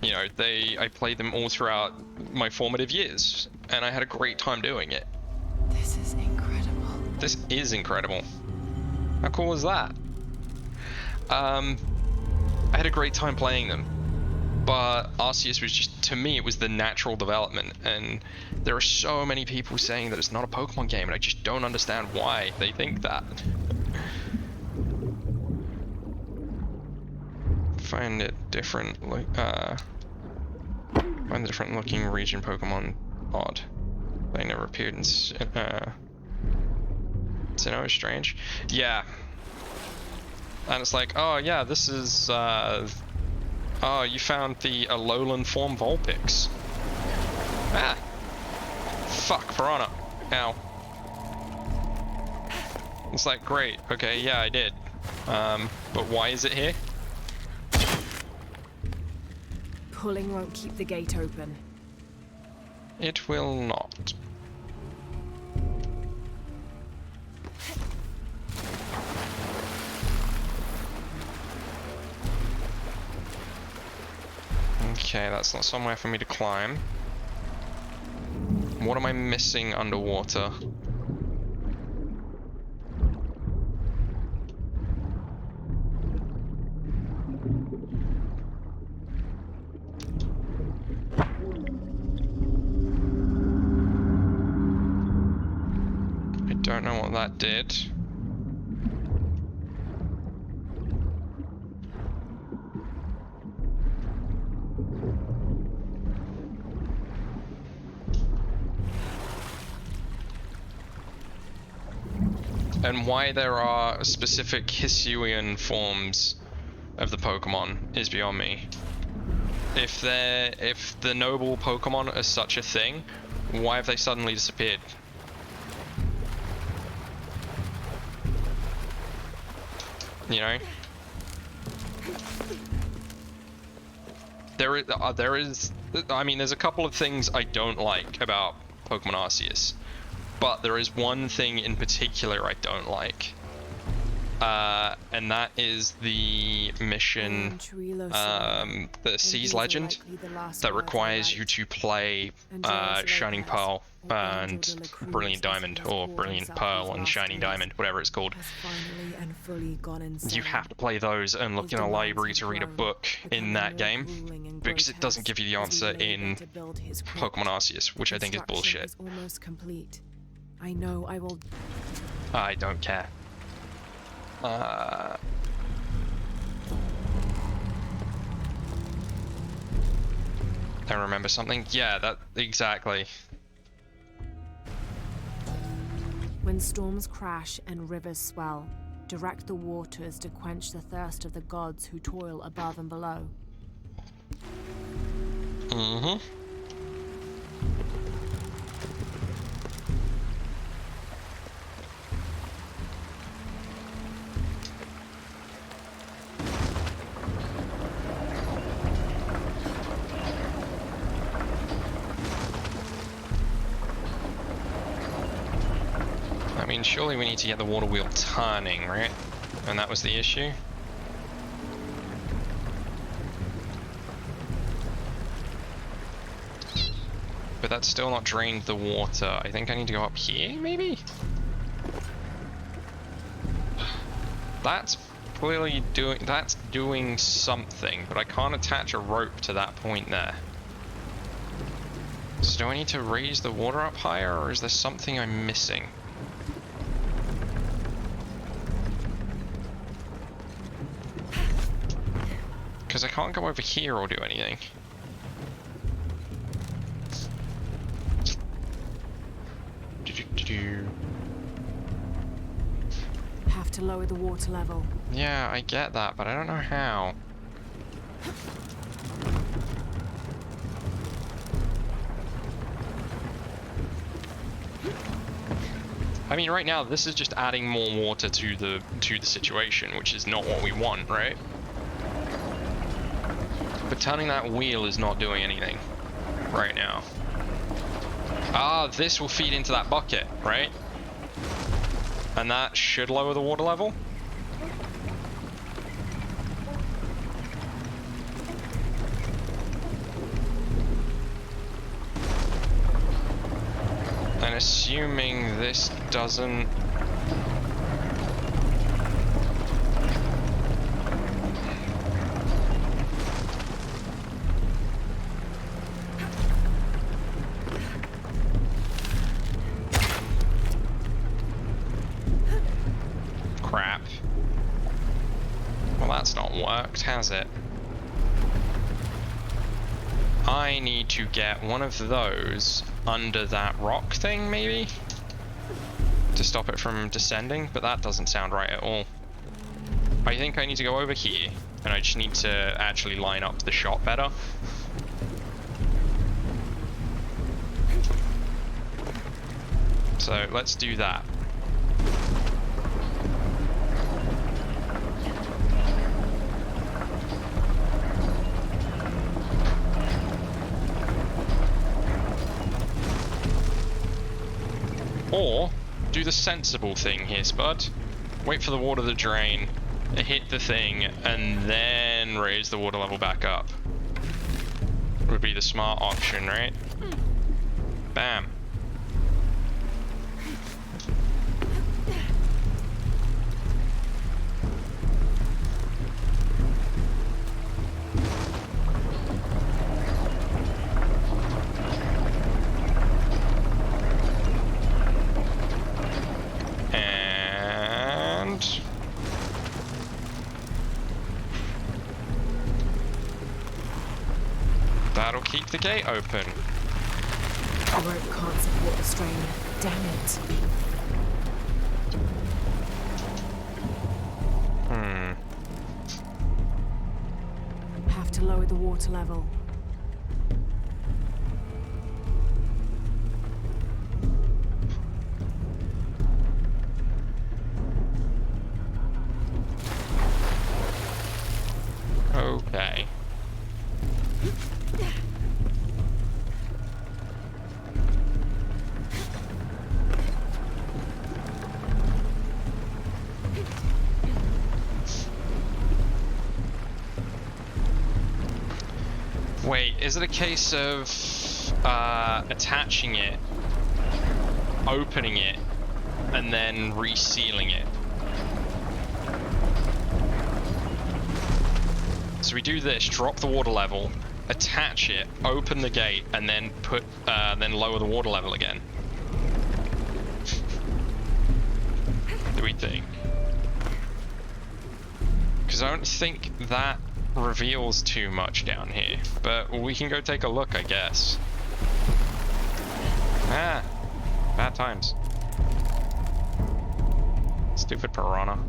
You know, I played them all throughout my formative years, and I had a great time doing it. This is incredible. This is incredible. How cool is that? I had a great time playing them, but Arceus was just, to me, it was the natural development, and there are so many people saying that it's not a Pokemon game, and I just don't understand why they think that. find it different, find the different looking region Pokemon odd. They never appeared in, Sinnoh is strange. Yeah. And it's like, oh yeah, this is, oh, you found the Alolan form Vulpix. Ah! Fuck, Piranha. Ow. It's like, great, okay, yeah, I did. But why is it here? Pulling won't keep the gate open. It will not. Okay, that's not somewhere for me to climb. What am I missing underwater? I don't know what that did. And why there are specific Hisuian forms of the Pokemon is beyond me. If the noble Pokemon are such a thing, why have they suddenly disappeared? You know? There is, I mean, there's a couple of things I don't like about Pokemon Arceus. But there is one thing in particular I don't like. And that is the mission, the Seas Legend, that requires you to play Shining Pearl and Brilliant Diamond, or Brilliant Pearl and Shining Diamond, whatever it's called. You have to play those and look in a library to read a book in that game, because it doesn't give you the answer in Pokemon Arceus, which I think is bullshit. I know I will. I don't care. I remember something. Yeah, that exactly. When storms crash and rivers swell, direct the waters to quench the thirst of the gods who toil above and below. Mm-hmm. I mean, surely we need to get the water wheel turning, right? And that was the issue. But that's still not drained the water. I think I need to go up here, maybe? That's clearly doing something, but I can't attach a rope to that point there. So do I need to raise the water up higher, or is there something I'm missing? Because I can't go over here or do anything. Have to lower the water level. Yeah, I get that, but I don't know how. I mean, right now this is just adding more water to the situation, which is not what we want, right? But turning that wheel is not doing anything right now. Ah, this will feed into that bucket, right? And that should lower the water level. And assuming this doesn't... Crap. Well, that's not worked, has it? I need to get one of those under that rock thing, maybe? To stop it from descending, but that doesn't sound right at all. I think I need to go over here, and I just need to actually line up the shot better. So let's do that. Or do the sensible thing here, Spud. Wait for the water to drain, hit the thing, and then raise the water level back up. Would be the smart option, right? Bam. That'll keep the gate open. The rope can't support the strain. Damn it. Have to lower the water level. Okay. Wait, is it a case of attaching it, opening it, and then resealing it? So we do this, drop the water level, attach it, open the gate, and then then lower the water level again. Do we think? Because I don't think that reveals too much down here, but we can go take a look, I guess. Ah, bad times. Stupid piranha.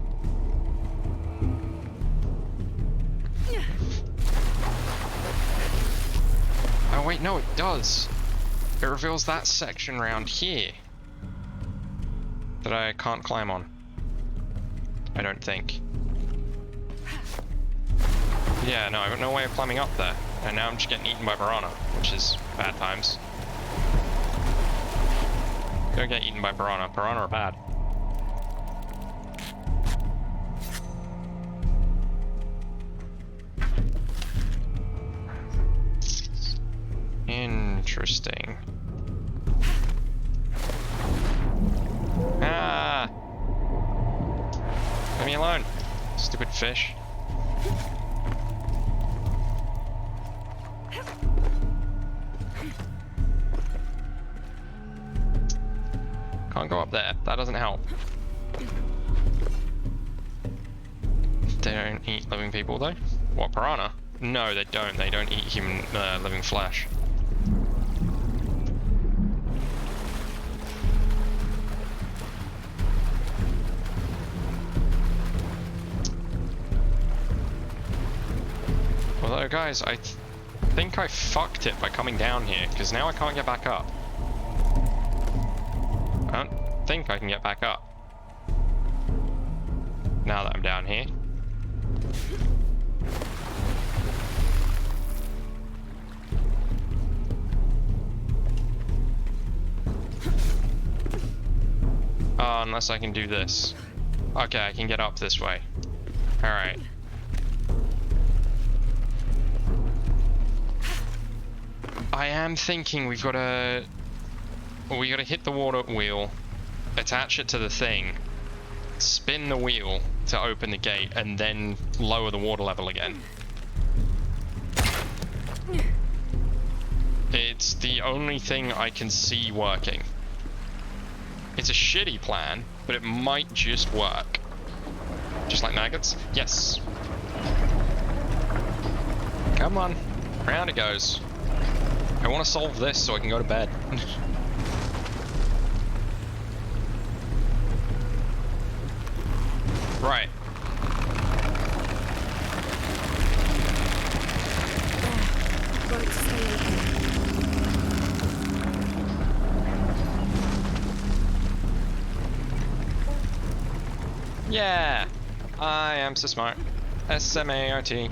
Oh wait, no, it does. It reveals that section round here that I can't climb on. I don't think. Yeah, no, I've got no way of climbing up there. And now I'm just getting eaten by piranha, which is bad times. Don't get eaten by piranha. Piranha are bad. Interesting. Ah! Leave me alone, stupid fish. Can't go up there. That doesn't help. They don't eat living people though. What, piranha? No, they don't. They don't eat human living flesh. Although, guys, I think I fucked it by coming down here, because now I can't get back up. I don't think I can get back up. Now that I'm down here. Oh, unless I can do this. Okay, I can get up this way. Alright. I am thinking we gotta hit the water wheel, attach it to the thing, spin the wheel to open the gate, and then lower the water level again. It's the only thing I can see working. It's a shitty plan, but it might just work. Just like maggots? Yes. Come on, round it goes. I want to solve this so I can go to bed. Right. Yeah, I am so smart. S-M-A-R-T.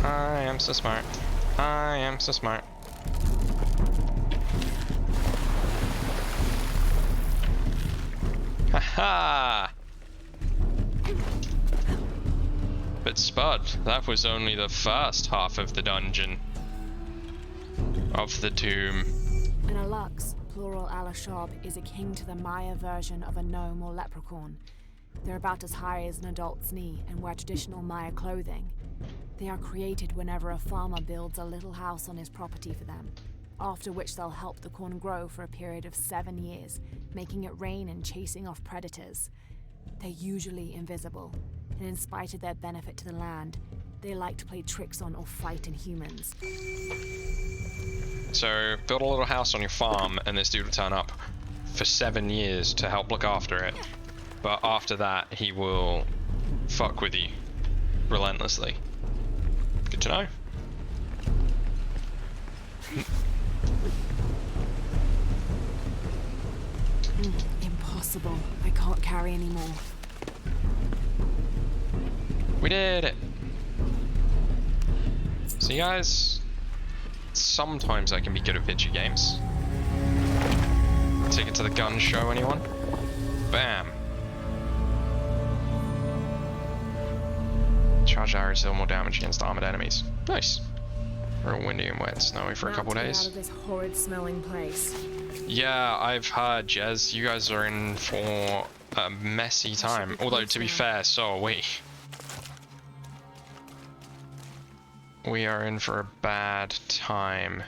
I am so smart. I am so smart. Haha! But Spud, that was only the first half of the dungeon. Of the tomb. An Alux, plural Alashab, is akin to the Maya version of a gnome or leprechaun. They're about as high as an adult's knee and wear traditional Maya clothing. They are created whenever a farmer builds a little house on his property for them, after which they'll help the corn grow for a period of 7 years, making it rain and chasing off predators. They're usually invisible, and in spite of their benefit to the land, they like to play tricks on or fight in humans. So, build a little house on your farm, and this dude will turn up for 7 years to help look after it. But after that, he will fuck with you relentlessly. Good to know. Impossible. I can't carry anymore. We did it! See guys, sometimes I can be good at video games. Take it to the gun show, anyone? Bam! Charged arrows deal more damage against armored enemies. Nice. Real windy and wet and snowy for a couple days. Out of this horrid smelling place. Yeah, I've heard, Jez. You guys are in for a messy time. Although, to be fair, so are we. We are in for a bad time.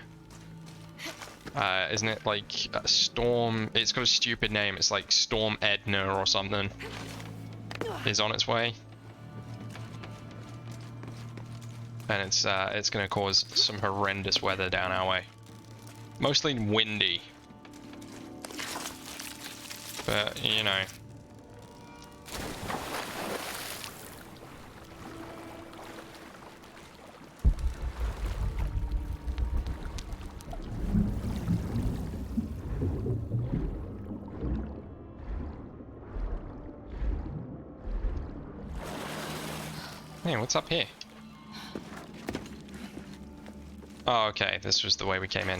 Isn't it like Storm? It's got a stupid name. It's like Storm Edna or something. Is on its way. And it's gonna cause some horrendous weather down our way. Mostly windy. But, you know. Hey, what's up here? Oh, okay, this was the way we came in.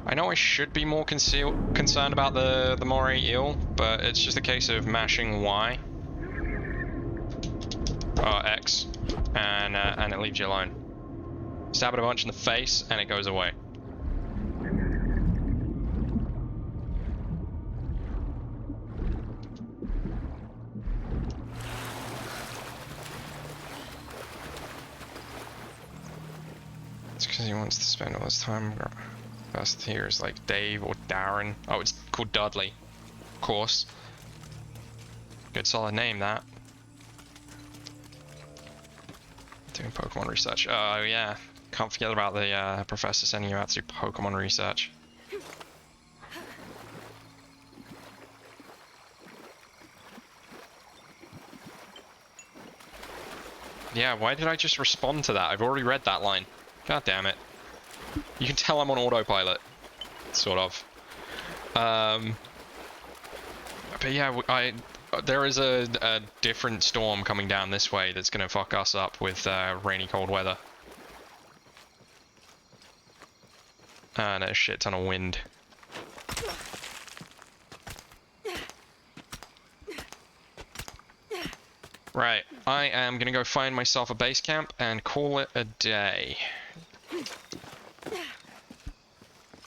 I know I should be more concerned about the moray eel, but it's just a case of mashing Y. X. And it leaves you alone. Stab it a bunch in the face, and it goes away. It's because he wants to spend all his time. Best here is like Dave or Darren. Oh, it's called Dudley. Of course. Good solid name, that. Doing Pokemon research. Oh, yeah. Can't forget about the professor sending you out to do Pokemon research. Yeah, why did I just respond to that? I've already read that line. God damn it. You can tell I'm on autopilot. Sort of. But yeah, there is a different storm coming down this way that's gonna fuck us up with rainy cold weather. And a shit ton of wind. Right, I am gonna go find myself a base camp and call it a day.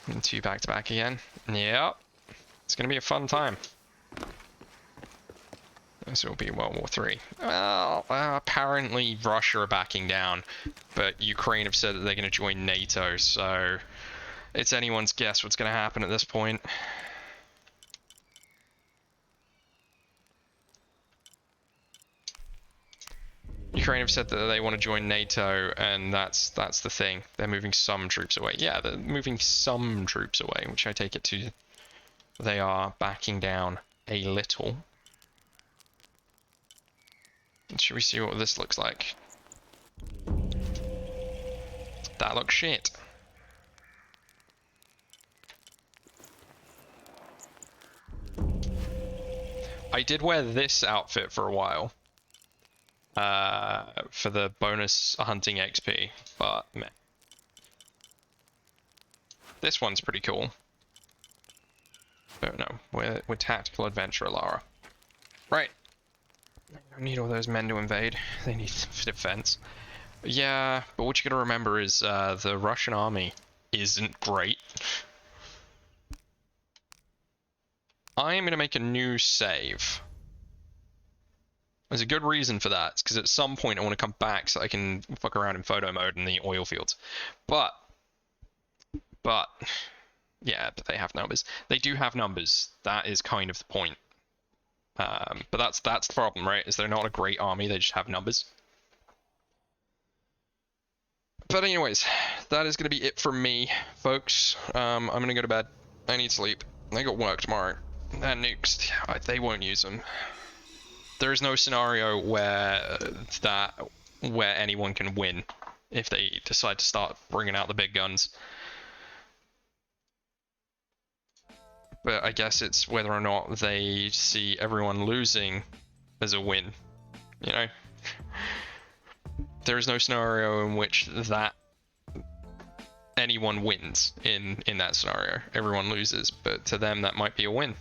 And 2 back to back again. Yep. It's gonna be a fun time. This will be World War III. Well, apparently Russia are backing down, but Ukraine have said that they're gonna join NATO, so it's anyone's guess what's gonna happen at this point. Ukraine have said that they want to join NATO, and that's the thing. They're moving some troops away. Yeah, they're moving some troops away, which I take it to they are backing down a little. Should we see what this looks like? That looks shit. I did wear this outfit for a while. For the bonus hunting XP, but meh. This one's pretty cool. But no, we're tactical adventurer Lara. Right. I don't need all those men to invade. They need defense. Yeah, but what you gotta remember is the Russian army isn't great. I am gonna make a new save. There's a good reason for that. It's because at some point I want to come back so I can fuck around in photo mode in the oil fields. But yeah, but they have numbers. They do have numbers. That is kind of the point. But that's the problem, right? Is they're not a great army. They just have numbers. But anyways, that is going to be it from me, folks. I'm going to go to bed. I need sleep. I got work tomorrow. And nukes, they won't use them. There is no scenario where anyone can win if they decide to start bringing out the big guns. But I guess it's whether or not they see everyone losing as a win, you know? There is no scenario in which anyone wins in that scenario. Everyone loses, but to them that might be a win.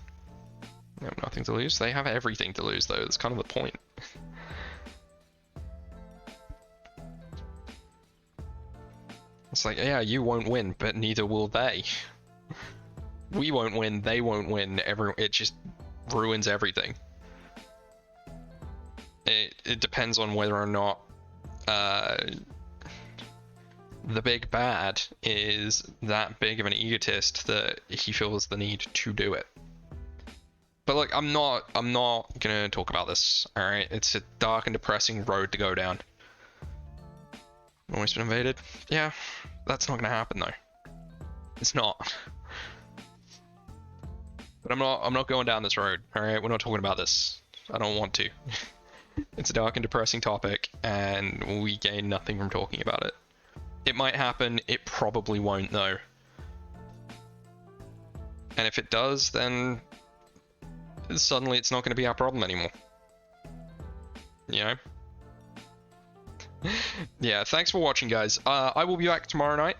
They have nothing to lose. They have everything to lose, though. That's kind of the point. It's like, yeah, you won't win, but neither will they. We won't win, they won't win. It just ruins everything. It depends on whether or not the big bad is that big of an egotist that he feels the need to do it. But look, I'm not gonna talk about this, alright? It's a dark and depressing road to go down. Always been invaded? Yeah, that's not gonna happen though. It's not. But I'm not going down this road, alright? We're not talking about this. I don't want to. It's a dark and depressing topic, and we gain nothing from talking about it. It might happen, it probably won't though. And if it does, then suddenly it's not going to be our problem anymore. You know? Yeah, thanks for watching, guys. I will be back tomorrow night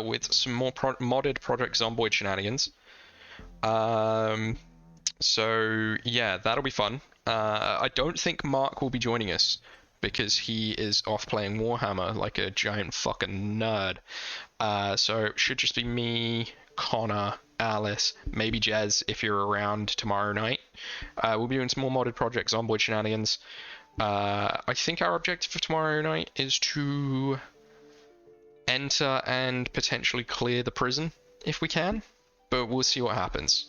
with some more modded Project Zomboid shenanigans. So yeah, that'll be fun. I don't think Mark will be joining us because he is off playing Warhammer like a giant fucking nerd. So it should just be me, Connor, Alice, maybe Jez if you're around tomorrow night. We'll be doing some more modded Project Zomboid shenanigans. I think our objective for tomorrow night is to enter and potentially clear the prison if we can, but we'll see what happens.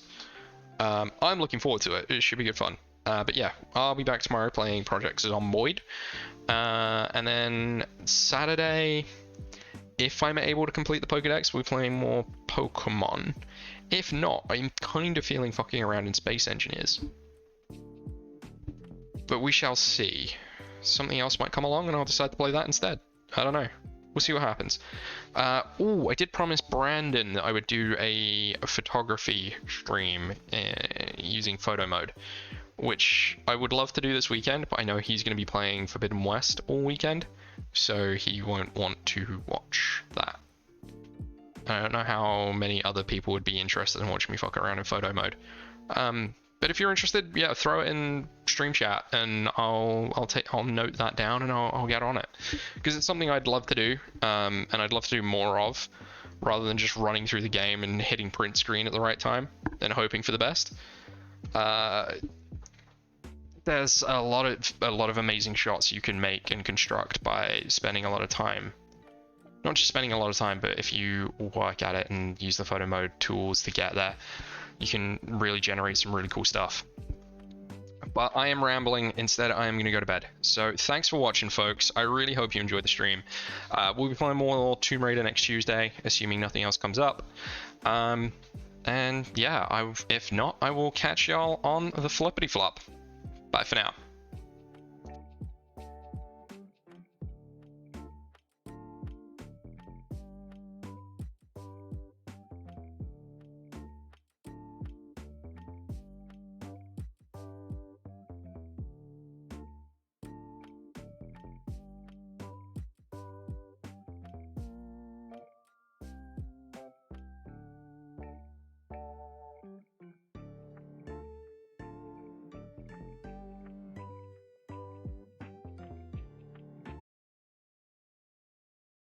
I'm looking forward to it. It should be good fun. But yeah, I'll be back tomorrow playing Project Zomboid. And then Saturday, if I'm able to complete the Pokédex, we'll be playing more Pokemon. If not, I'm kind of feeling fucking around in Space Engineers. But we shall see. Something else might come along and I'll decide to play that instead. I don't know. We'll see what happens. Oh, I did promise Brandon that I would do a photography stream using photo mode, which I would love to do this weekend, but I know he's going to be playing Forbidden West all weekend, so he won't want to watch that. I don't know how many other people would be interested in watching me fuck around in photo mode. But if you're interested, yeah, throw it in stream chat and I'll note that down and I'll get on it, because it's something I'd love to do, and I'd love to do more of, rather than just running through the game and hitting print screen at the right time and hoping for the best. There's a lot of amazing shots you can make and construct by spending a lot of time. Not just spending a lot of time, but if you work at it and use the photo mode tools to get there, you can really generate some really cool stuff. But I am rambling. Instead, I am going to go to bed. So thanks for watching, folks. I really hope you enjoyed the stream. We'll be playing more Tomb Raider next Tuesday, assuming nothing else comes up. And yeah, if not, I will catch y'all on the flippity flop. Bye for now.